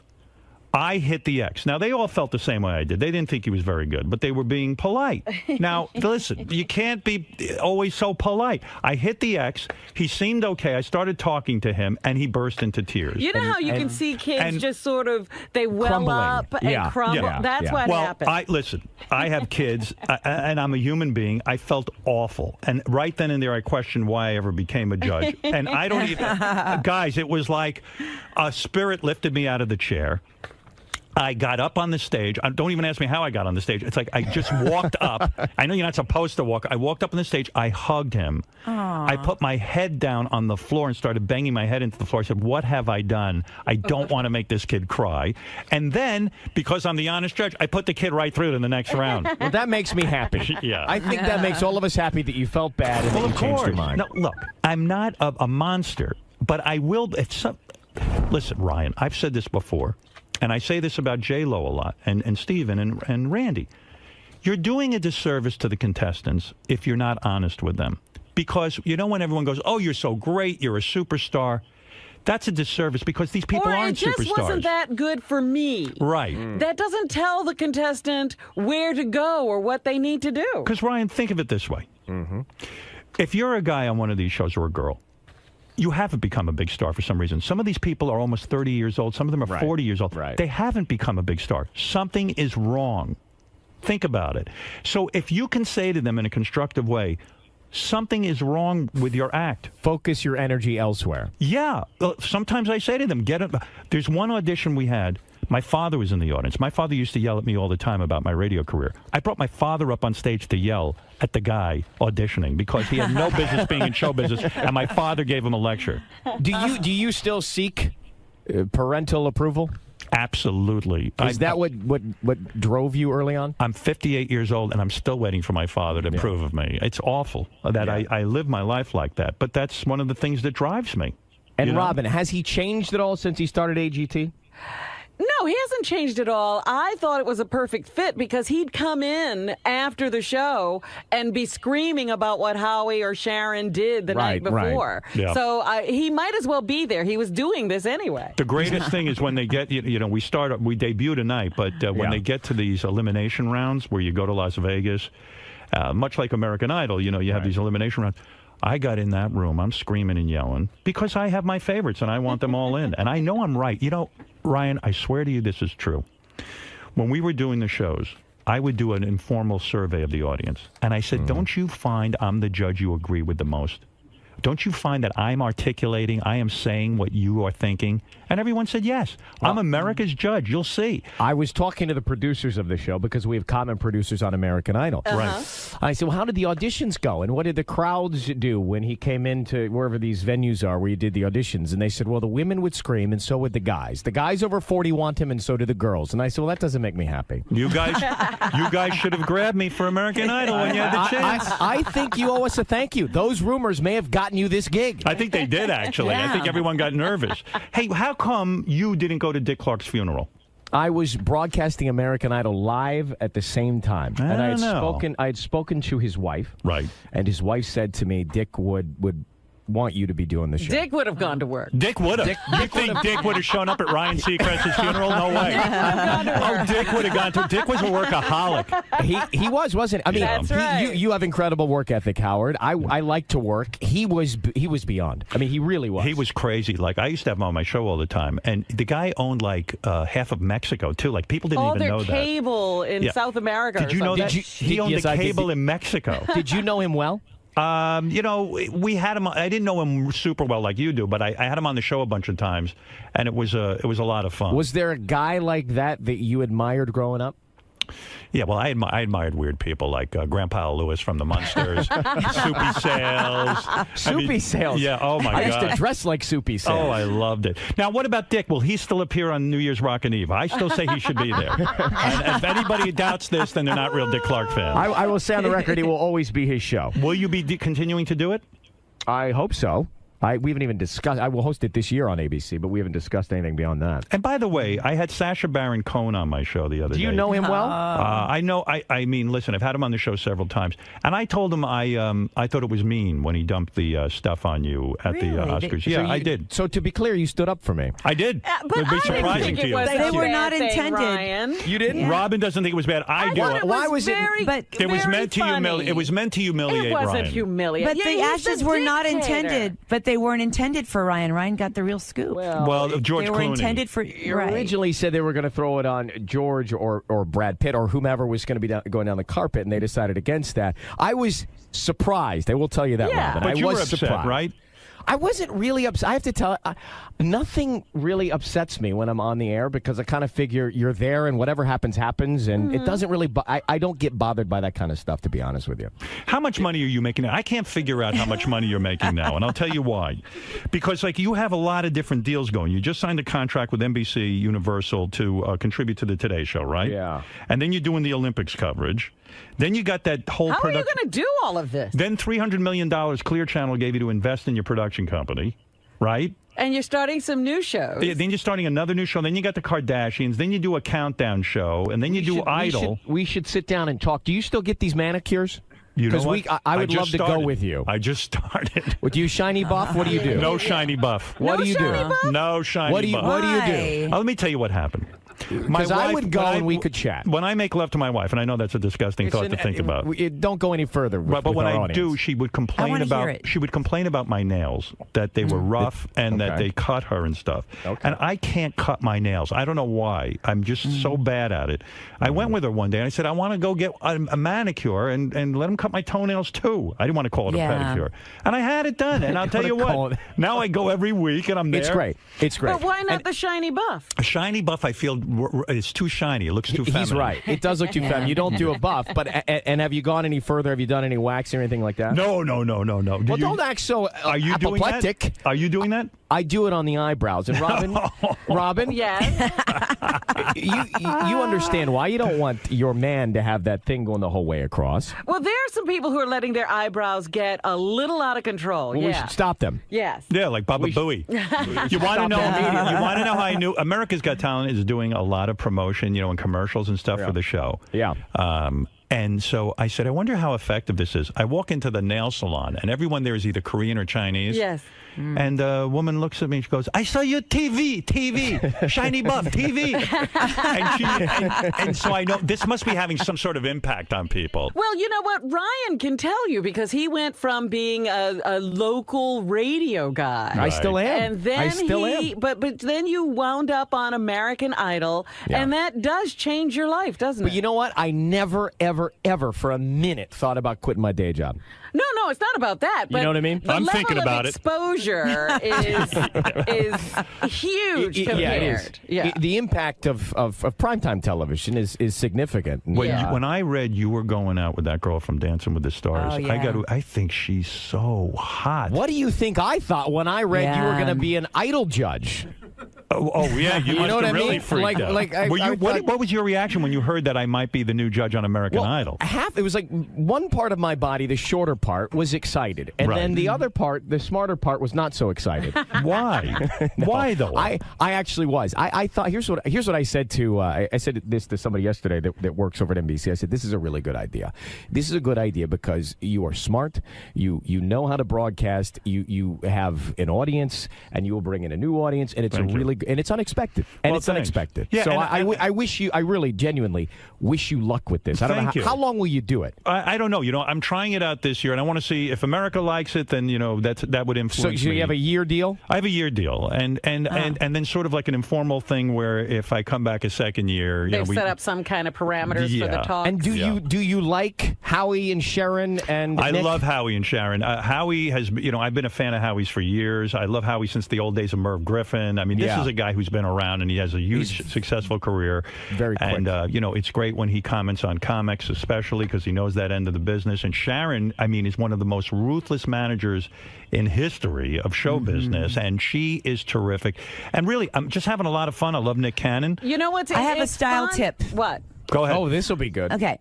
I hit the X. Now, they all felt the same way I did. They didn't think he was very good, but they were being polite. Now, listen, you can't be always so polite. I hit the X. He seemed okay. I started talking to him, and he burst into tears. You know how you can see kids just sort of, they well crumbling. up and crumble? Yeah. That's what happened. Listen, I have kids, and I'm a human being. I felt awful. And right then and there, I questioned why I ever became a judge. And I don't even... Guys, it was like a spirit lifted me out of the chair. I got up on the stage. Don't even ask me how I got on the stage. It's like I just walked up. I know you're not supposed to walk. I walked up on the stage. I hugged him. Aww. I put my head down on the floor and started banging my head into the floor. I said, what have I done? I don't want to make this kid cry. And then, because I'm the honest judge, I put the kid right through to the next round. Well, that makes me happy. Yeah. I think that makes all of us happy that you felt bad and that you changed your mind. No, look, I'm not a monster, but I will... Listen, Ryan, I've said this before. And I say this about J-Lo a lot, and Steven and Randy. You're doing a disservice to the contestants if you're not honest with them. Because, you know, when everyone goes, oh, you're so great, you're a superstar, that's a disservice because these people aren't superstars. Or it just wasn't that good for me. Right. That doesn't tell the contestant where to go or what they need to do. Because, Ryan, think of it this way. If you're a guy on one of these shows or a girl, you haven't become a big star for some reason. Some of these people are almost 30 years old. Some of them are 40 years old. They haven't become a big star. Something is wrong. Think about it. So if you can say to them in a constructive way, something is wrong with your act. Focus your energy elsewhere. Yeah. Sometimes I say to them, there's one audition we had. My father was in the audience. My father used to yell at me all the time about my radio career. I brought my father up on stage to yell at the guy auditioning because he had no business being in show business, and my father gave him a lecture. Do you still seek parental approval? Absolutely. Is that what drove you early on? I'm 58 years old, and I'm still waiting for my father to approve of me. It's awful that I live my life like that, but that's one of the things that drives me. And Robin, has he changed at all since he started AGT? No, he hasn't changed at all. I thought it was a perfect fit because he'd come in after the show and be screaming about what Howie or Sharon did the night before. Right. Yeah. So he might as well be there. He was doing this anyway. The greatest thing is when they get, we debut tonight, but when they get to these elimination rounds where you go to Las Vegas, much like American Idol, you have these elimination rounds. I got in that room. I'm screaming and yelling because I have my favorites and I want them all in. And I know I'm right. Ryan, I swear to you this is true. When we were doing the shows, I would do an informal survey of the audience. And I said, don't you find I'm the judge you agree with the most? Don't you find that I'm articulating, I am saying what you are thinking? And everyone said yes. I'm America's judge. You'll see. I was talking to the producers of the show because we have common producers on American Idol. Right. I said, well, how did the auditions go? And what did the crowds do when he came into wherever these venues are where you did the auditions? And they said, well, the women would scream and so would the guys. The guys over 40 want him and so do the girls. And I said, well, that doesn't make me happy. You guys should have grabbed me for American Idol when you had the chance. I think you owe us a thank you. Those rumors may have gotten you this gig. I think they did, actually. I think everyone got nervous. Hey, how come you didn't go to Dick Clark's funeral? I was broadcasting American Idol live at the same time. And I had spoken to his wife. Right. And his wife said to me, Dick would want you to be doing the show. Dick would have gone to work. Dick would have. You think Dick would have shown up at Ryan Seacrest's funeral? No way. Dick would have gone to. Dick was a workaholic. He was, wasn't he? I mean, That's right. you have incredible work ethic, Howard. I like to work. He was beyond. I mean, he really was. He was crazy. Like, I used to have him on my show all the time, and the guy owned like half of Mexico too. Like, people didn't even know that. All their cable in South America. Did you know that? He owned the cable in Mexico. Did you know him well? We had him. I didn't know him super well like you do, but I had him on the show a bunch of times, and it was a lot of fun. Was there a guy like that you admired growing up? Yeah, well, I admired weird people like Grandpa Lewis from the Munsters, Soupy Sales. Soupy Sales? Yeah, oh my God. I used to dress like Soupy Sales. Oh, I loved it. Now, what about Dick? Will he still appear on New Year's Rockin' Eve? I still say he should be there. And if anybody doubts this, then they're not real Dick Clark fans. I will say on the record, it will always be his show. Will you be continuing to do it? I hope so. We haven't even discussed. I will host it this year on ABC, but we haven't discussed anything beyond that. And by the way, I had Sacha Baron Cohen on my show the other day. Do you know him well? I know. I mean, listen, I've had him on the show several times, and I told him I thought it was mean when he dumped the stuff on you at the Oscars. Yeah, I did. So to be clear, you stood up for me. I did. But It'd be surprising to you. They were not intended. Ryan. You didn't. Yeah. Robin doesn't think it was bad. I do. Why was it? But it was meant to humiliate. It was meant to humiliate Ryan. It wasn't humiliate. But the ashes were not intended. But they weren't intended for Ryan. Ryan got the real scoop. Well, George They were Clooney. intended for. You originally said they were going to throw it on George or Brad Pitt or whomever was going to be going down the carpet, and they decided against that. I was surprised. I will tell you that, Robin. But you was were upset, surprised. right? I wasn't really upset. I have to tell nothing really upsets me when I'm on the air because I kind of figure you're there and whatever happens, happens. And it doesn't really, I don't get bothered by that kind of stuff, to be honest with you. How much money are you making now? I can't figure out how much money you're making now, and I'll tell you why. Because, like, you have a lot of different deals going. You just signed a contract with NBC Universal to contribute to the Today Show, right? Yeah. And then you're doing the Olympics coverage. Then you got that whole How production. are you going to do all of this? Then $300 million Clear Channel gave you to invest in your production company, right? And you're starting some new shows. Then you're starting another new show. Then you got the Kardashians. Then you do a countdown show. And then you do Idol. We should sit down and talk. Do you still get these manicures? You know what? I would love to go with you. I just started. Would you shiny buff? What do you do? No shiny buff. What do you do? No shiny buff. What do you do? Let me tell you what happened. Because I would go and we could chat. When I make love to my wife, and I know that's a disgusting thought to think about. Don't go any further. But when I do, she would complain about my nails, that they were rough and that they cut her and stuff. Okay. And I can't cut my nails. I don't know why. I'm just so bad at it. I went with her one day and I said, I want to go get a manicure and let them cut my toenails too. I didn't want to call it a pedicure. And I had it done. And I'll tell you what, now I go every week and I'm there. It's great. It's great. But why not the shiny buff? A shiny buff, I feel it's too shiny. It looks too feminine. He's right. It does look too feminine. You don't do a buff, but and have you gone any further? Have you done any wax or anything like that? No. Well, don't act so Are you doing that? Are you doing that? I do it on the eyebrows. And Robin, yes, you understand why you don't want your man to have that thing going the whole way across. Well, there are some people who are letting their eyebrows get a little out of control. Well, we should stop them. Yes. Yeah, like Baba Booey. You want to know? You want to know how I knew? America's Got Talent is doing a lot of promotion, and commercials and stuff for the show. Yeah. And so I said, I wonder how effective this is. I walk into the nail salon, and everyone there is either Korean or Chinese. Yes. And a woman looks at me and she goes, I saw you TV, shiny buff, TV. and so I know this must be having some sort of impact on people. Well, you know what? Ryan can tell you because he went from being a local radio guy. I still am. And then I still am. But then you wound up on American Idol, and that does change your life, doesn't it? But you know what? I never, ever, ever for a minute thought about quitting my day job. No, it's not about that. But you know what I mean? I'm thinking about it. Exposure is huge compared. Yeah, it is. Yeah. The impact of primetime television is significant. When I read you were going out with that girl from Dancing with the Stars, I think she's so hot. What do you think I thought when I read you were going to be an Idol judge? Yeah, you must know what have I really mean? freaked out. What was your reaction when you heard that I might be the new judge on American Idol? It was like one part of my body, the shorter part, was excited, and then the other part, the smarter part, was not so excited. Why? No, Why though? I actually was. I thought here's what I said to I said this to somebody yesterday that works over at NBC. I said this is a really good idea. This is a good idea because you are smart. You know how to broadcast. You have an audience, and you will bring in a new audience, and it's it's unexpected, and it's unexpected. Yeah, so I wish you. I really genuinely wish you luck with this. I don't know how long will you do it? I don't know. I'm trying it out this year, and I want to see if America likes it. Then that would influence. So me. you have a year deal? I have a year deal, and then sort of like an informal thing where if I come back a second year, they've set up some kind of parameters for the talk. And do you like Howie and Sharon and I Nick? love Howie and Sharon. Howie has, I've been a fan of Howie's for years. I love Howie since the old days of Merv Griffin. I mean, this is a guy who's been around and he has a huge, successful career. Very quick. And, it's great when he comments on comics, especially because he knows that end of the business. And Sharon, I mean, is one of the most ruthless managers in history of show business, and she is terrific. And really, I'm just having a lot of fun. I love Nick Cannon. You know what's? I have a style tip. What? Go ahead. Oh, this will be good. Okay.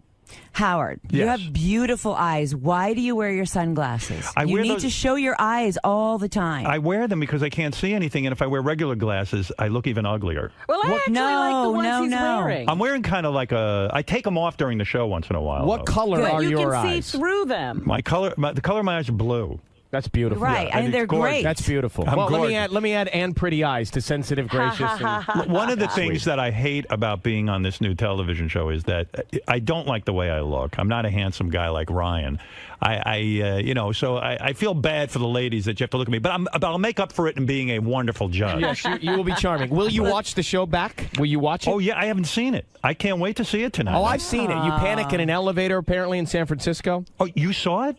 Howard, you have beautiful eyes. Why do you wear your sunglasses? You need to show your eyes all the time. I wear them because I can't see anything, and if I wear regular glasses, I look even uglier. Well, I actually like the ones he's wearing. I'm wearing kind of like I take them off during the show once in a while. What color are your eyes? You can see through them. The color of my eyes are blue. That's beautiful. Right, and they're great. That's beautiful. Well, let me add and pretty eyes to sensitive, gracious. One of the things that I hate about being on this new television show is that I don't like the way I look. I'm not a handsome guy like Ryan. So I feel bad for the ladies that you have to look at me, but I'll make up for it in being a wonderful judge. Yes, you will be charming. Will you watch the show back? Will you watch it? Oh yeah, I haven't seen it. I can't wait to see it tonight. Oh, I've seen it. You panic in an elevator apparently in San Francisco. Oh, you saw it?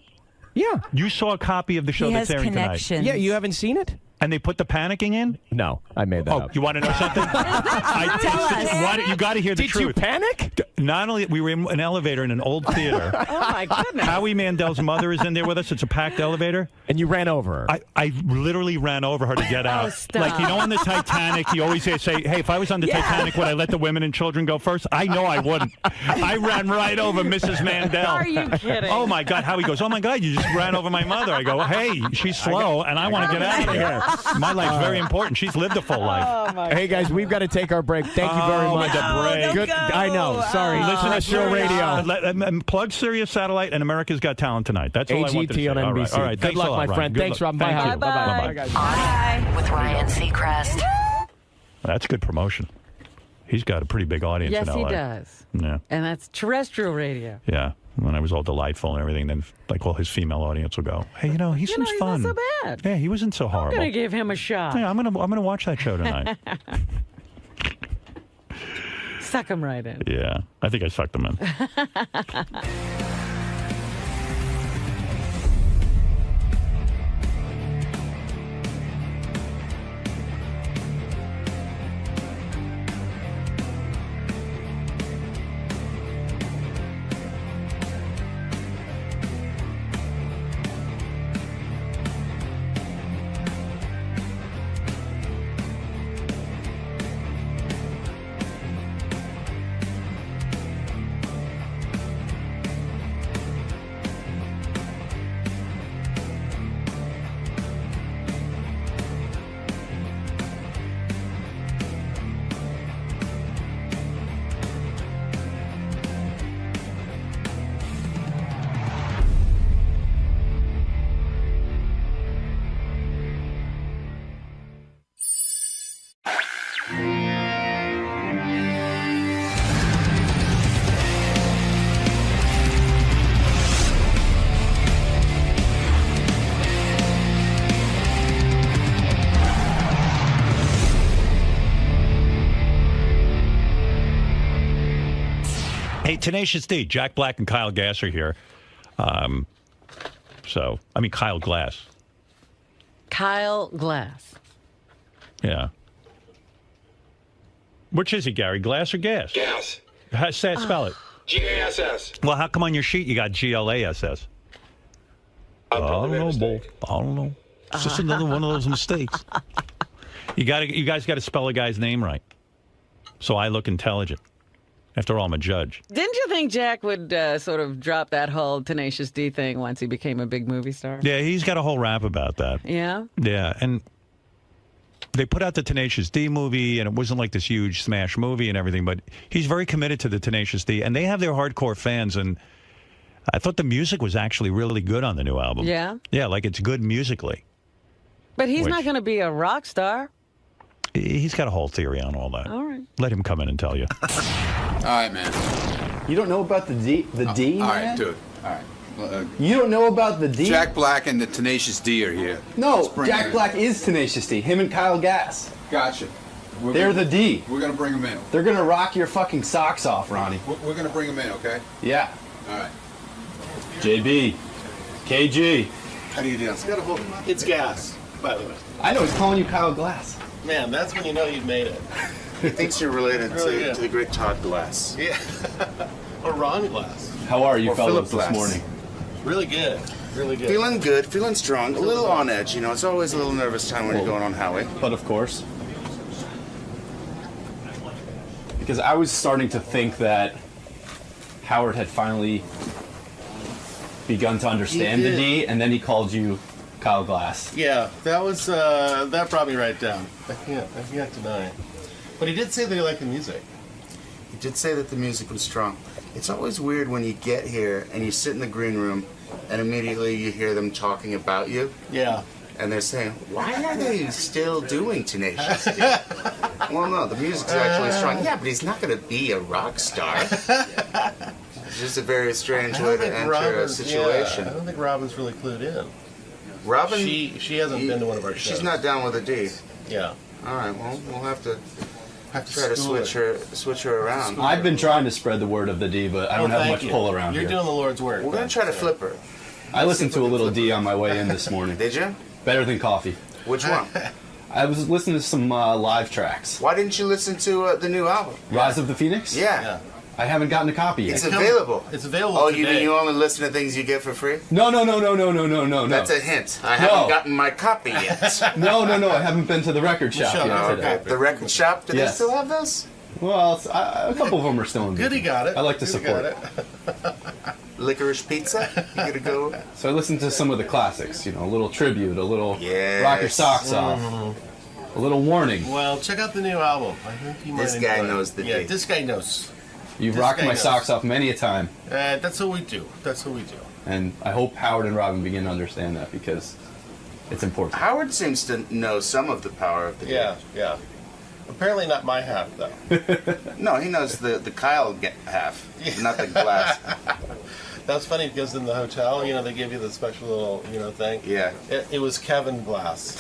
Yeah. You saw a copy of the show that's airing tonight. Yeah, you haven't seen it? And they put the panicking in? No, I made that up. You want to know something? You got to hear the truth. Did you panic? Not only we were in an elevator in an old theater. Oh my goodness! Howie Mandel's mother is in there with us. It's a packed elevator, and you ran over her. I literally ran over her to get out. Stop. Like on the Titanic, you always say, "Hey, if I was on the Titanic, would I let the women and children go first?" I know I wouldn't. I ran right over Mrs. Mandel. Are you kidding? Oh my God! Howie goes, "Oh my God, you just ran over my mother." I go, "Hey, she's slow, and I want to get out of here. My life's very important. She's lived a full life." Hey guys, we've got to take our break. Thank you very much. Break. I know. Sorry. Listen to Show Radio. Plug Sirius Satellite and America's Got Talent tonight. That's all I wanted to say. AGT on NBC. All right. Good luck, my friend. Thanks, Rob. Bye. Thank you. Bye. Guys. Bye. With Ryan Seacrest. That's good promotion. He's got a pretty big audience in LA. Yes, he does. Yeah. And that's terrestrial radio. Yeah. When I was all delightful and everything, then all his female audience will go, "Hey, he seems fun. He's not so bad. Yeah, he wasn't so horrible. I'm gonna give him a shot. Yeah, I'm gonna watch that show tonight." Suck him right in. Yeah, I think I sucked him in. Hey, Tenacious D, Jack Black and Kyle Gass are here. Kyle Glass. Kyle Glass. Yeah. Which is he, Gary? Glass or Gas? Gas. Spell it. G-A-S-S. Well, how come on your sheet you got G-L-A-S-S? I don't know, Bull. I don't know. It's just another one of those mistakes. You guys got to spell a guy's name right, so I look intelligent. After all, I'm a judge. Didn't you think Jack would sort of drop that whole Tenacious D thing once he became a big movie star? Yeah, he's got a whole rap about that. Yeah? Yeah, and they put out the Tenacious D movie, and it wasn't like this huge smash movie and everything, but he's very committed to the Tenacious D, and they have their hardcore fans, and I thought the music was actually really good on the new album. Yeah? Yeah, like it's good musically. But he's not going to be a rock star. He's got a whole theory on all that. All right. Let him come in and tell you. All right, man. You don't know about the D, man? All right, dude. All right. You don't know about the D? Jack Black and the Tenacious D are here. No, Jack Black is Tenacious D. Him and Kyle Gass. Gotcha. They're the D. We're going to bring them in. They're going to rock your fucking socks off, Ronnie. We're going to bring them in, okay? Yeah. All right. JB. KG. How do you do? It's Gas, by the way. I know, he's calling you Kyle Glass. Man, that's when you know you've made it. He thinks you're related Really, to the great Todd Glass. Yeah. Or Ron Glass. How are you Or fellas Philip this Glass. morning? Really good. Really good. Feeling good, feeling strong, a little on edge. You know, it's always a little nervous time when you're going on highway. But of course. Because I was starting to think that Howard had finally begun to understand the D, and then he called you Kyle Glass. Yeah, that was, that brought me right down. I can't deny it. But he did say that he liked the music. He did say that the music was strong. It's always weird when you get here and you sit in the green room and immediately you hear them talking about you. Yeah. And they're saying, why are they still doing Tenacious D? Well, no, the music's actually strong. Yeah, but he's not going to be a rock star. It's just a very strange way to enter a situation. Yeah, I don't think Robin's really clued in. Robin? She hasn't been to one of our shows. She's not down with a D. Yeah. All right, well, we'll have to try to switch her around. I've been trying to spread the word of the D, but I don't have much pull around You're here. doing the Lord's work. We're going to try to flip her. I listened to a little D on my way in this morning. Did you? Better than coffee. Which one? I was listening to some live tracks. Why didn't you listen to the new album? Rise of the Phoenix? Yeah. I haven't gotten a copy yet. It's available. It's available Oh, today. you mean you only listen to things you get for free? No. That's a hint. I haven't gotten my copy yet. No. I haven't been to the record shop yet today. Okay. The record shop? Do they Yes. still have those? Well, a couple of them are still in Good, he got it. I like to Good, he support got it. Licorice pizza? You gonna go? So I listened to some of the classics, a little tribute, a little Yes. rock your socks off, a little warning. Well, check out the new album. I think you might This guy enjoy it. knows the Yeah, D. this guy knows. You've This rocked guy my knows. socks off many a time, That's what we do. That's what we do. and I hope Howard and Robin begin to understand that because it's important. Howard seems to know some of the power of the D. Yeah. Apparently not my half, though. No, he knows the Kyle half, not the Glass. That's funny because in the hotel, they give you the special little, thing. Yeah. It was Kevin Glass.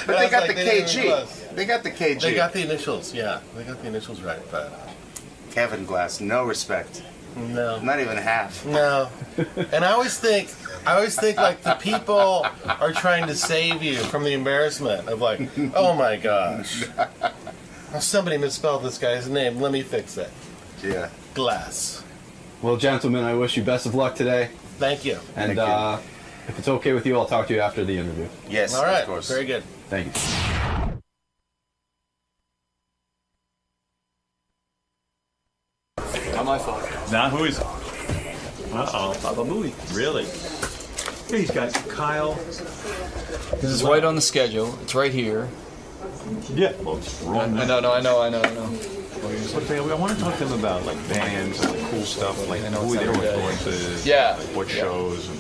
But they got the KG. They got the KG. They got the initials, yeah. They got the initials right, but... Kevin Glass, no respect. No. Not even half. No. And I always think like the people are trying to save you from the embarrassment of like, oh my gosh. Somebody misspelled this guy's name. Let me fix it. Yeah. Glass. Well, gentlemen, I wish you best of luck today. Thank you. And if it's okay with you, I'll talk to you after the interview. Yes, all right. of course. Very good. Thank you. Not my fault. Now who is it? Uh-oh. Baba Booey. Really? Here he's got Kyle. This is right on the schedule. It's right here. Yeah. Well, it's wrong. I know. I want to talk to them about like bands and like, cool stuff, like who their influences, Yeah. like, what shows. And...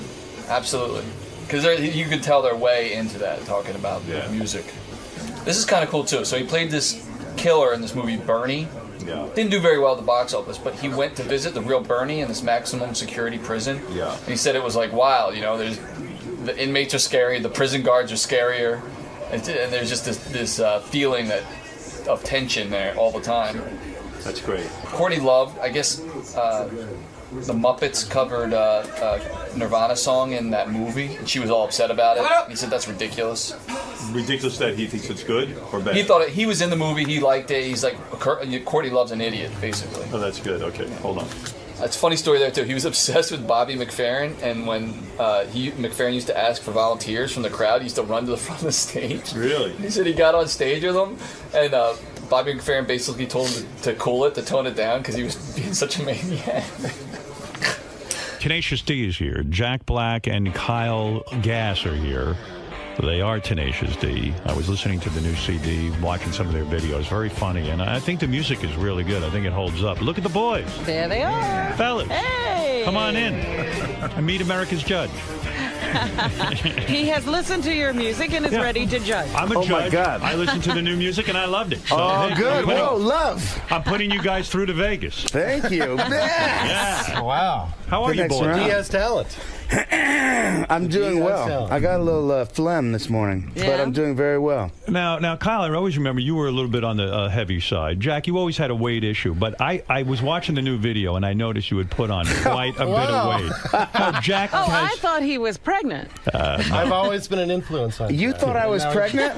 Absolutely. Because you could tell they're way into that, talking about the music. This is kind of cool, too. So he played this killer in this movie, Bernie. Yeah. Didn't do very well at the box office, but he went to visit the real Bernie in this maximum security prison. Yeah. And he said it was like wild, the inmates are scary, the prison guards are scarier, and there's just this feeling of tension there all the time. That's great. Courtney Love, I guess the Muppets covered Nirvana song in that movie, and she was all upset about it. He said that's ridiculous. Ridiculous that he thinks it's good or bad? He thought he was in the movie, he liked it. He's like, Courtney Love's an idiot, basically. Oh, that's good. Okay, hold on. It's a funny story there too. He was obsessed with Bobby McFerrin, and when McFerrin used to ask for volunteers from the crowd, he used to run to the front of the stage. Really? He said he got on stage with him, and Bobby McFerrin basically told him to cool it, to tone it down, because he was being such a maniac. Tenacious D is here. Jack Black and Kyle Gass are here. They are Tenacious D. I was listening to the new CD, watching some of their videos. Very funny, and I think the music is really good. I think it holds up. Look at the boys. There they are. Fellas. Hey. Come on in and meet America's judge. He has listened to your music and is ready to judge. I'm a judge. My God. I listened to the new music and I loved it. So, hey, good. Whoa, love. I'm putting you guys through to Vegas. Thank you. Yeah. Wow. How are you, boys? He has talent. I'm doing well. I got a little phlegm this morning, but I'm doing very well. Now, Kyle, I always remember you were a little bit on the heavy side. Jack, you always had a weight issue, but I was watching the new video and I noticed you had put on quite a bit of weight. Now, Jack has, I thought he was pregnant. I've always been an influence on you. Thought I was pregnant?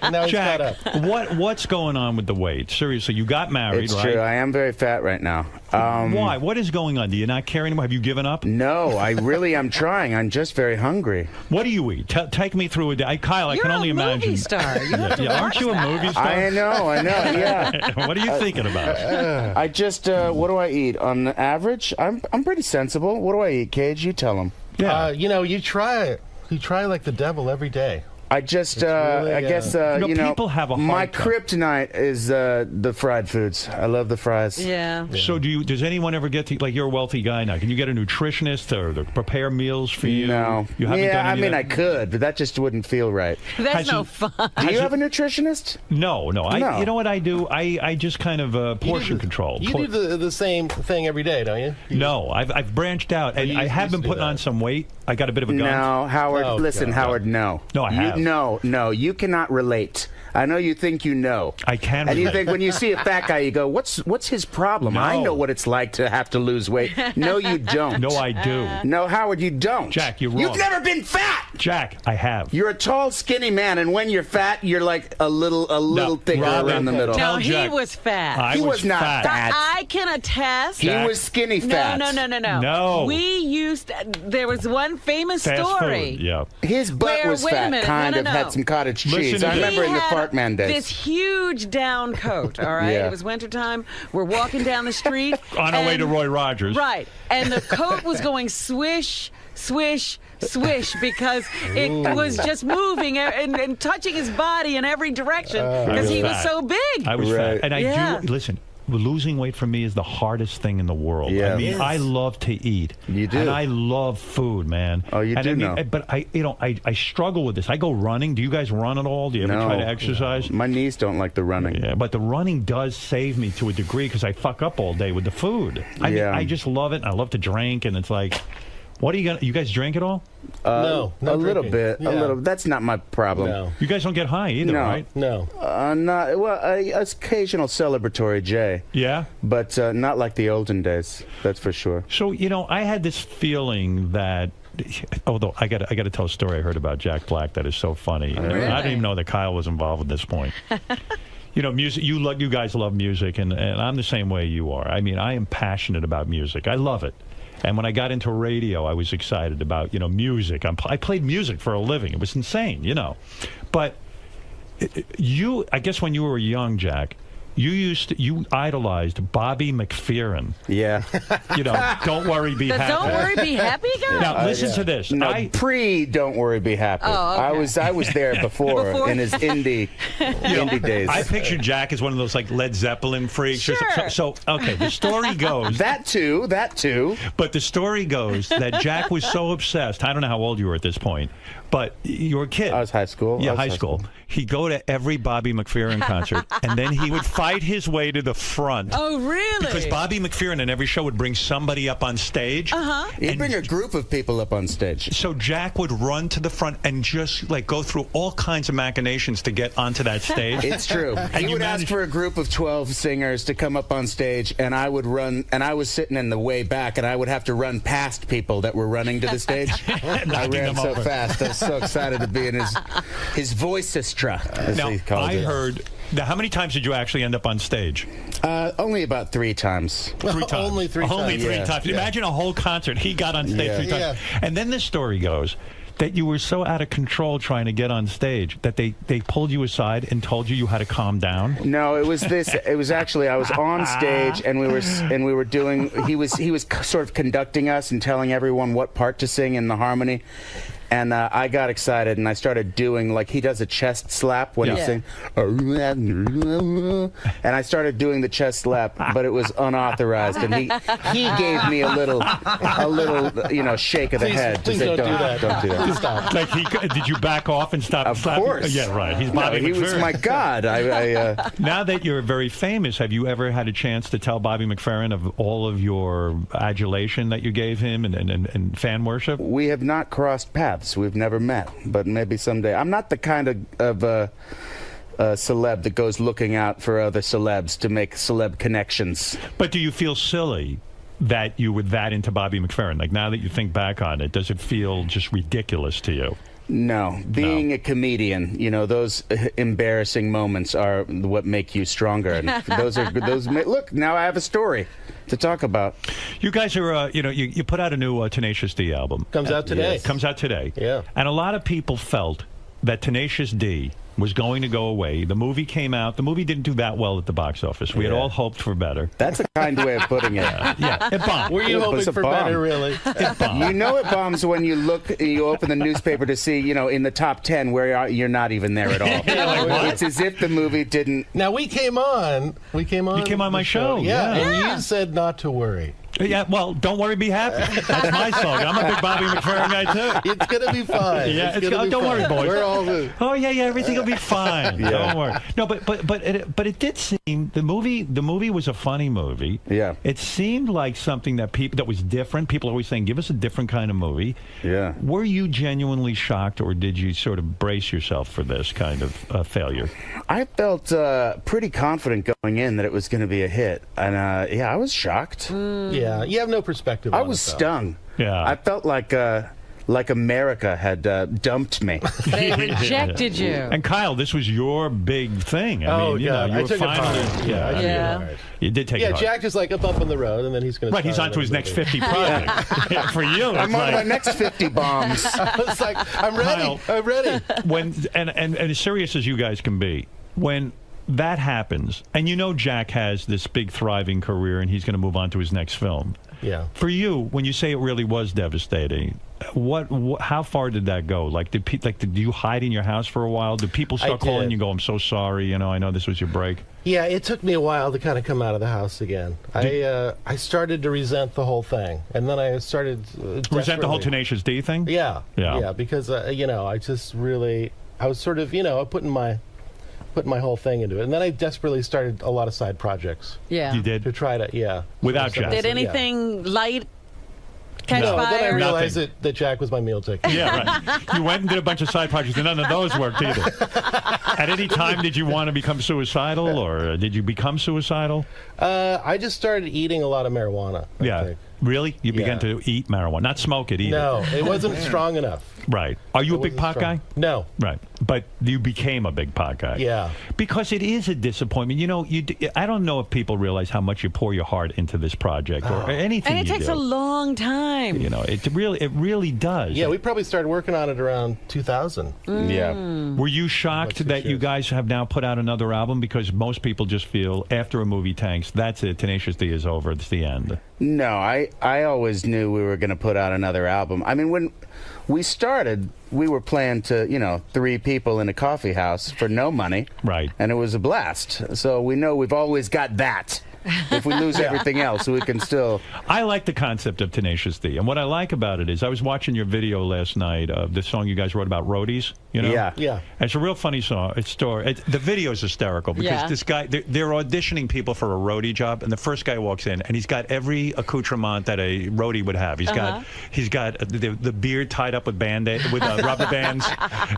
Now he's Jack, caught up. what's going on with the weight? Seriously, you got married, It's right? true. I am very fat right now. Why? What is going on? Do you not care anymore? Have you given up? No, I really am trying. I'm just very hungry. What do you eat? Take me through a day. Kyle, I You're can only a imagine. movie star. You have to aren't you a movie star? I know, yeah. What are you thinking about? I just, what do I eat? On average, I'm pretty sensible. What do I eat, Cage? You tell him. Yeah. You try like the devil every day. I just, really, I guess, people have a hard my time. kryptonite is the fried foods. I love the fries. Yeah. So does anyone ever get to, like, you're a wealthy guy now, can you get a nutritionist to prepare meals for you? No. You haven't done any of that? I could, but that just wouldn't feel right. That's no fun. Do you have a nutritionist? No. You know what I do? I just kind of portion control. You do the same thing every day, don't you? No, I've branched out, and I have been putting on some weight. I got a bit of a gun. No, Howard, listen, Howard, no. No, I have. No, you cannot relate. I know you think you know. I can relate. And you think when you see a fat guy, you go, what's his problem? No. I know what it's like to have to lose weight. No, you don't. No, I do. No, Howard, you don't. Jack, you're wrong. You've never been fat. Jack, I have. You're a tall, skinny man, and when you're fat, you're like a little thicker around the middle. No, he was fat. He was not fat. I can attest. He was skinny fat. No. No. There was one famous story. Food, yeah. His butt was fat, kind of, had some cottage cheese. I remember in the Fart Man days. This huge down coat, all right? Yeah. It was wintertime. We're walking down the street. On our way to Roy Rogers. Right. And the coat was going swish, swish, swish because it was just moving and touching his body in every direction because he was so big. I was fat. And I do, listen, losing weight for me is the hardest thing in the world. Yeah. I mean, I love to eat. You do. And I love food, man. Oh, you do know. But I struggle with this. I go running. Do you guys run at all? Do you ever try to exercise? My knees don't like the running. Yeah, but the running does save me to a degree because I fuck up all day with the food. I mean, I just love it. I love to drink, and it's like, what are you gonna? You guys drink at all? No, a little bit. Yeah. A little. That's not my problem. No. You guys don't get high either, right? No. Not well. Occasional celebratory J. Yeah. But not like the olden days. That's for sure. So I had this feeling that. Although I got to tell a story I heard about Jack Black that is so funny. Really? I didn't even know that Kyle was involved at this point. Music. You guys love music, and I'm the same way you are. I mean, I am passionate about music. I love it. And when I got into radio, I was excited about, music. I played music for a living. It was insane, But I guess when you were young, Jack, you idolized Bobby McFerrin. Yeah. Don't worry, be happy. Don't worry, be happy guy? Now, listen to this. No, Don't worry, be happy. Oh, okay. I was there before in his indie days. I pictured Jack as one of those like Led Zeppelin freaks. Sure. So okay, the story goes that too. But the story goes that Jack was so obsessed. I don't know how old you were at this point, but you were a kid. I was high school. Yeah, high school. He'd go to every Bobby McFerrin concert, and then he would fight his way to the front. Oh, really? Because Bobby McFerrin in every show would bring somebody up on stage. He'd bring a group of people up on stage. So Jack would run to the front and just go through all kinds of machinations to get onto that stage. It's true. He would ask for a group of 12 singers to come up on stage, and I would run, and I was sitting in the way back, and I would have to run past people that were running to the stage. I ran so fast. I was so excited to be in his voice extra, as Now, they called it. heard. Now, how many times did you actually end up on stage? Only about 3 times. 3 times. Only three times. Only 3 Yeah, times. yeah. Imagine a whole concert. He got on stage 3 times. And then the story goes that you were so out of control trying to get on stage that they pulled you aside and told you had to calm down. No, it was this. It was actually I was on stage and we were doing. He was sort of conducting us and telling everyone what part to sing in the harmony. And I got excited and I started doing like he does a chest slap when he sings. And I started doing the chest slap, but it was unauthorized. And he gave me a little shake of the head. Please don't do that. Don't do that. Stop. Like did you back off and stop? Of course. Yeah, right. He's Bobby he McFerrin. was my god. Now that you're very famous, have you ever had a chance to tell Bobby McFerrin of all of your adulation that you gave him and fan worship? We have not crossed paths. We've never met, but maybe someday. I'm not the kind of celeb that goes looking out for other celebs to make celeb connections. But do you feel silly that you were that into Bobby McFerrin? Like now that you think back on it, does it feel just ridiculous to you? No. Being a comedian, those embarrassing moments are what make you stronger. And look, now I have a story to talk about. You guys are, you put out a new Tenacious D album. Comes out today. Yes. Comes out today. Yeah. And a lot of people felt that Tenacious D was going to go away. The movie came out. The movie didn't do that well at the box office. We had all hoped for better. That's a kind way of putting it. Yeah, it bombed. Were you hoping for better, really? It bombed. You know it bombs when you open the newspaper to see, in the top 10 where you're not even there at all. It's as if the movie didn't. Now, we came on. You came on my show. Yeah, and you said not to worry. Yeah, well, don't worry, be happy. That's my slogan. I'm a big Bobby McFerrin guy, too. It's going to be fine. Yeah, don't worry, boys. We're all good. Oh, yeah, everything will be fine. Yeah. Don't worry. No, but it did seem, the movie was a funny movie. Yeah. It seemed like something that was different. People are always saying, give us a different kind of movie. Yeah. Were you genuinely shocked, or did you sort of brace yourself for this kind of failure? I felt pretty confident going in that it was going to be a hit. And, I was shocked. Yeah, you have no perspective I on was it, though. stung. Yeah. I felt like America had dumped me. They rejected you. And Kyle, this was your big thing. I Oh, mean, God. you I were took it finally. hard. Yeah, I took it hard. You did take it Yeah, hard. Jack is like up on the road, and then he's going to. Right, he's on to his next 50 projects. Yeah, for you, I'm it's on like, my next 50 bombs. I was like, I'm ready. Kyle, I'm ready. When and as serious as you guys can be, when that happens, and Jack has this big thriving career, and he's going to move on to his next film. Yeah. For you, when you say it really was devastating, how far did that go? Like, did you hide in your house for a while? Did people start calling you and go, I'm so sorry, I know this was your break? Yeah, it took me a while to kind of come out of the house again. I started to resent the whole thing, and then I started resent the whole Tenacious D thing? Yeah, because I just really, I was sort of putting my whole thing into it, and then I desperately started a lot of side projects. Yeah, you did to try to without Jack. Did anything light catch no, fire? Then I realized that Jack was my meal ticket. Yeah, right. You went and did a bunch of side projects, and none of those worked either. At any time, did you want to become suicidal, or did you become suicidal? I just started eating a lot of marijuana. I think. Really? You began to eat marijuana, not smoke it either. No, it wasn't strong enough. Right. Are you a big pot guy? No. Right. But you became a big pot guy. Yeah. Because it is a disappointment. I don't know if people realize how much you pour your heart into this project or anything. And it takes a long time. It really does. Yeah, we probably started working on it around 2000. Yeah. Were you shocked that you guys have now put out another album? Because most people just feel after a movie tanks, that's it. Tenacious D is over. It's the end. No, I always knew we were going to put out another album. I mean, when we started, we were playing to, 3 people in a coffee house for no money. Right. And it was a blast. So we know we've always got that. If we lose everything else, we can still... I like the concept of Tenacious D. And what I like about it is I was watching your video last night of the song you guys wrote about roadies. Yeah. Yeah. And it's a real funny song. The video is hysterical because this guy, they're auditioning people for a roadie job, and the first guy walks in, and he's got every accoutrement that a roadie would have. He's got the beard tied up with rubber bands,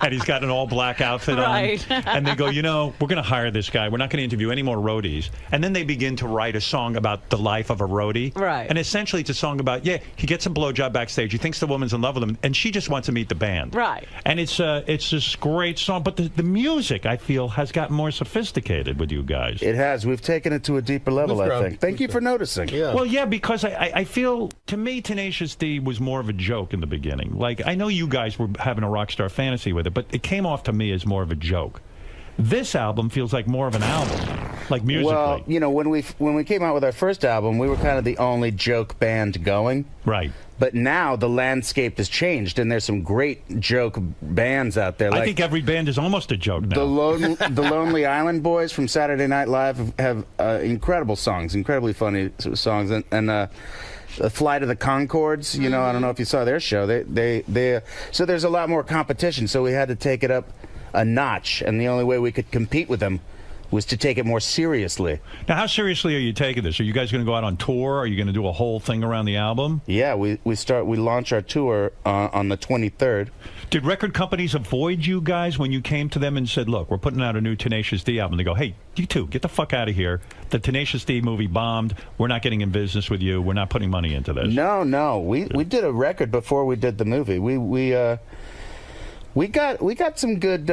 and he's got an all-black outfit on. And they go, we're going to hire this guy. We're not going to interview any more roadies. And then they begin to write write a song about the life of a roadie. Right. And essentially it's a song about, he gets a blowjob backstage. He thinks the woman's in love with him, and she just wants to meet the band. Right. And it's this great song, but the music, I feel, has gotten more sophisticated with you guys. It has. We've taken it to a deeper level, I think. Thank you for noticing. Yeah. Well, yeah, because I feel, to me, Tenacious D was more of a joke in the beginning. Like, I know you guys were having a rock star fantasy with it, but it came off to me as more of a joke. This album feels like more of an album, like musically. Well, you know, when we came out with our first album, we were kind of the only joke band going. Right. But now the landscape has changed, and there's some great joke bands out there. I think every band is almost a joke now. The Lonely Island Boys from Saturday Night Live have incredible songs, incredibly funny songs, and Flight of the Conchords. You know, I don't know if you saw their show. So there's a lot more competition. So we had to take it up a notch, and the only way we could compete with them was to take it more seriously. Now, how seriously are you taking this? Are you guys going to go out on tour? Are you going to do a whole thing around the album? Yeah, we launch our tour on the 23rd. Did record companies avoid you guys when you came to them and said, look, we're putting out a new Tenacious D album? They go, hey, you two, get the fuck out of here. The Tenacious D movie bombed. We're not getting in business with you. We're not putting money into this. No. We did a record before we did the movie. We got some good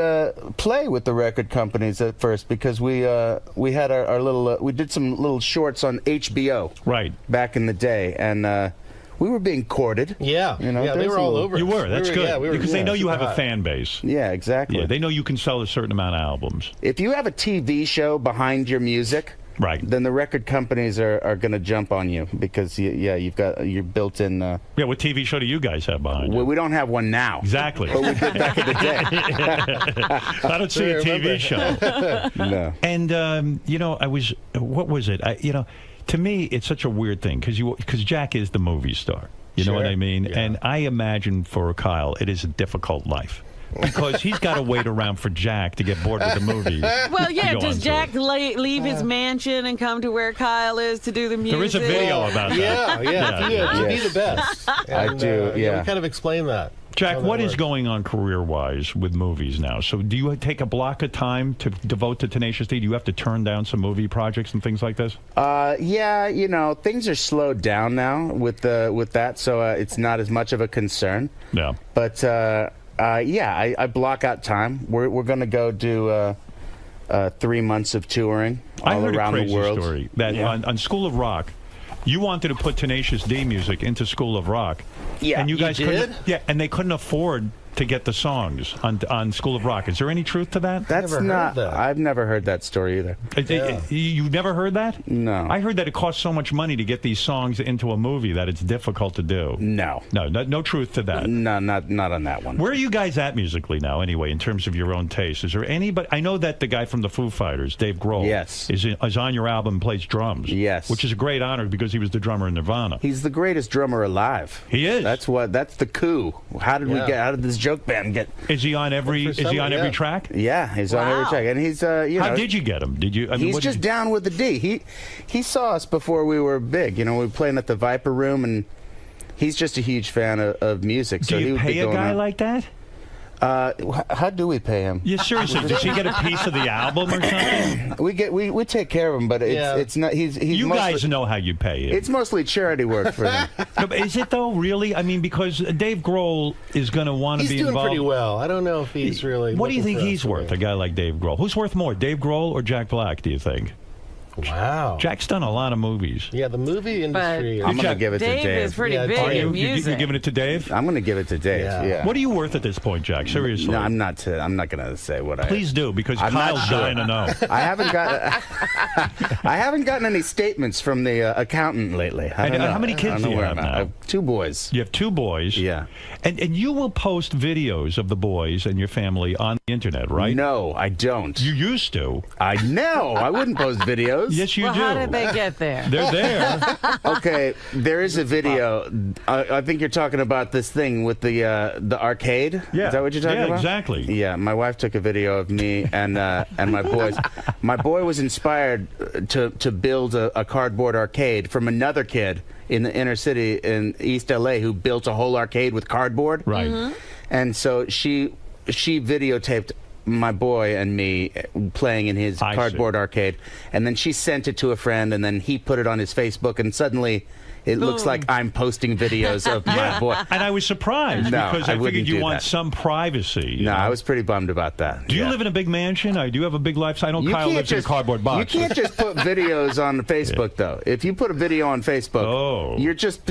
play with the record companies at first, because we had our little we did some little shorts on HBO back in the day, and we were being courted. Yeah, you know, they were all over. You were. That's good. Yeah, because they know you have a fan base. Yeah, exactly. Yeah, they know you can sell a certain amount of albums. If you have a TV show behind your music, then the record companies are going to jump on you, because you've got your built-in. What TV show do you guys have behind you? We don't have one now. Exactly. But we did back in the day. I don't see a TV show. No. And you know, what was it? To me, it's such a weird thing, because Jack is the movie star. You know what I mean? Yeah. And I imagine for Kyle, it is a difficult life, because he's got to wait around for Jack to get bored with the movies. Well, yeah, does Jack leave his mansion and come to where Kyle is to do the music? There is a video about that. Yeah. You'd be the best. I do, we kind of explain that. Jack, what is going on career-wise with movies now? So do you take a block of time to devote to Tenacious D? Do you have to turn down some movie projects and things like this? Yeah, you know, things are slowed down now with that, so it's not as much of a concern. Yeah. But I block out time. We're going to go do 3 months of touring all around the world. I heard a crazy story that on School of Rock, you wanted to put Tenacious D music into School of Rock. Yeah, and you guys did? And they couldn't afford to get the songs on School of Rock. Is there any truth to that? That's not. I've never heard that story either. You've never heard that? No. I heard that it costs so much money to get these songs into a movie that it's difficult to do. No truth to that. No, not on that one. Where are you guys at musically now, anyway, in terms of your own taste? Is there anybody? I know that the guy from the Foo Fighters, Dave Grohl, is on your album, plays drums. Yes. Which is a great honor, because he was the drummer in Nirvana. He's the greatest drummer alive. He is. That's the coup. How did this joke band get? Is he on every track? Yeah, he's on every track, and he's How did you get him? Did you? He's just down with the D. He saw us before we were big. You know, we were playing at the Viper Room, and he's just a huge fan of music. Do you pay a guy like that? How do we pay him? Yeah, seriously, does he get a piece of the album or something? We take care of him, but it's not. He's you guys know how you pay him. It's mostly charity work for him. No, but is it though? Really? I mean, because Dave Grohl is going to want to be involved. He's doing pretty well. I don't know if he's really. What do you think he's worth? A guy like Dave Grohl. Who's worth more, Dave Grohl or Jack Black? Do you think? Wow. Jack's done a lot of movies. Yeah, the movie industry. I'm going to give it to Dave. Dave is pretty big in music. You're giving it to Dave? I'm going to give it to Dave. Yeah. What are you worth at this point, Jack? Seriously. No, I'm not going to say what Please do, because Kyle's dying to know. I haven't gotten any statements from the accountant lately. How many kids do you have now? I have 2 boys. You have 2 boys? Yeah. And you will post videos of the boys and your family on the internet, right? No, I don't. You used to. I know. I wouldn't post videos. Yes, you do. How did they get there? They're there. Okay, there is a video. I think you're talking about this thing with the arcade. Yeah. Is that what you're talking about? Yeah, exactly. Yeah, my wife took a video of me and my boys. My boy was inspired to build a cardboard arcade from another kid in the inner city in East LA who built a whole arcade with cardboard. Right. And so she videotaped my boy and me playing in his cardboard arcade, and then she sent it to a friend, and then he put it on his Facebook, and suddenly it looks like I'm posting videos of my boy. And I was surprised because I figured you want some privacy. No, I was pretty bummed about that. Do you live in a big mansion? Or do you have a big lifestyle? I know Kyle lives in a cardboard box. You can't just put videos on Facebook, though. If you put a video on Facebook,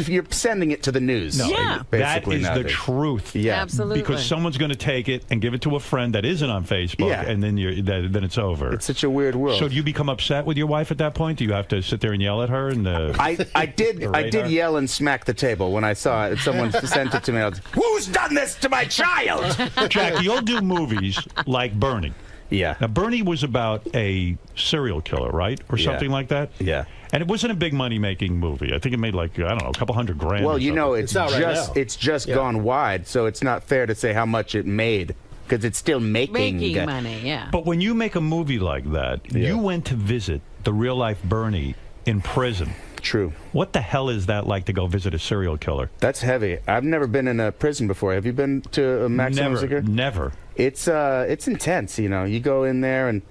you're sending it to the news. No, that is the truth. Yeah, absolutely. Because someone's going to take it and give it to a friend that isn't on Facebook, and then then it's over. It's such a weird world. So do you become upset with your wife at that point? Do you have to sit there and yell at her? And I did yell and smack the table when I saw it. Someone sent it to me. I was, who's done this to my child? Jack, you'll do movies like Bernie. Yeah. Now, Bernie was about a serial killer, right? Or something like that? Yeah. And it wasn't a big money-making movie. I think it made like, I don't know, a couple $100,000. Well, you know, it's just just gone wide, so it's not fair to say how much it made, because it's still making money, yeah. But when you make a movie like that, you went to visit the real-life Bernie in prison. True. What the hell is that like to go visit a serial killer? That's heavy. I've never been in a prison before. Have you been to a maximum security? Never. It's intense, you know. You go in there and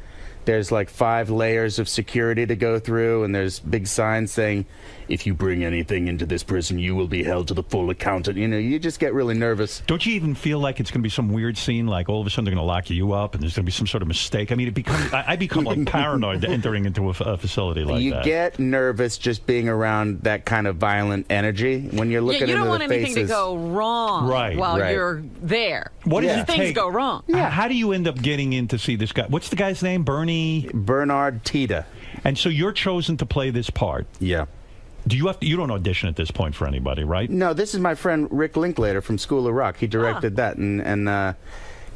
there's like 5 layers of security to go through, and there's big signs saying, if you bring anything into this prison, you will be held to the full account. You know, you just get really nervous. Don't you even feel like it's going to be some weird scene, like all of a sudden they're going to lock you up and there's going to be some sort of mistake? I mean, I become like paranoid entering into a facility like that. You get nervous just being around that kind of violent energy when you're looking into the faces. You don't want anything to go wrong while you're there. What does it Things take? go wrong. Yeah. How do you end up getting in to see this guy? What's the guy's name? Bernard Tita. And so you're chosen to play this part. Yeah. Do you have to? You don't audition at this point for anybody, right? No, this is my friend Rick Linklater from School of Rock. He directed that, and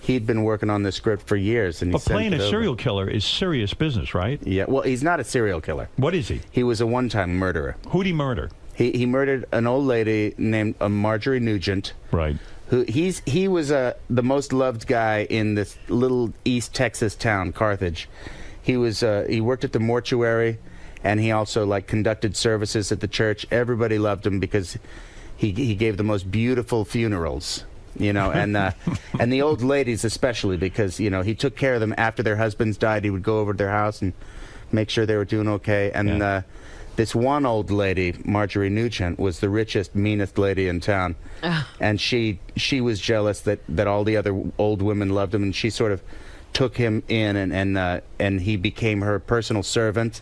he'd been working on this script for years. And but playing a serial killer is serious business, right? Yeah. Well, he's not a serial killer. What is he? He was a one-time murderer. Who'd he murder? He murdered an old lady named Marjorie Nugent. Right. He was the most loved guy in this little East Texas town, Carthage. He worked at the mortuary, and he also like conducted services at the church. Everybody loved him because he gave the most beautiful funerals, you know, and the old ladies especially, because, you know, he took care of them after their husbands died. He would go over to their house and make sure they were doing okay. And this one old lady, Marjorie Nugent, was the richest, meanest lady in town, and she was jealous that all the other old women loved him, and she sort of took him in, and he became her personal servant,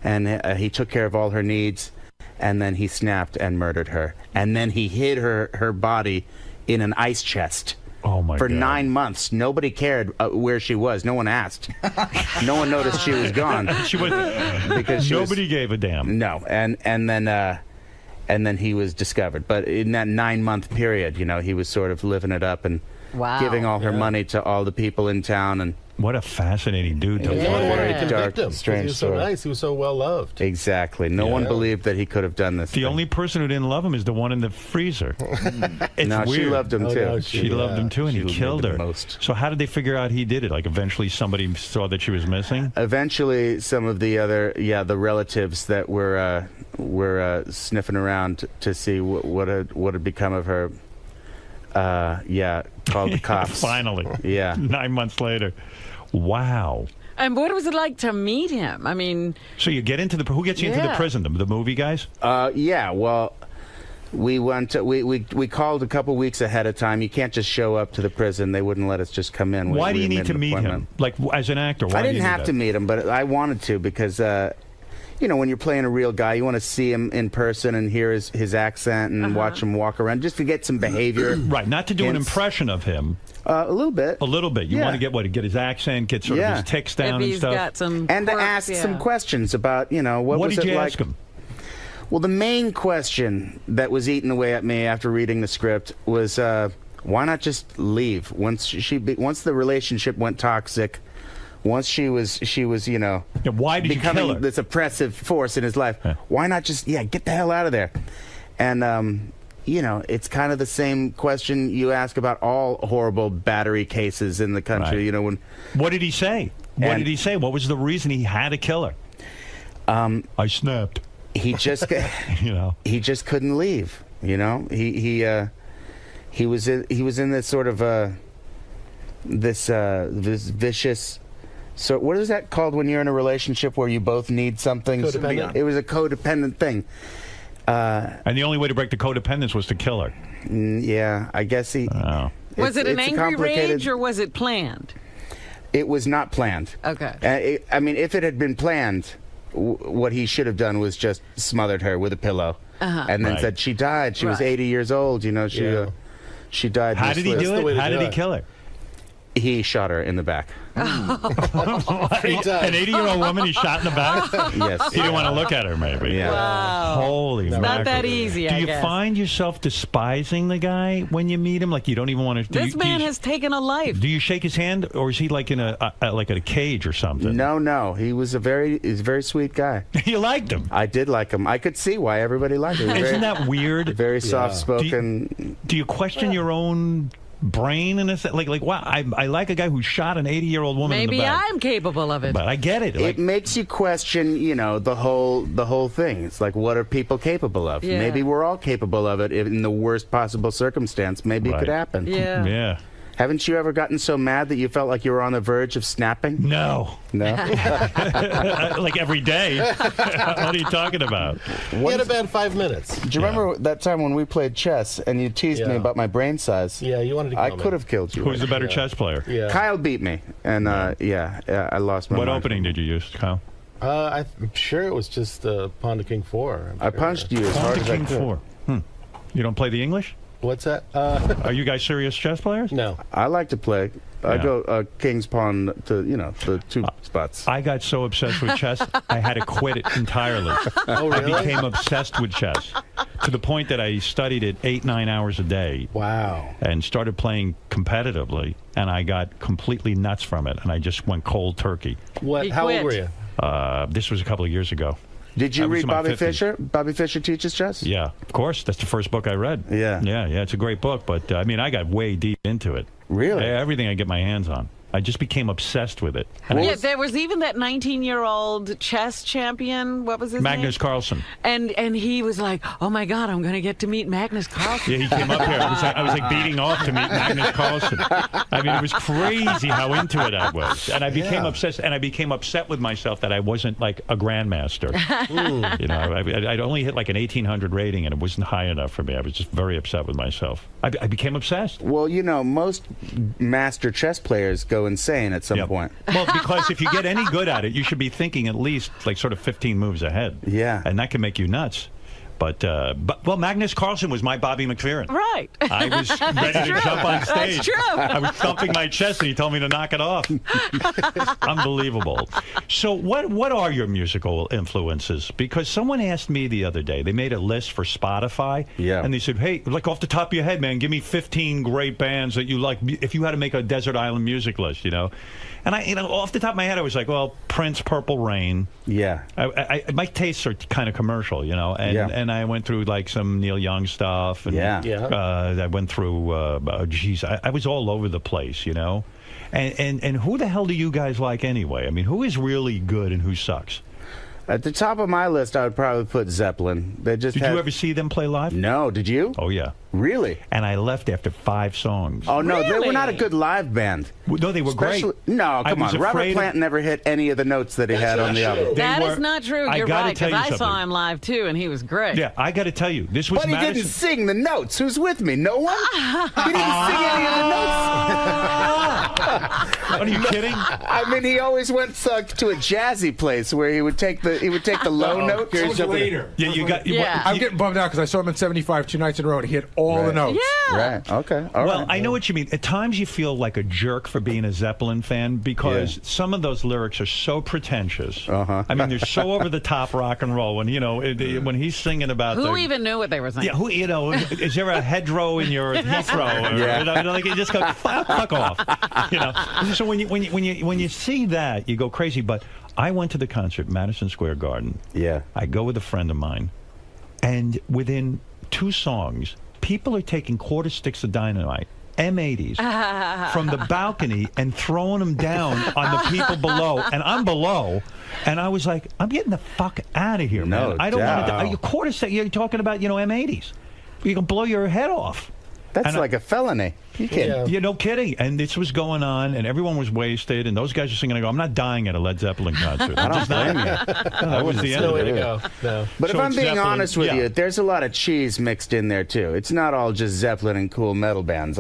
and he took care of all her needs, and then he snapped and murdered her, and then he hid her body in an ice chest. Oh my for God. 9 months. Nobody cared where she was. No one asked. No one noticed she was gone. She was because nobody gave a damn. No, and then he was discovered. But in that 9-month period, you know, he was sort of living it up and giving all her money to all the people in town. And what a fascinating dude to play. Very dark, strange he was story. so nice. He was so well loved. Exactly. No one believed that he could have done this. The only person who didn't love him is the one in the freezer. It's no, weird. she loved him too. No, she loved him too, and he killed her. Most. So how did they figure out he did it? Like eventually somebody saw that she was missing? Eventually some of the other, the relatives that were sniffing around to see what had become of her, called the cops. Finally. Yeah. 9 months later. Wow. And what was it like to meet him? I mean... So you get into who gets you into the prison? The movie guys? Well, we went. We called a couple weeks ahead of time. You can't just show up to the prison. They wouldn't let us just come in. Why do you need to meet him? Like, as an actor, why I didn't do you have to meet him, but I wanted to because... you know, when you're playing a real guy, you want to see him in person and hear his accent and watch him walk around just to get some behavior. Right, not to do an impression of him. A little bit. A little bit. You want to get his accent, get sort of his tics down and stuff. Got some and to ask some questions about, you know, what was did it you like? ask him? Well, the main question that was eating away at me after reading the script was, why not just leave once the relationship went toxic? Once she was, you know, why did you kill her? Becoming this oppressive force in his life. Why not just, get the hell out of there? And, you know, it's kind of the same question you ask about all horrible battery cases in the country. Right. You know, What did he say? What did he say? What was the reason he had to kill her? I snapped. He just, he just couldn't leave. You know, he was in this sort of this vicious. So what is that called when you're in a relationship where you both need something? Codependent. It was a codependent thing. And the only way to break the codependence was to kill her. Yeah, I guess he. Oh. Was it an it's a angry complicated- rage or was it planned? It was not planned. Okay. I mean, if it had been planned, what he should have done was just smothered her with a pillow, and then said she died. She was 80 years old. You know, she died. How did he do it? How did he kill her? He shot her in the back. An 80-year-old woman he shot in the back? Yes. He didn't want to look at her, maybe. Yeah. Wow. Holy It's not mackerel. that easy, Do I you guess. find yourself despising the guy when you meet him? Like you don't even want to... This man has taken a life. Do you shake his hand, or is he like in a cage or something? No. He was a very sweet guy. You liked him? I did like him. I could see why everybody liked him. Isn't that weird? Very soft-spoken. Do you question your own brain in a sense? Like wow, I like a guy who shot an 80-year-old woman in the Maybe back. I'm capable of it. But I get it. It makes you question, the whole thing. It's like, what are people capable of? Yeah. Maybe we're all capable of it in the worst possible circumstance. Maybe it could happen. Yeah. Yeah. Haven't you ever gotten so mad that you felt like you were on the verge of snapping? No. Like every day. What are you talking about? He had about 5 minutes. Do you remember that time when we played chess and you teased me about my brain size? Yeah, you wanted to kill I me. could have killed you. Who's the better chess player? Yeah. Kyle beat me, and I lost my What mind. opening did you use, Kyle? I'm sure it was just Pawn to King 4. I punched you as Pawn hard to as I King could. 4. You don't play the English? What's that? Are you guys serious chess players? No. I like to play. I Yeah. go king's pawn to the two spots. I got so obsessed with chess, I had to quit it entirely. Oh, really? I became obsessed with chess to the point that I studied it 8-9 hours a day. Wow. And started playing competitively, and I got completely nuts from it, and I just went cold turkey. How old were you? This was a couple of years ago. Did you I was read in my Bobby 50s. Fischer? Bobby Fischer Teaches Chess? Yeah, of course. That's the first book I read. Yeah. Yeah, it's a great book, but I mean, I got way deep into it. Really? Everything I get my hands on. I just became obsessed with it. And Yeah, there was even that 19-year-old chess champion. What was his Magnus name? Carlsen. And he was like, "Oh my God, I'm going to get to meet Magnus Carlsen." Yeah, he came up here. I was like beating off to meet Magnus Carlsen. I mean, it was crazy how into it I was, and I became obsessed. And I became upset with myself that I wasn't like a grandmaster. You know, I'd only hit like an 1800 rating, and it wasn't high enough for me. I was just very upset with myself. I became obsessed. Well, most master chess players go insane at some point. Well, because if you get any good at it, you should be thinking at least like sort of 15 moves ahead. Yeah. And that can make you nuts. But Magnus Carlsen was my Bobby McFerrin. Right. I was ready to jump on stage. That's true. I was thumping my chest, and he told me to knock it off. Unbelievable. So, what are your musical influences? Because someone asked me the other day. They made a list for Spotify. Yeah. And they said, "Hey, like off the top of your head, man, give me 15 great bands that you like. If you had to make a desert island music list, you know." And off the top of my head, I was like, "Well, Prince, Purple Rain." Yeah. My tastes are kind of commercial, you know, and I went through like some Neil Young stuff. And, I went through, I was all over the place, you know. And who the hell do you guys like anyway? I mean, who is really good and who sucks? At the top of my list, I would probably put Zeppelin. Did you ever see them play live? No. Did you? Oh, yeah. Really? And I left after 5 songs. Oh, no. They were not a good live band. No, they were great. No, come on. Robert Plant never hit any of the notes that he had on the album. That is not true. You're right, because I saw him live, too, and he was great. Yeah, I got to tell you, this was But he didn't sing the notes. Who's with me? No one? He didn't sing any of the notes. Are you kidding? I mean, he always went to a jazzy place where he would take the low note. Later. Yeah, you got. I'm getting bummed out because I saw him in '75 2 nights in a row and he hit all the notes. Yeah. Right. Okay. All well, right. I know what you mean. At times you feel like a jerk for being a Zeppelin fan because some of those lyrics are so pretentious. I mean, they're so over the top rock and roll. When when he's singing about who even knew what they were saying? Yeah. Is there a hedgerow in your Heathrow? Like you just go fuck off. So when you see that, you go crazy. But I went to the concert, Madison Square Garden. Yeah. I go with a friend of mine, and within 2 songs, people are taking quarter sticks of dynamite, M80s, from the balcony and throwing them down on the people below. And I'm below, and I was like, I'm getting the fuck out of here, man. I don't want to. Quarter stick. You're talking about M80s. You can blow your head off. That's like a felony. You can't. Yeah, no kidding. And this was going on, and everyone was wasted, and those guys are singing. I go, I'm not dying at a Led Zeppelin concert. I don't blame you. That was the end of it. No. But if I'm being honest with you, there's a lot of cheese mixed in there too. It's not all just Zeppelin and cool metal bands.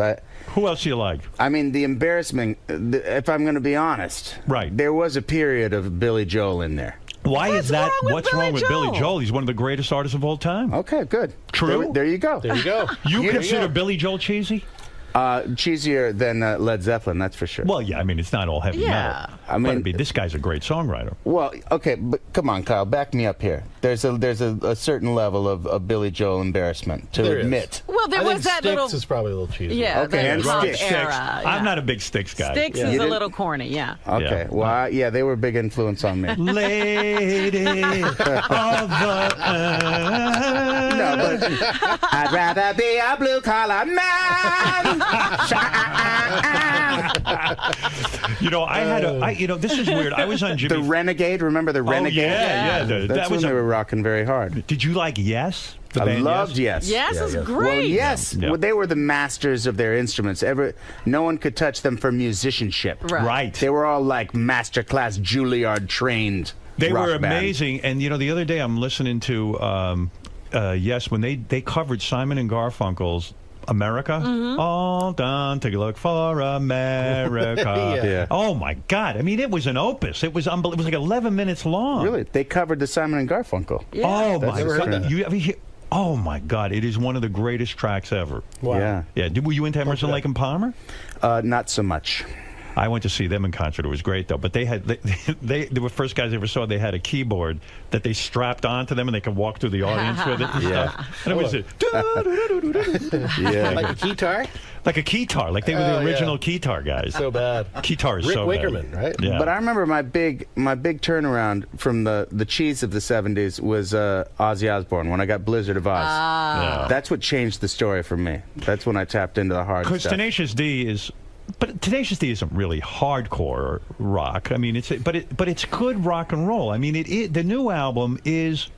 Who else do you like? I mean, the embarrassment. If I'm going to be honest, right? There was a period of Billy Joel in there. Why is that? What's wrong with Billy Joel? He's one of the greatest artists of all time. Okay, good. True. There you go. There you go. You consider Billy Joel cheesy? Cheesier than Led Zeppelin, that's for sure. Well, yeah, I mean, it's not all heavy metal. I mean, this guy's a great songwriter. Well, okay, but come on, Kyle, back me up here. There's a certain level of Billy Joel embarrassment to admit. Well, there was that Sticks little. is probably a little cheesy. Yeah, okay, and pop Sticks. era. I'm not a big Sticks guy. Sticks is a little corny. Yeah. Okay. Well, yeah, they were a big influence on me. Lady of the No, but I'd rather be a blue collar man. You know, this is weird. I was on Jimmy. The Renegade. Remember the Renegade? Yeah. That's That was when they were rocking very hard. Did you like Yes? The I band loved Yes. Yes is great. Well, Yes. Yeah. Well, they were the masters of their instruments. No one could touch them for musicianship. Right. They were all like masterclass Juilliard trained. They rock were band. amazing. And, the other day I'm listening to Yes, when they covered Simon and Garfunkel's America. All done to look for America. Yeah. Oh, my God. I mean, it was an opus. It was unbelievable. It was like 11 minutes long. Really? They covered the Simon and Garfunkel. Yeah. Oh, That's my interesting. God. You ever hear? Oh, my God. It is one of the greatest tracks ever. Wow. Yeah. Were you into Emerson, Lake and Palmer? Not so much. I went to see them in concert. It was great, though. But they were the first guys I ever saw. They had a keyboard that they strapped onto them, and they could walk through the audience with it and stuff. And it was Yeah. Like a guitar? like a keytar, like they were the original keytar guys. So bad. Guitar is Rick so Wakerman, bad. right? Yeah. But I remember my big turnaround from the cheese of the 70s was Ozzy Osbourne when I got Blizzard of Oz. Yeah. That's what changed the story for me. That's when I tapped into the hard Because stuff. Tenacious D is, but Tenacious D isn't really hardcore rock. I mean, it's good rock and roll. I mean, the new album is,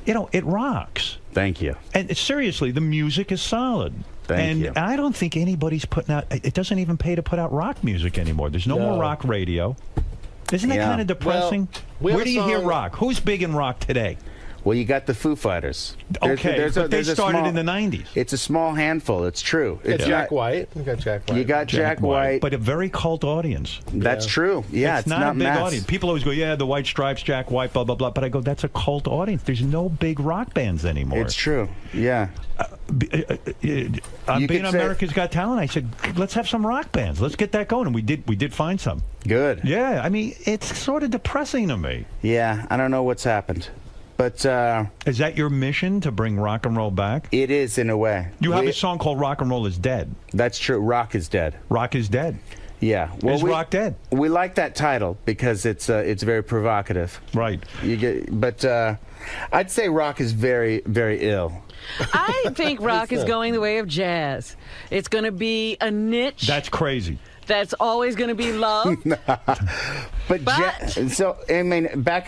it rocks. Thank you. And seriously, the music is solid. Thank you. And I don't think anybody's putting out. It doesn't even pay to put out rock music anymore. There's no more rock radio. Isn't that kind of depressing? Well, where do you hear rock? Who's big in rock today? Well, you got the Foo Fighters. Okay, but they started in the 90s. It's a small handful. It's true. It's Jack White. You got Jack White. You got Jack White. But a very cult audience. That's true. Yeah, it's not a big mass. audience. People always go, yeah, the White Stripes, Jack White, blah, blah, blah. But I go, that's a cult audience. There's no big rock bands anymore. It's true. Yeah. Being America's Got Talent, I said, let's have some rock bands. Let's get that going. And we did find some. Good. Yeah, I mean, it's sort of depressing to me. Yeah, I don't know what's happened. But is that your mission, to bring rock and roll back? It is, in a way. You have a song called Rock and Roll is Dead. That's true. Rock is dead. Rock is dead. Yeah. Well, is rock dead? We like that title because it's very provocative. Right. But I'd say rock is very, very ill. I think rock is going the way of jazz. It's going to be a niche. That's crazy. That's always going to be loved. So I mean, back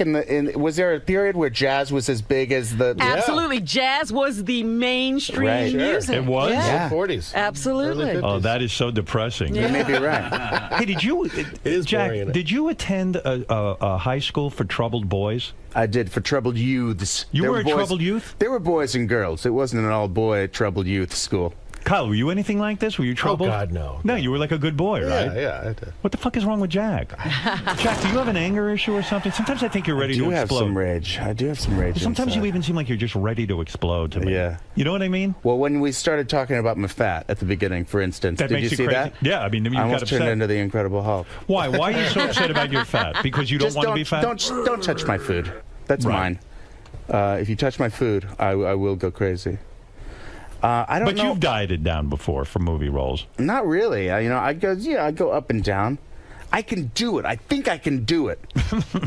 was there a period where jazz was as big as the? Absolutely, jazz was the mainstream music. It was? Yeah. 40s. Absolutely. Oh, that is so depressing. You may be right. Hey, Jack, did you attend a high school for troubled boys? I did, for troubled youths. You were a troubled youth? There were boys and girls. It wasn't an all-boy troubled youth school. Kyle, were you anything like this? Were you troubled? Oh, God, no. No, you were like a good boy, right? Yeah, I did. What the fuck is wrong with Jack? Jack, do you have an anger issue or something? Sometimes I think you're ready to explode. I do have some rage. I do have some rage. Sometimes inside. you even seem like you're just ready to explode to me. Yeah. You know what I mean? Well, when we started talking about my fat at the beginning, for instance, did you see crazy? that? Yeah, I mean, you I got almost upset. turned into the Incredible Hulk. Why? Why are you so upset about your fat? Because you don't want to be fat? Don't touch my food. That's mine. If you touch my food, I will go crazy. I don't know. But you've dieted down before for movie roles. Not really. I go up and down. I can do it. I think I can do it.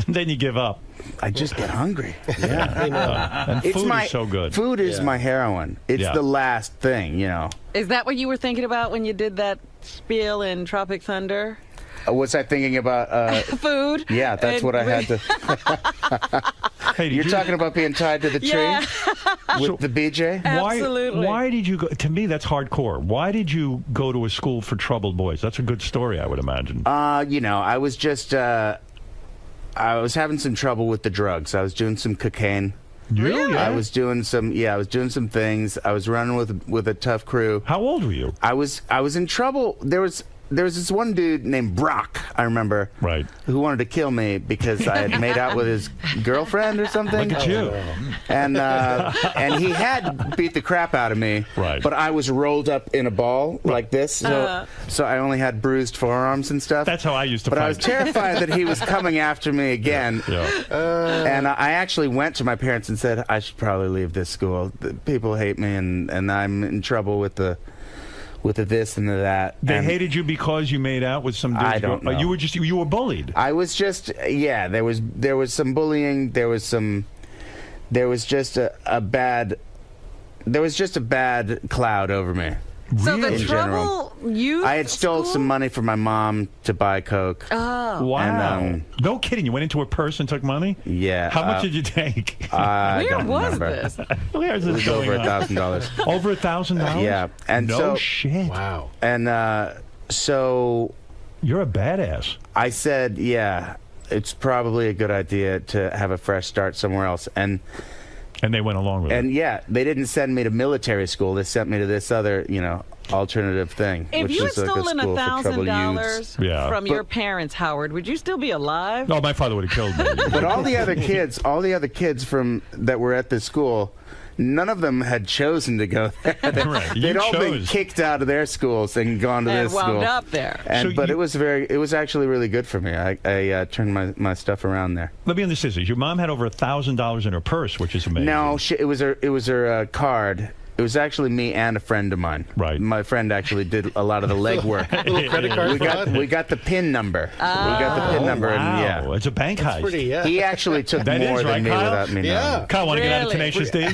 Then you give up. I just get hungry. Yeah. I know. And food is so good. Food is my heroin. It's the last thing, Is that what you were thinking about when you did that spiel in Tropic Thunder? Was I thinking about food? Yeah, that's what I had to. Hey, You're talking about being tied to the tree? with the BJ. Absolutely. Why did you go? To me, that's hardcore. Why did you go to a school for troubled boys? That's a good story, I would imagine. I was just I was having some trouble with the drugs. I was doing some cocaine. Really? I was doing some things. I was running with a tough crew. How old were you? I was in trouble. There was this one dude named Brock, I remember, right, who wanted to kill me because I had made out with his girlfriend or something. Look at you. And he had beat the crap out of me. Right. But I was rolled up in a ball like this, so I only had bruised forearms and stuff. That's how I used to fight. But I was terrified that he was coming after me again. And I actually went to my parents and said, I should probably leave this school. The people hate me, and I'm in trouble with the this and the that. They hated you because you made out with some dudes. I don't know. You were bullied. I was just there was some bullying. There was just a bad cloud over me. So the in trouble you I had stole some money from my mom to buy coke. Oh. Wow. And, no kidding. You went into a purse and took money? Yeah. How much did you take? Where was this? Where's this going going on? $1,000. Over $1,000? Yeah. And no shit. Wow. And so you're a badass. I said, yeah, it's probably a good idea to have a fresh start somewhere else. And they went along with it. And yeah, they didn't send me to military school. They sent me to this other, alternative thing. If which you had is like a stolen school for troubled youths. $1,000 from your parents, Howard, would you still be alive? No, my father would have killed me. But all the other kids that were at the school, none of them had chosen to go there. Right. They'd all been kicked out of their schools and gone to And this school. wound up there. But it was actually really good for me. I turned my stuff around there. Let me understand this. Your mom had over $1,000 in her purse, which is amazing. No, it was her card. It was actually me and a friend of mine. Right. My friend actually did a lot of the legwork. Credit card we got the PIN number. We got the PIN number. Wow. And it's a bank heist. He actually took more than me without me knowing. Kyle, want to get out of Tenacious D?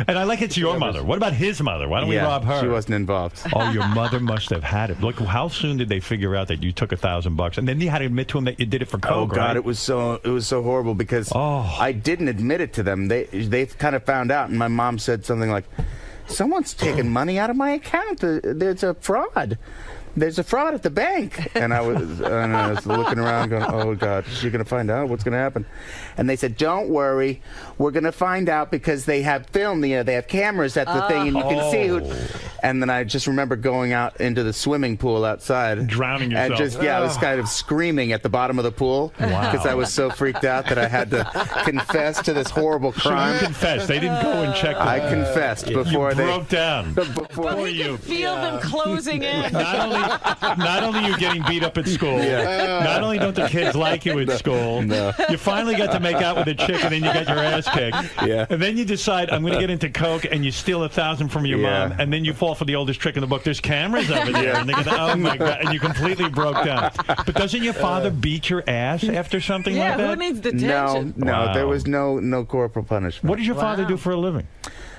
And I like it's your mother. What about his mother? Why don't we rob her? She wasn't involved. Oh, your mother must have had it. Look, how soon did they figure out that you took $1,000? And then you had to admit to them that you did it for coke. Oh God, right? it was so horrible because I didn't admit it to them. They kind of found out, and my mom said something like, "Someone's taking money out of my account. There's a fraud. There's a fraud at the bank." And I was looking around going, "Oh God, is she going to find out? What's going to happen?" And they said, "Don't worry, we're going to find out because they have film. They have cameras at the thing, and you can see who." And then I just remember going out into the swimming pool outside, drowning yourself. And I was kind of screaming at the bottom of the pool because I was so freaked out that I had to confess to this horrible crime. So you confessed. They didn't go and check. I confessed before they broke down. Before you feel them closing in. Not only you getting beat up at school, not only don't the kids like you at school, you finally got to make out with a chick, and then you got your ass kicked. Yeah. And then you decide, I'm going to get into coke, and you steal $1,000 from your mom, and then you fall for the oldest trick in the book. There's cameras over there, and they go, oh my God, and you completely broke down. But doesn't your father beat your ass after something like that? Who needs detention? No, there was no corporal punishment. What did your father do for a living?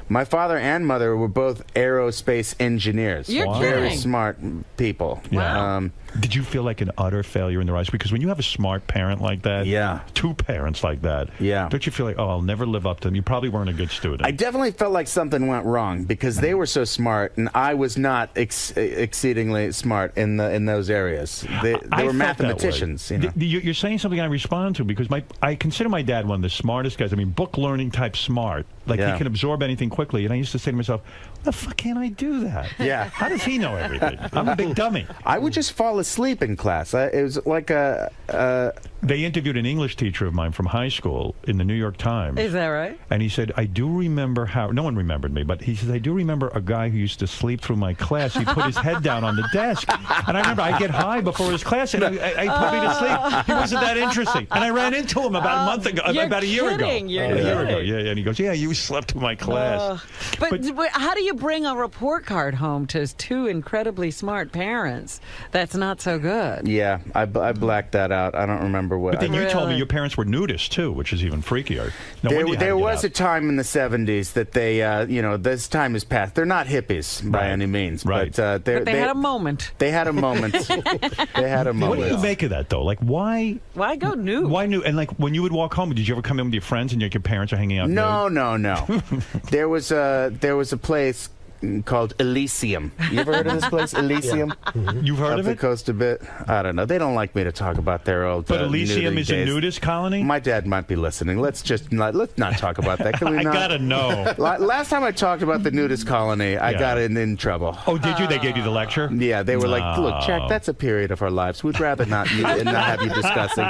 My father and mother were both aerospace engineers. You're very kidding. smart people. Wow. Did you feel like an utter failure in their eyes? Because when you have a smart parent like that, two parents like that, don't you feel like, oh, I'll never live up to them? You probably weren't a good student. I definitely felt like something went wrong because they were so smart, and I was not exceedingly smart in those areas. They were mathematicians. You're saying something I respond to because I consider my dad one of the smartest guys. I mean, book learning type smart. Like he can absorb anything quickly. And I used to say to myself, "What the fuck can't I do that? Yeah. How does he know everything? I'm a big dummy." I would just fall asleep in class. It was like They interviewed an English teacher of mine from high school in the New York Times. Is that right? And he said, I do remember how, no one remembered me, but he says, I do remember a guy who used to sleep through my class. He put his head down on the desk. And I remember I'd get high before his class, and I put me to sleep. He wasn't that interesting. And I ran into him about a month ago, about a year ago. A year ago, yeah. And he goes, yeah, you slept through my class. But how do you bring a report card home to two incredibly smart parents? That's not not so good. Yeah, I blacked that out. I don't remember what. But then you told me your parents were nudists too, which is even freakier. Now, There was a time in the 70s that they, this time has passed. They're not hippies by any means, right? But they had a moment. They had a moment. They had a moment. What do you make of that though? Like, why? Why go nude? Why nude? And like, when you would walk home, did you ever come in with your friends and your parents are hanging out? No. There was a place called Elysium. You ever heard of this place, Elysium? Yeah. You've heard of it? Up the coast a bit. I don't know. They don't like me to talk about their old. But Elysium is a nudist colony. My dad might be listening. Let's not talk about that. Can we I not? gotta know. Last time I talked about the nudist colony, I got in trouble. Oh, did you? They gave you the lecture? Yeah, they were like, "Look, Jack, that's a period of our lives. We'd rather not have you discussing.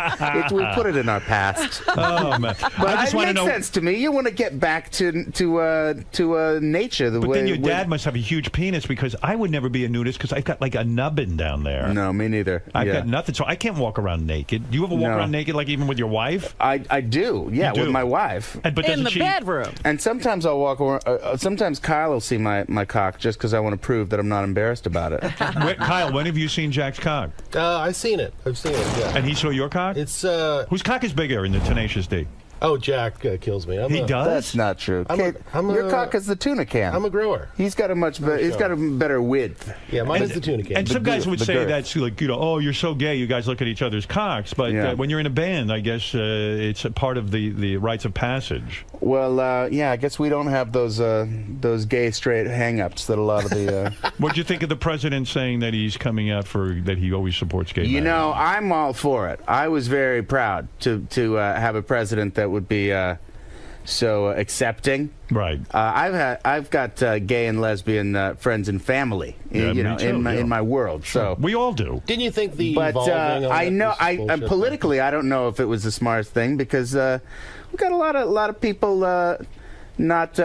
We put it in our past." Oh man! But I just it want to makes know. sense to me. You want to get back to nature. The But way then your dad must have a huge penis, because I would never be a nudist because I've got like a nubbin down there. No, me neither. I've got nothing, so I can't walk around naked. Do you ever walk around naked, like even with your wife? I do, yeah, with my wife. But in the bedroom. And sometimes I'll walk around. Sometimes Kyle will see my cock just because I want to prove that I'm not embarrassed about it. Kyle, when have you seen Jack's cock? I've seen it. Yeah. And he saw your cock? It's whose cock is bigger in the Tenacious D? Oh, Jack kills me. He does? That's not true. Your cock is the tuna can. I'm a grower. He's got a he's got a better width. Yeah, mine is the tuna can. And some guys would say that's like, oh, you're so gay, you guys look at each other's cocks. But when you're in a band, I guess it's a part of the rites of passage. Well, I guess we don't have those gay straight hang-ups that a lot of the... What'd you think of the president saying that he's coming out that he always supports gay marriage? You know, I'm all for it. I was very proud to have a president that would be so accepting. Right. I've got gay and lesbian friends and family. In my world. Sure. So we all do. Didn't you think the But evolving I know politically I don't know if it was the smartest thing, because we've got a lot of people not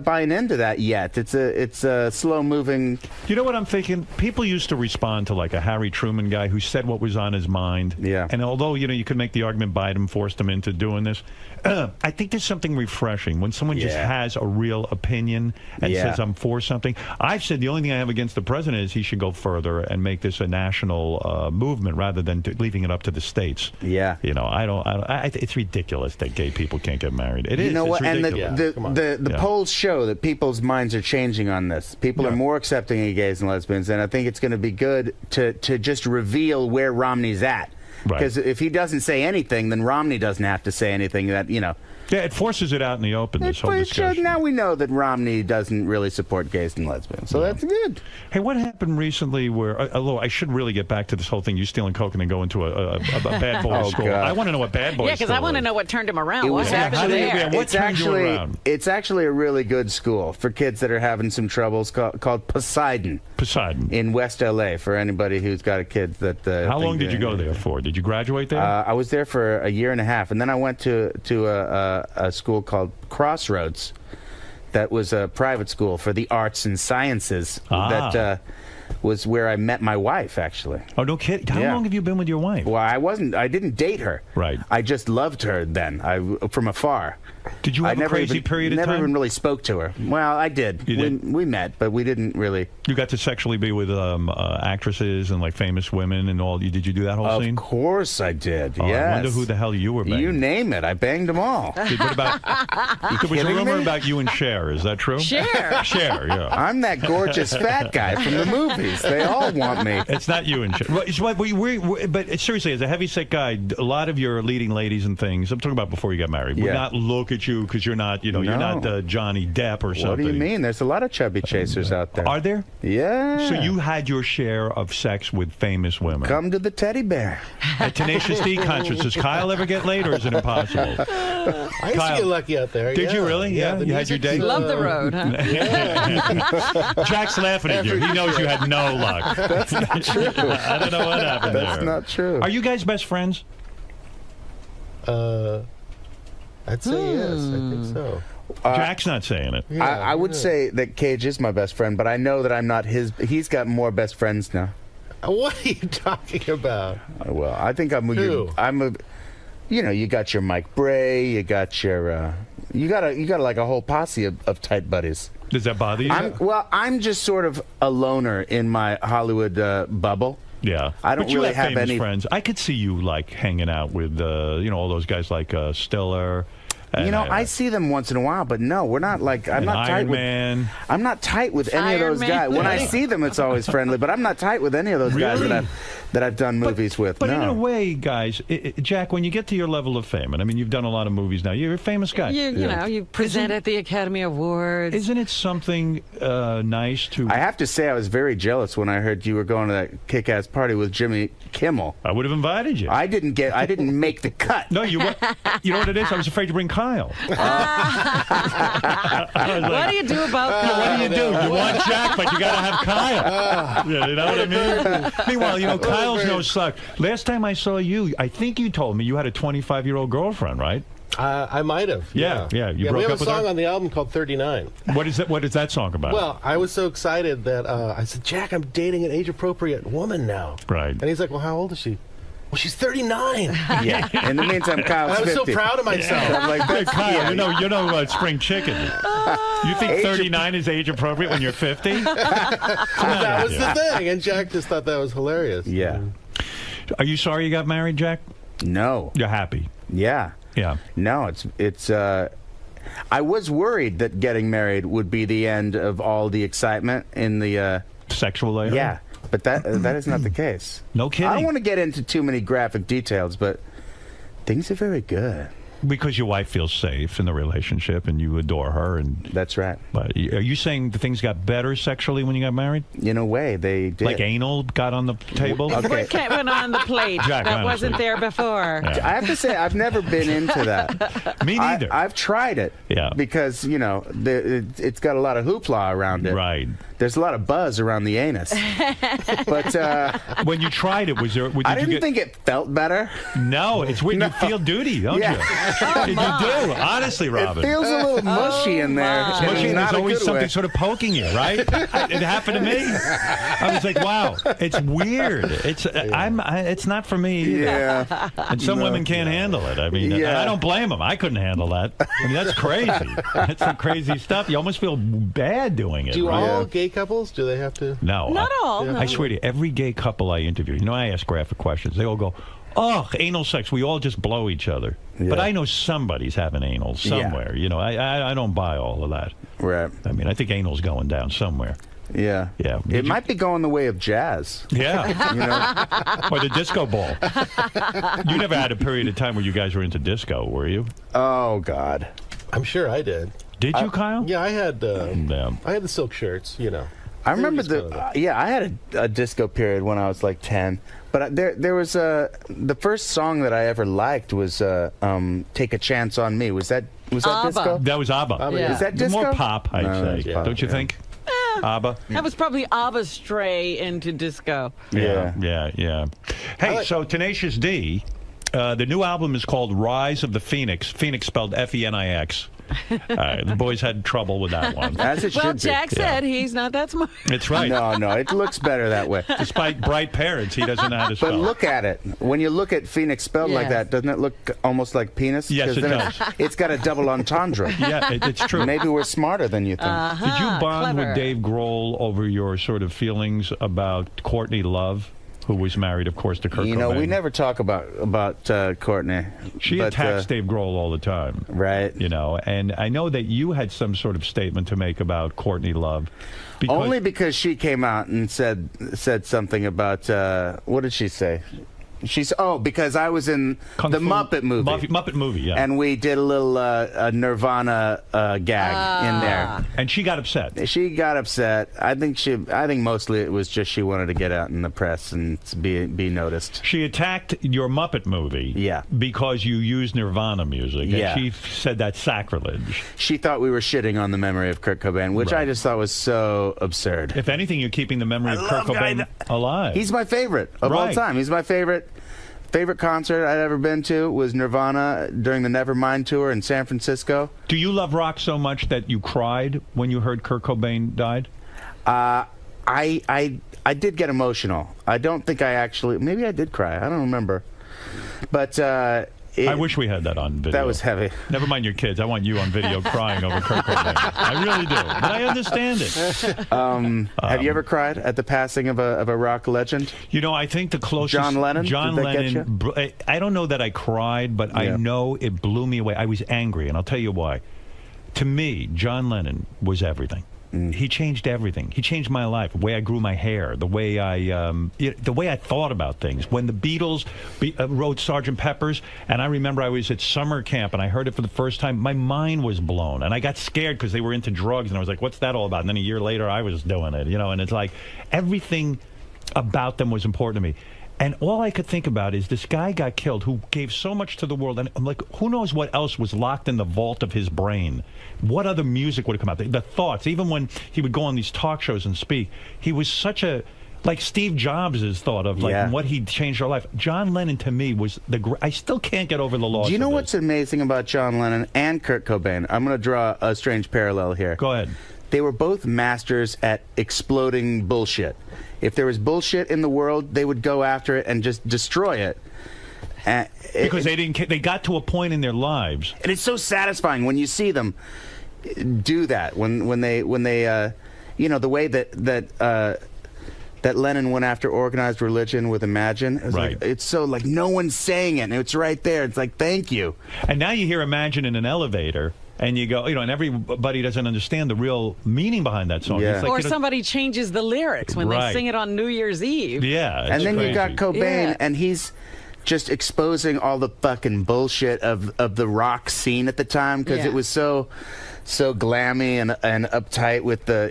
buying into that yet. It's a slow moving. You know what I'm thinking? People used to respond to like a Harry Truman guy who said what was on his mind. Yeah. And although you could make the argument Biden forced him into doing this, I think there's something refreshing when someone just has a real opinion and says I'm for something. I've said the only thing I have against the president is he should go further and make this a national movement rather than leaving it up to the states. Yeah. It's ridiculous that gay people can't get married. It is. You know what? It's And ridiculous. the polls show that people's minds are changing on this. People are more accepting of gays and lesbians, and I think it's going to be good to just reveal where Romney's at. Because if he doesn't say anything, then Romney doesn't have to say anything. Yeah, it forces it out in the open, this whole discussion. Now we know that Romney doesn't really support gays and lesbians, so that's good. Hey, what happened recently where, although I should really get back to this whole thing, you stealing coke and then going to a bad boy school. God. I want to know what bad boy school because I want to know what turned him around. It What was happened there? What turned you around? It's actually a really good school for kids that are having some troubles called Poseidon. In West LA, for anybody who's got a kid that... How long did you go there for? Did you graduate there? I was there for a year and a half, and then I went to a school called Crossroads. That was a private school for the arts and sciences. That was where I met my wife, actually. Oh, no kidding. How long have you been with your wife? Well, I didn't date her. Right. I just loved her then, from afar. Did you have a crazy period of time? Never even really spoke to her. Well, I did. We met, but we didn't really. You got to sexually be with actresses and like famous women and all. Did you do that whole scene? Of course I did. Oh, yes. I wonder who the hell you were banging. You name it. I banged them all. What about? There was a rumor about you and Cher. Is that true? Cher. Cher. Yeah. I'm that gorgeous fat guy from the movies. They all want me. It's not you and Cher. But seriously, as a heavyset guy, a lot of your leading ladies and things, I'm talking about before you got married, would not look at you because you're not, you're not Johnny Depp or something. What do you mean? There's a lot of chubby chasers out there. Are there? Yeah. So you had your share of sex with famous women. Come to the teddy bear. At Tenacious D concerts, does Kyle ever get laid, or is it impossible? I used to get lucky out there. Did you really? Yeah. You had your date? Love the road, huh? Jack's laughing at you. He knows you had no luck. That's not true. I don't know what happened there. That's not true. Are you guys best friends? I'd say yes. I think so. Jack's not saying it. Yeah, I would say that Cage is my best friend, but I know that I'm not his. He's got more best friends now. What are you talking about? Well, I think I'm. Who? You got your Mike Bray. You got your. You got like a whole posse of tight buddies. Does that bother you? I'm just sort of a loner in my Hollywood bubble. Yeah, I don't but you really have famous any friends. I could see you like hanging out with all those guys like Stiller. And, I see them once in a while, but no, we're not like I'm not tight with. I'm not tight with any of those guys. When I see them, it's always friendly, but I'm not tight with any of those guys that I've done movies with. But no. in a way, guys, Jack, when you get to your level of fame, and I mean, you've done a lot of movies now. You're a famous guy. You know, you present at the Academy Awards. Isn't it something nice to? I have to say, I was very jealous when I heard you were going to that kick-ass party with Jimmy Kimmel. I would have invited you. I didn't make the cut. No, you know what it is? I was afraid to bring Kyle. What do you do about Kyle? What do you do? You want Jack, but you got to have Kyle. You know what I mean? Meanwhile, Kyle's no suck. Last time I saw you, I think you told me you had a 25-year-old girlfriend, right? I might have. Yeah. You broke we have up with a song her? on the album called 39. What is that song about? Well, I was so excited that I said, Jack, I'm dating an age-appropriate woman now. Right. And he's like, well, how old is she? Well, she's 39. Yeah. In the meantime, Kyle's 50. I was so proud of myself. Yeah. I'm like, hey, Kyle, you know spring chicken. You think 39 is age appropriate when you're 50? That was the thing, and Jack just thought that was hilarious. Yeah. Are you sorry you got married, Jack? No. You're happy? Yeah. Yeah. No, it's. I was worried that getting married would be the end of all the excitement in the sexual area. Yeah. But that is not the case. No kidding. I don't want to get into too many graphic details, but things are very good. Because your wife feels safe in the relationship and you adore her. And that's right. But are you saying the things got better sexually when you got married? In a way, they did. Like anal got on the table? Okay. What went on the plate Jack, that honestly. wasn't there before? Yeah. I have to say, I've never been into that. Me neither. I've tried it. Yeah. Because, it's got a lot of hoopla around it. Right. There's a lot of buzz around the anus. But when you tried it, was there? I didn't think it felt better. No, it's weird. No. You feel duty, don't you? You do, honestly, Robin. It feels a little mushy in there. Mushy, and there's always something way. sort of poking you, right? It happened to me. I was like, wow, it's weird. It's not for me either. Yeah. And some women can't handle it. I mean, I don't blame them. I couldn't handle that. I mean, that's crazy. That's some crazy stuff. You almost feel bad doing it. Do right? all gay couples, do they have to? No. Not all. I swear to you, every gay couple I interview, I ask graphic questions. They all go, oh, anal sex. We all just blow each other. Yeah. But I know somebody's having anal somewhere. Yeah. I don't buy all of that. Right. I mean, I think anal's going down somewhere. Yeah. Yeah. It might be going the way of jazz. Yeah. Or the disco ball. You never had a period of time where you guys were into disco, were you? Oh, God. I'm sure I did. Did you, Kyle? Yeah, I had the silk shirts, I remember I had a disco period when I was like 10. But there was the first song that I ever liked was "Take a Chance on Me." Was that disco? That was ABBA. Yeah. Is that disco? More pop, I'd say. Pop, don't you think? ABBA. That was probably ABBA's stray into disco. Yeah. Hey, so Tenacious D, the new album is called Rise of the Phoenix. Phoenix spelled F-E-N-I-X. The boys had trouble with that one. As it should be. Jack said he's not that smart. It's right. No, it looks better that way. Despite bright parents, he doesn't know how to spell. But look at it. When you look at Phoenix spelled like that, doesn't it look almost like penis? Yes, it does. It's got a double entendre. Yeah, it's true. Maybe we're smarter than you think. Did you bond clever. with Dave Grohl over your sort of feelings about Courtney Love, who was married, of course, to Kurt Cobain? We never talk about Courtney. She attacks Dave Grohl all the time. Right. And I know that you had some sort of statement to make about Courtney Love. Only because she came out and said something about, what did she say? Because I was in the Muppet movie. Muppet movie, yeah. And we did a little Nirvana gag in there. And she got upset. She got upset. I think mostly it was just she wanted to get out in the press and be noticed. She attacked your Muppet movie. Yeah. Because you used Nirvana music. Yeah. And she said that's sacrilege. She thought we were shitting on the memory of Kurt Cobain, which I just thought was so absurd. If anything, you're keeping the memory of Kurt Cobain alive. He's my favorite of all time. He's my favorite concert I'd ever been to was Nirvana during the Nevermind tour in San Francisco. Do you love rock so much that you cried when you heard Kurt Cobain died? I did get emotional. I don't think maybe I did cry. I don't remember. But I wish we had that on video. That was heavy. Never mind your kids. I want you on video crying over Kurt Cobain. I really do. But I understand it. Have you ever cried at the passing of a rock legend? You know, I think the closest... John Lennon? John Did that Lennon... get I don't know that I cried, but I know it blew me away. I was angry, and I'll tell you why. To me, John Lennon was everything. He changed everything. He changed my life, the way I grew my hair, the way I thought about things. When the Beatles wrote Sgt. Pepper's, and I remember I was at summer camp and I heard it for the first time, my mind was blown. And I got scared because they were into drugs, and I was like, what's that all about? And then a year later, I was doing it, and it's like everything about them was important to me. And all I could think about is this guy got killed who gave so much to the world. And I'm like, who knows what else was locked in the vault of his brain? What other music would have come out? The thoughts, even when he would go on these talk shows and speak, he was such a, like Steve Jobs' thought of what he changed our life. John Lennon, to me, was I still can't get over the loss. Do you know what's amazing about John Lennon and Kurt Cobain? I'm going to draw a strange parallel here. Go ahead. They were both masters at exploding bullshit. If there was bullshit in the world, they would go after it and just destroy it. Because they got to a point in their lives, and it's so satisfying when you see them do that. When they the way that Lennon went after organized religion with Imagine. It was like, it's so like no one's saying it, and it's right there. It's like, thank you. And now you hear Imagine in an elevator. And you go, and everybody doesn't understand the real meaning behind that song. Yeah. It's like, or somebody changes the lyrics when they sing it on New Year's Eve. Yeah. And then you got Cobain, Yeah. and he's just exposing all the fucking bullshit of the rock scene at the time, because it was so glammy and uptight with the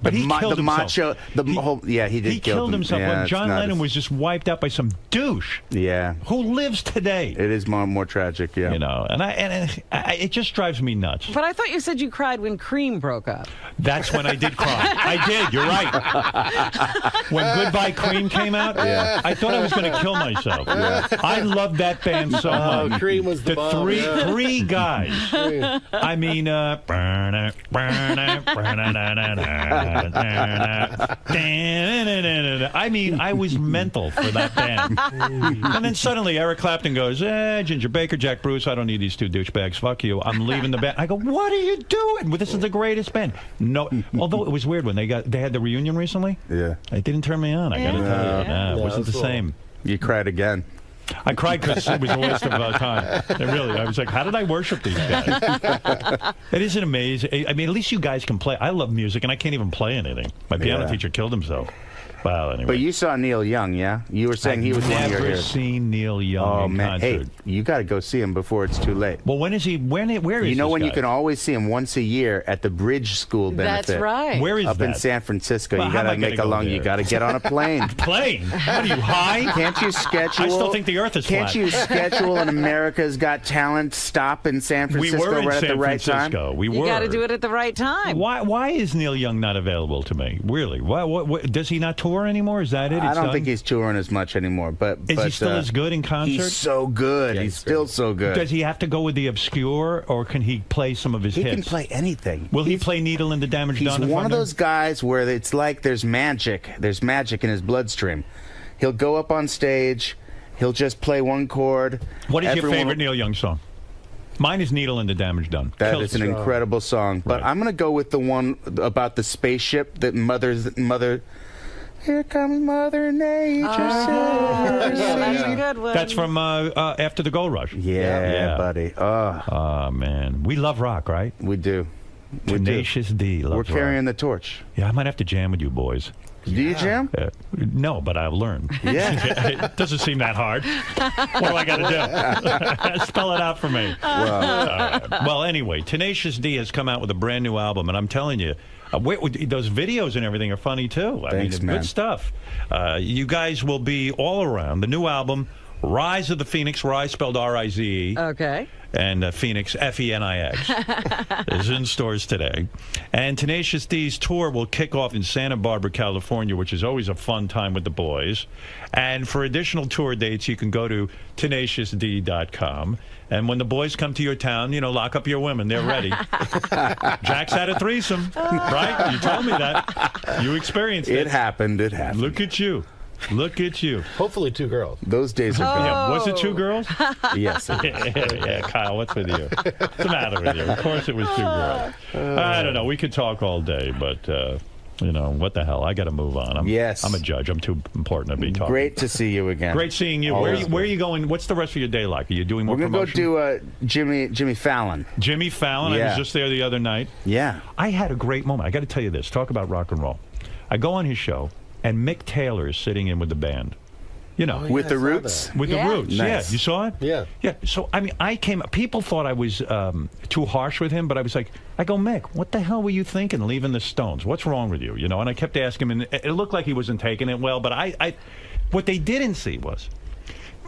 But he killed himself. macho, he did. He killed himself when John Lennon was just wiped out by some douche. Yeah. Who lives today? It is more tragic, yeah. And it just drives me nuts. But I thought you said you cried when Cream broke up. That's when I did cry. I did. You're right. When Goodbye Cream came out, I thought I was going to kill myself. I loved that band so much. Cream was the bomb, three guys. I mean, I was mental for that band. And then suddenly Eric Clapton goes, Ginger Baker, Jack Bruce, I don't need these two douchebags. Fuck you. I'm leaving the band. I go, what are you doing? Well, this is the greatest band. No, although it was weird when they had the reunion recently. Yeah. It didn't turn me on. I got to tell you. It wasn't the same. You cried again. I cried because it was a waste of time. I was like, how did I worship these guys? It isn't amazing. I mean, at least you guys can play. I love music, and I can't even play anything. My piano teacher killed himself. Well, anyway. But you saw Neil Young, yeah? You were saying he was one of your heroes. Never seen Neil Young in concert. Hey, you got to go see him before it's too late. Well, when is he? Where is you know this when guy? you can always see him once a year at the Bridge School benefit. That's right. Where is up that? in San Francisco. Well, you got to make a long. You got to get on a plane. Plane? What are you high? Can't you schedule? I still think the Earth is flat. Can't you schedule an America's Got Talent stop in San Francisco we were in right San at the right Francisco. time? We were. You got to do it at the right time. Why is Neil Young not available to me? Really? What does he not tour anymore? Is that it? I don't think he's touring as much anymore. But is he still as good in concert? He's so good. Yeah, he's still so good. Does he have to go with the obscure, or can he play some of his hits? He can play anything. Will he play Needle in the Damage Done? He's one of those guys where it's like there's magic. There's magic in his bloodstream. He'll go up on stage. He'll just play one chord. What is your favorite Neil Young song? Mine is Needle in the Damage Done. That is an incredible song. But I'm going to go with the one about the spaceship that mother. Here comes Mother Nature. That's a good one. That's from After the Gold Rush. Yeah, buddy. Oh, man. We love rock, right? We do. Tenacious D loves We're carrying the torch. Yeah, I might have to jam with you boys. Do you jam? No, but I'll learn. Yeah. It doesn't seem that hard. What do I got to do? Spell it out for me. Well, anyway, Tenacious D has come out with a brand new album, and I'm telling you, those videos and everything are funny, too. Thanks, man. Good stuff. You guys will be all around. The new album, Rise of the Phoenix, Rise spelled R-I-Z-E. Okay. And Phoenix, F-E-N-I-X, is in stores today. And Tenacious D's tour will kick off in Santa Barbara, California, which is always a fun time with the boys. And for additional tour dates, you can go to tenaciousd.com. And when the boys come to your town, lock up your women. They're ready. Jack's had a threesome, right? You told me that. You experienced it. It happened. Look at you. Look at you. Hopefully 2 girls. Those days are gone. Yeah, was it 2 girls? Yes. Yeah, Kyle, what's with you? What's the matter with you? Of course it was 2 girls. I don't know. We could talk all day, but, you know, what the hell? I got to move on. I'm a judge. I'm too important to be talking. Great to see you again. Great seeing you. Where are you going? What's the rest of your day like? Are you doing more promotion? We're going to go do Jimmy Fallon. Jimmy Fallon? Yeah. I was just there the other night. Yeah. I had a great moment. I got to tell you this. Talk about rock and roll. I go on his show, and Mick Taylor is sitting in with the band. You know, with the Roots? With the Roots, nice. Yeah. You saw it? Yeah. Yeah. So, I mean, people thought I was too harsh with him, but I was like, I go, Mick, what the hell were you thinking leaving the Stones? What's wrong with you? You know, and I kept asking him, and it looked like he wasn't taking it well, but what they didn't see was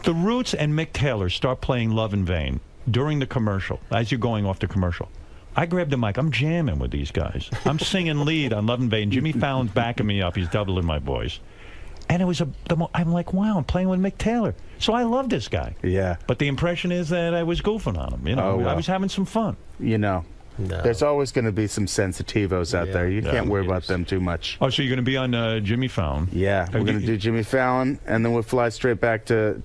the Roots and Mick Taylor start playing Love in Vain during the commercial, as you're going off the commercial. I grabbed the mic. I'm jamming with these guys. I'm singing lead on Love in Vain. Jimmy Fallon's backing me up. He's doubling my voice. And it was I'm like, wow, I'm playing with Mick Taylor. So I love this guy. Yeah. But the impression is that I was goofing on him. You know, I was having some fun. You know, there's always going to be some sensitivos out there. You can't worry about them too much. Oh, so you're going to be on Jimmy Fallon? Yeah, we're going to do Jimmy Fallon, and then we'll fly straight back to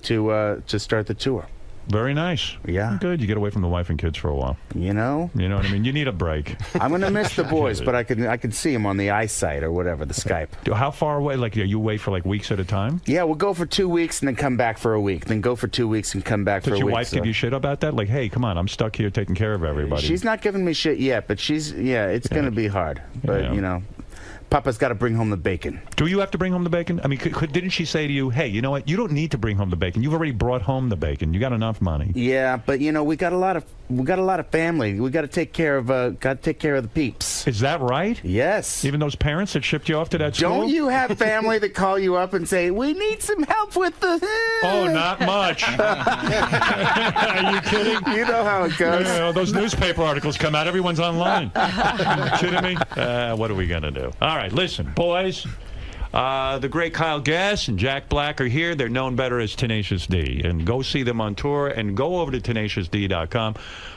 start the tour. Very nice. Yeah. Good. You get away from the wife and kids for a while. You know? You know what I mean? You need a break. I'm going to miss the boys, but I can see them on the eyesight or whatever, the Skype. How far away? Like, are you away for like weeks at a time? Yeah, we'll go for 2 weeks and then come back for a week. Then go for 2 weeks and come back for a week. Does your wife give you shit about that? Like, hey, come on, I'm stuck here taking care of everybody. She's not giving me shit yet, but it's going to be hard. But, you know, Papa's got to bring home the bacon. Do you have to bring home the bacon? I mean, didn't she say to you, hey, you know what? You don't need to bring home the bacon. You've already brought home the bacon. You got enough money. Yeah, but you know, we got a lot of family. We got to take care of the peeps. Is that right? Yes. Even those parents that shipped you off to that school? Don't you have family that call you up and say, we need some help with the... Oh, not much. Are you kidding? You know how it goes. You know, those newspaper articles come out. Everyone's online. Are you kidding me? What are we going to do? All right, listen, boys. The great Kyle Gass and Jack Black are here. They're known better as Tenacious D. And go see them on tour and go over to tenaciousd.com.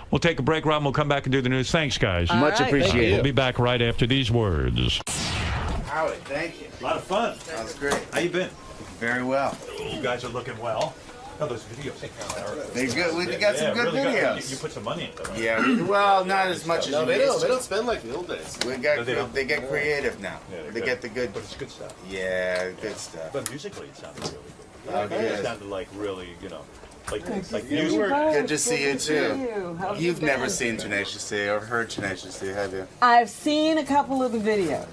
We'll take a break, Rob. We'll come back and do the news. Thanks, guys. Much appreciated. We'll be back right after these words. Howard, thank you. A lot of fun. That was great. How you been? Very well. You guys are looking well. Oh, those videos. They're good. We got some good really videos. You put some money into them. Yeah. Well, not as much as they don't spend like the old days. They get creative now. Yeah, they get the good. But it's good stuff. Yeah, good stuff. But musically, it sounded really good. Oh, good. It sounded like really, you know, like music. Good to see you too. You've never seen Tenacious D or heard Tenacious D, have you? I've seen a couple of the videos.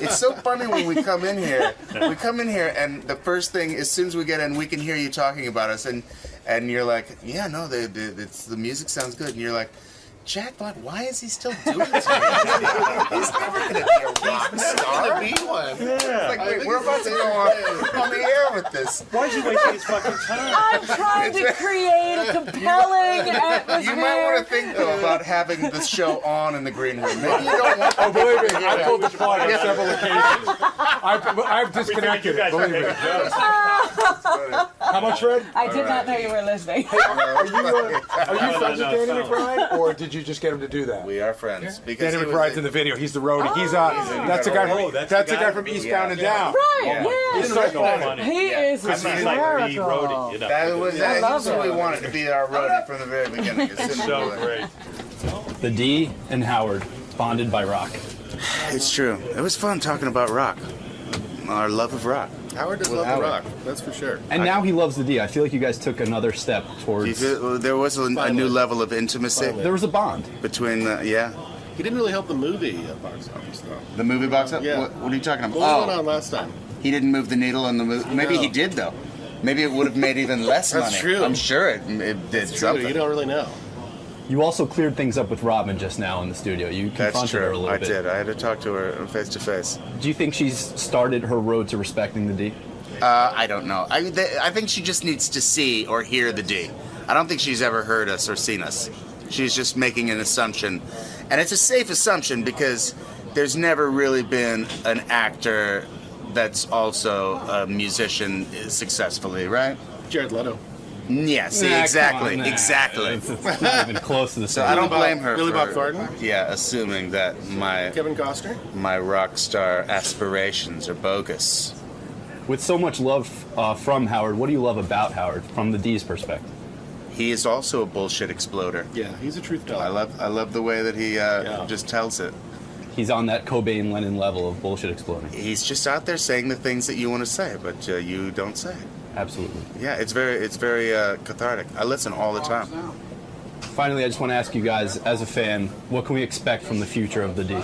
It's so funny when we come in here. We come in here, and the first thing, as soon as we get in, we can hear you talking about us, and you're like, yeah, no, the music sounds good, and you're like, Jack Black, why is he still doing this? He's never going to be a rock star. He's be one. Yeah. Like, wait, we're about to go on the air with this. Why is he wasting his fucking time? I'm trying to create a compelling atmosphere. You might want to think, though, about having the show on in the green room. Maybe you don't want Oh, believe me, I pulled the plug on several occasions. I've disconnected it, believe me. How much, Fred? I did not know you were listening. Are you friends with Danny McBride, or did you just get him to do that? We are friends. Because Danny McBride's in the video. He's the roadie. That's the guy from Eastbound and Down. Right, He's so funny. He is hysterical. You know, that was who we wanted to be our roadie from the very beginning. It's so great. The D and Howard bonded by rock. It's true. It was fun talking about rock. Our love of rock. Howard does love the rock, that's for sure. And now he loves the D. I feel like you guys took another step towards... There was a new level of intimacy. There was a bond. Between He didn't really help the movie box office, though. The movie box office? Yeah. What are you talking about? What was going on last time? He didn't move the needle on the movie. Maybe he did, though. Maybe it would have made even less money. That's true. I'm sure it did something. You don't really know. You also cleared things up with Robin just now in the studio. You confronted her a little bit. I did. I had to talk to her face to face. Do you think she's started her road to respecting the D? I don't know. I think she just needs to see or hear the D. I don't think she's ever heard us or seen us. She's just making an assumption. And it's a safe assumption because there's never really been an actor that's also a musician successfully, right? Jared Leto. Yeah, see, exactly. It's not even close to the same. So I don't blame her Billy for Bob Thornton? Yeah, assuming that Kevin Costner? my rock star aspirations are bogus. With so much love from Howard, what do you love about Howard from the D's perspective? He is also a bullshit exploder. Yeah, he's a truth teller. I love the way that he just tells it. He's on that Cobain-Lennon level of bullshit exploding. He's just out there saying the things that you want to say, but you don't say. Absolutely. Yeah, it's very cathartic. I listen all the time. Finally, I just want to ask you guys, as a fan, what can we expect from the future of the D?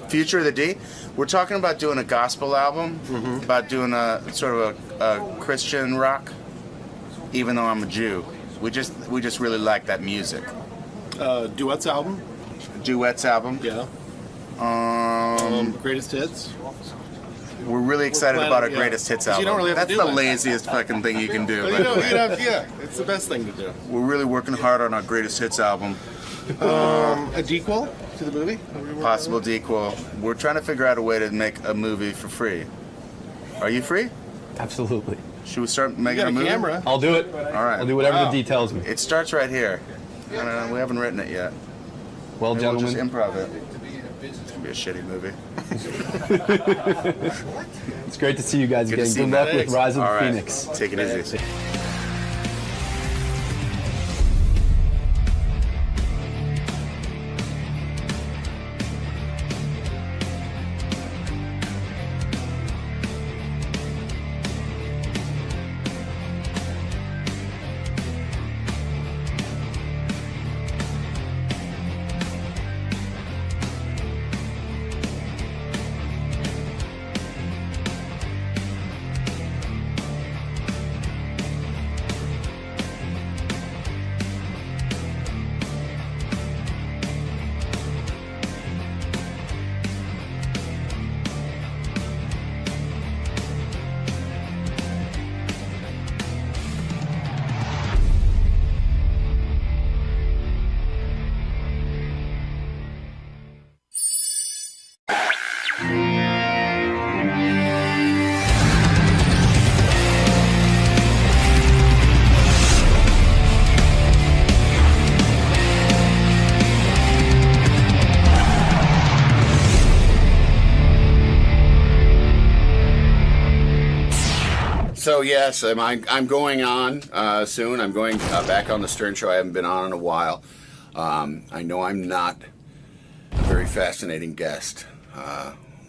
Future of the D? We're talking about doing a gospel album, about doing a sort of a Christian rock, even though I'm a Jew. We just really like that music. Duets album? Duets album. Yeah. Greatest hits? We're really excited about our greatest hits album. You don't really have That's to do the it. laziest fucking thing you can do. Yeah, it's the best thing to do. We're really working hard on our greatest hits album. A sequel to the movie? Possible sequel. We're trying to figure out a way to make a movie for free. Are you free? Absolutely. Should we start making a movie? Camera. I'll do it. All right. I'll do whatever the D tells me. It starts right here. I don't know, we haven't written it yet. Well, Maybe gentlemen. we'll just improv it. It's gonna be a shitty movie. It's great to see you guys again. Good luck with Rise of the Phoenix. Take it easy. So yes, I'm going on soon. I'm going back on the Stern Show. I haven't been on in a while. I know I'm not a very fascinating guest.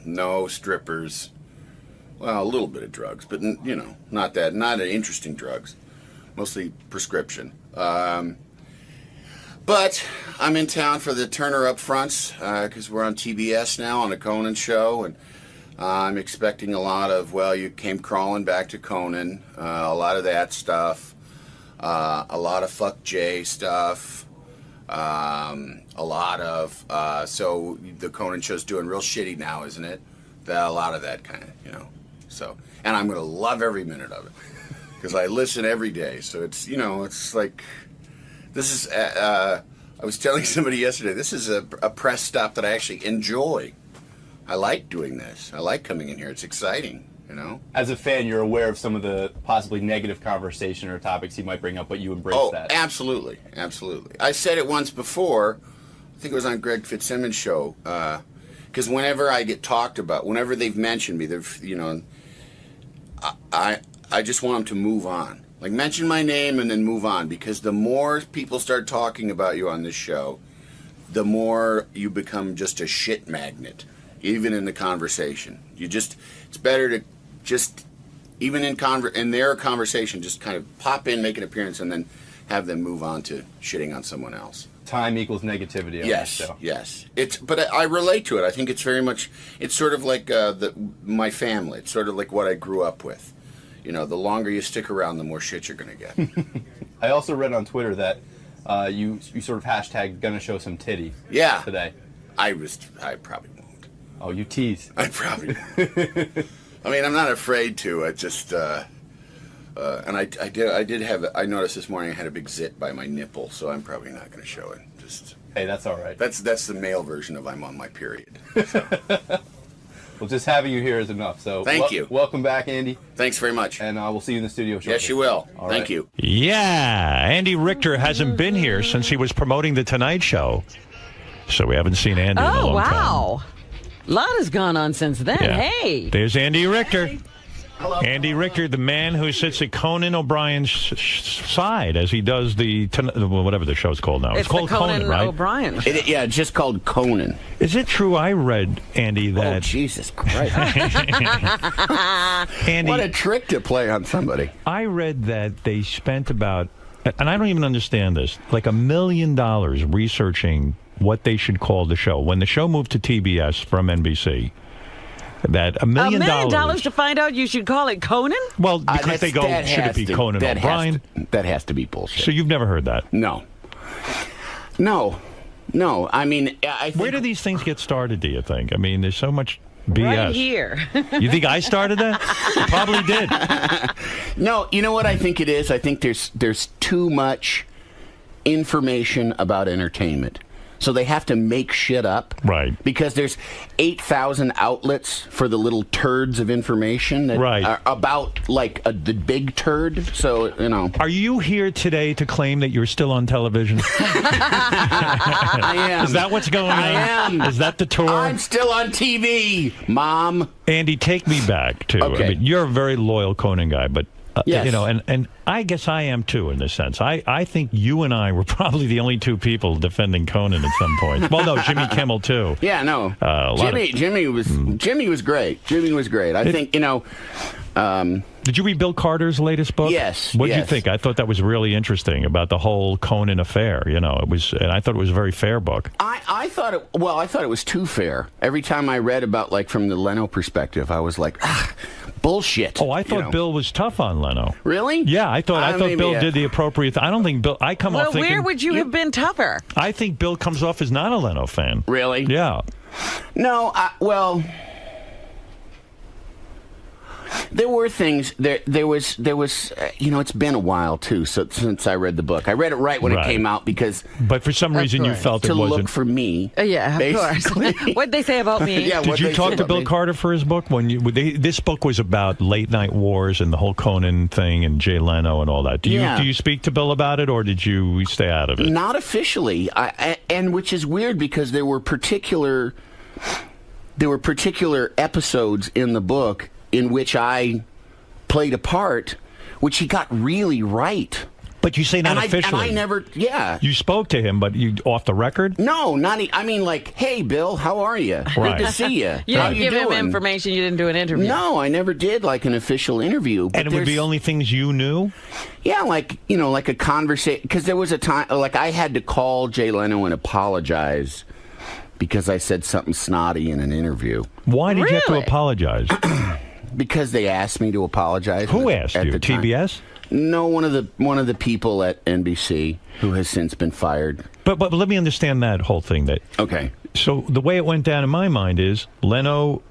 No strippers. Well, a little bit of drugs, but you know, not interesting drugs. Mostly prescription. But I'm in town for the Turner Upfronts because we're on TBS now on the Conan show, and I'm expecting a lot of, well, you came crawling back to Conan, a lot of that stuff, a lot of fuck Jay stuff, a lot of, so the Conan show's doing real shitty now, isn't it? A lot of that kind of, you know, so, and I'm going to love every minute of it, because I listen every day, so it's, you know, it's like, this is, I was telling somebody yesterday, this is a press stop that I actually enjoy. I like doing this. I like coming in here. It's exciting, you know? As a fan, you're aware of some of the possibly negative conversation or topics he might bring up, but you embrace that. Oh, absolutely. Absolutely. I said it once before, I think it was on Greg Fitzsimmons' show, because whenever I get talked about, whenever they've mentioned me, they've, you know, I just want them to move on. Like, mention my name and then move on, because the more people start talking about you on this show, the more you become just a shit magnet. Even in the conversation, it's better to just, even in their conversation, just kind of pop in, make an appearance, and then have them move on to shitting on someone else. Time equals negativity on this show. Yes. But I relate to it. I think it's very much, it's sort of like my family. It's sort of like what I grew up with. You know, the longer you stick around, the more shit you're going to get. I also read on Twitter that you sort of hashtag gonna show some titty. Yeah. Today. I probably won't. Oh, you tease. I probably. I mean, I'm not afraid to. I just, and I did have. I noticed this morning I had a big zit by my nipple, so I'm probably not going to show it. Just. Hey, that's all right. That's the male version of I'm on my period. So. Well, just having you here is enough. So thank you. Welcome back, Andy. Thanks very much. And we'll see you in the studio shortly. Yes, you will. All Thank right. you. Yeah, Andy Richter hasn't been here since he was promoting The Tonight Show, so we haven't seen Andy in a long time. A lot has gone on since then. Yeah. Hey. There's Andy Richter. Andy Richter, the man who sits at Conan O'Brien's side as he does whatever the show's called now. It's called the Conan right? O'Brien. Yeah, it's just called Conan. Is it true? I read, Andy, that... Oh, Jesus Christ. Andy, what a trick to play on somebody. I read that they spent about, and I don't even understand this, like $1 million researching what they should call the show. When the show moved to TBS from NBC, that $1 million... $1 million to find out you should call it Conan? Well, because they go, should it be Conan O'Brien? That has to be bullshit. So you've never heard that? No. I mean, I think... Where do these things get started, do you think? I mean, there's so much BS. Right here. You think I started that? You probably did. No, you know what I think it is? I think there's too much information about entertainment. So they have to make shit up. Right. Because there's 8,000 outlets for the little turds of information that are about, like, the big turd. So, you know. Are you here today to claim that you're still on television? I am. Is that what's going on? I am. Is that the tour? I'm still on TV, Mom. Andy, take me back to, Okay. I mean, you're a very loyal Conan guy, but, yes. you know, and I guess I am too in this sense. I think you and I were probably the only two people defending Conan at some point. Well, no, Jimmy Kimmel too. Yeah, no. Jimmy was great. Jimmy was great. I think, you know... did you read Bill Carter's latest book? Yes. What did you think? I thought that was really interesting about the whole Conan affair. You know, and I thought it was a very fair book. I thought it was too fair. Every time I read about, like, from the Leno perspective, I was like, bullshit. Oh, I thought Bill was tough on Leno. Really? Yeah, I thought Bill did the appropriate. I don't think Bill. I come off thinking. Where would you have been tougher? I think Bill comes off as not a Leno fan. Really? Yeah. No. Well. There were things. There was. You know, it's been a while too. So since I read the book, I read it right when it came out because. But for some reason, you felt it wasn't to look for me. Yeah, of course. What'd they say about me? Yeah, did you talk to Bill Carter for his book? This book was about late night wars and the whole Conan thing and Jay Leno and all that. Do you speak to Bill about it, or did you stay out of it? Not officially, and which is weird because there were particular episodes in the book in which I played a part, which he got really right. But you say not officially. And I never, You spoke to him, but you off the record? No, I mean, like, hey, Bill, how are you? Right. Good to see you. You How didn't you give him doing? information. You didn't do an interview. No, I never did, like, an official interview. But And it would be only things you knew? Yeah, like, you know, like a conversation. Because there was a time, like, I had to call Jay Leno and apologize because I said something snotty in an interview. Why did you have to apologize? Because they asked me to apologize. Who asked you? the time. TBS? No, one of the people at NBC who has since been fired. But let me understand that whole thing. Okay. So the way it went down in my mind is Leno,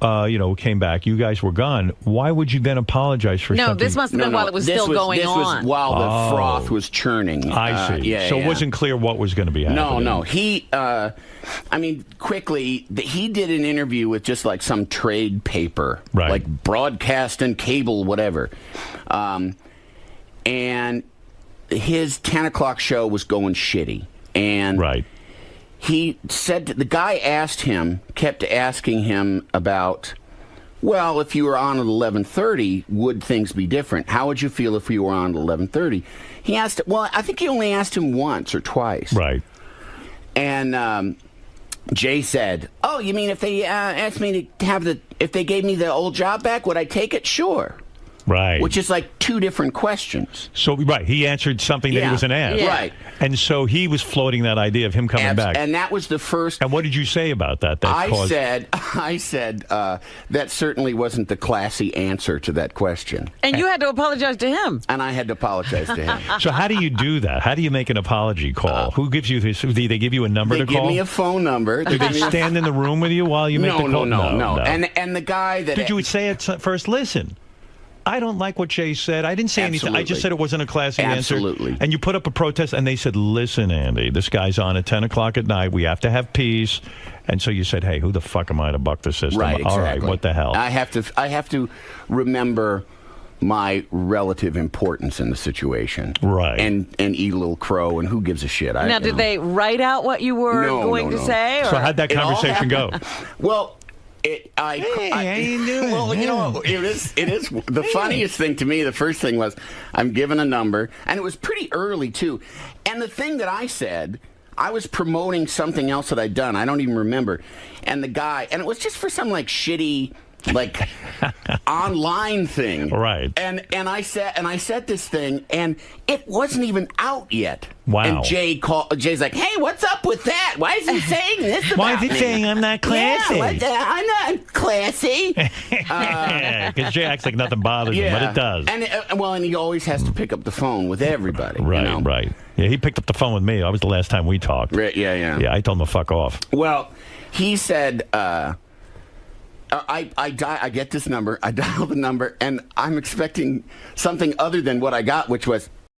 came back. You guys were gone. Why would you then apologize for something? No, this must have been while it was still going on. This was while the froth was churning. I see. So it wasn't clear what was going to be happening. No. He, quickly, he did an interview with just like some trade paper, right? Like broadcast and cable, whatever. And his 10 o'clock show was going shitty. And right. He said, the guy kept asking him about, well, if you were on at 11:30, would things be different? How would you feel if you were on at 11:30? He asked, well, I think he only asked him once or twice. Right. And Jay said, oh, you mean if they asked me to if they gave me the old job back, would I take it? Sure. Right. Which is like two different questions. So, right, he answered something that he wasn't asked. Yeah. Right. And so he was floating that idea of him coming back. And that was the first... And what did you say about that? I said that certainly wasn't the classy answer to that question. And you had to apologize to him. And I had to apologize to him. So how do you do that? How do you make an apology call? Who gives you this? Do they give you a number to call? They give me a phone number. Do they stand in the room with you while you make the call? No. And the guy that... Did you say it first? Listen, I don't like what Jay said. I didn't say anything. I just said it wasn't a classy answer. Absolutely. And you put up a protest, and they said, listen, Andy, this guy's on at 10 o'clock at night. We have to have peace. And so you said, hey, who the fuck am I to buck the system? Right, exactly. All right, what the hell? I have to remember my relative importance in the situation. Right. And eat a little crow, and who gives a shit? Now, did they write out what you were going to say? Or? So how'd that conversation go? Well... How you doing? Well, you know, it is the funniest thing to me. The first thing was I'm given a number, and it was pretty early too. And the thing that I said, I was promoting something else that I'd done. I don't even remember. And the guy, and it was just for some like shitty, like online thing, right? And I said this thing, and it wasn't even out yet. Wow! And Jay's like, "Hey, what's up with that? Why is he saying this about Why is he me? saying I'm not classy? Yeah, I'm not classy." Because Jay acts like nothing bothers him, but it does. And he always has to pick up the phone with everybody. Right, you know? right. Yeah, he picked up the phone with me. That was the last time we talked. Right, yeah. Yeah, I told him to fuck off. Well, he said, I get this number, I dial the number, and I'm expecting something other than what I got, which was,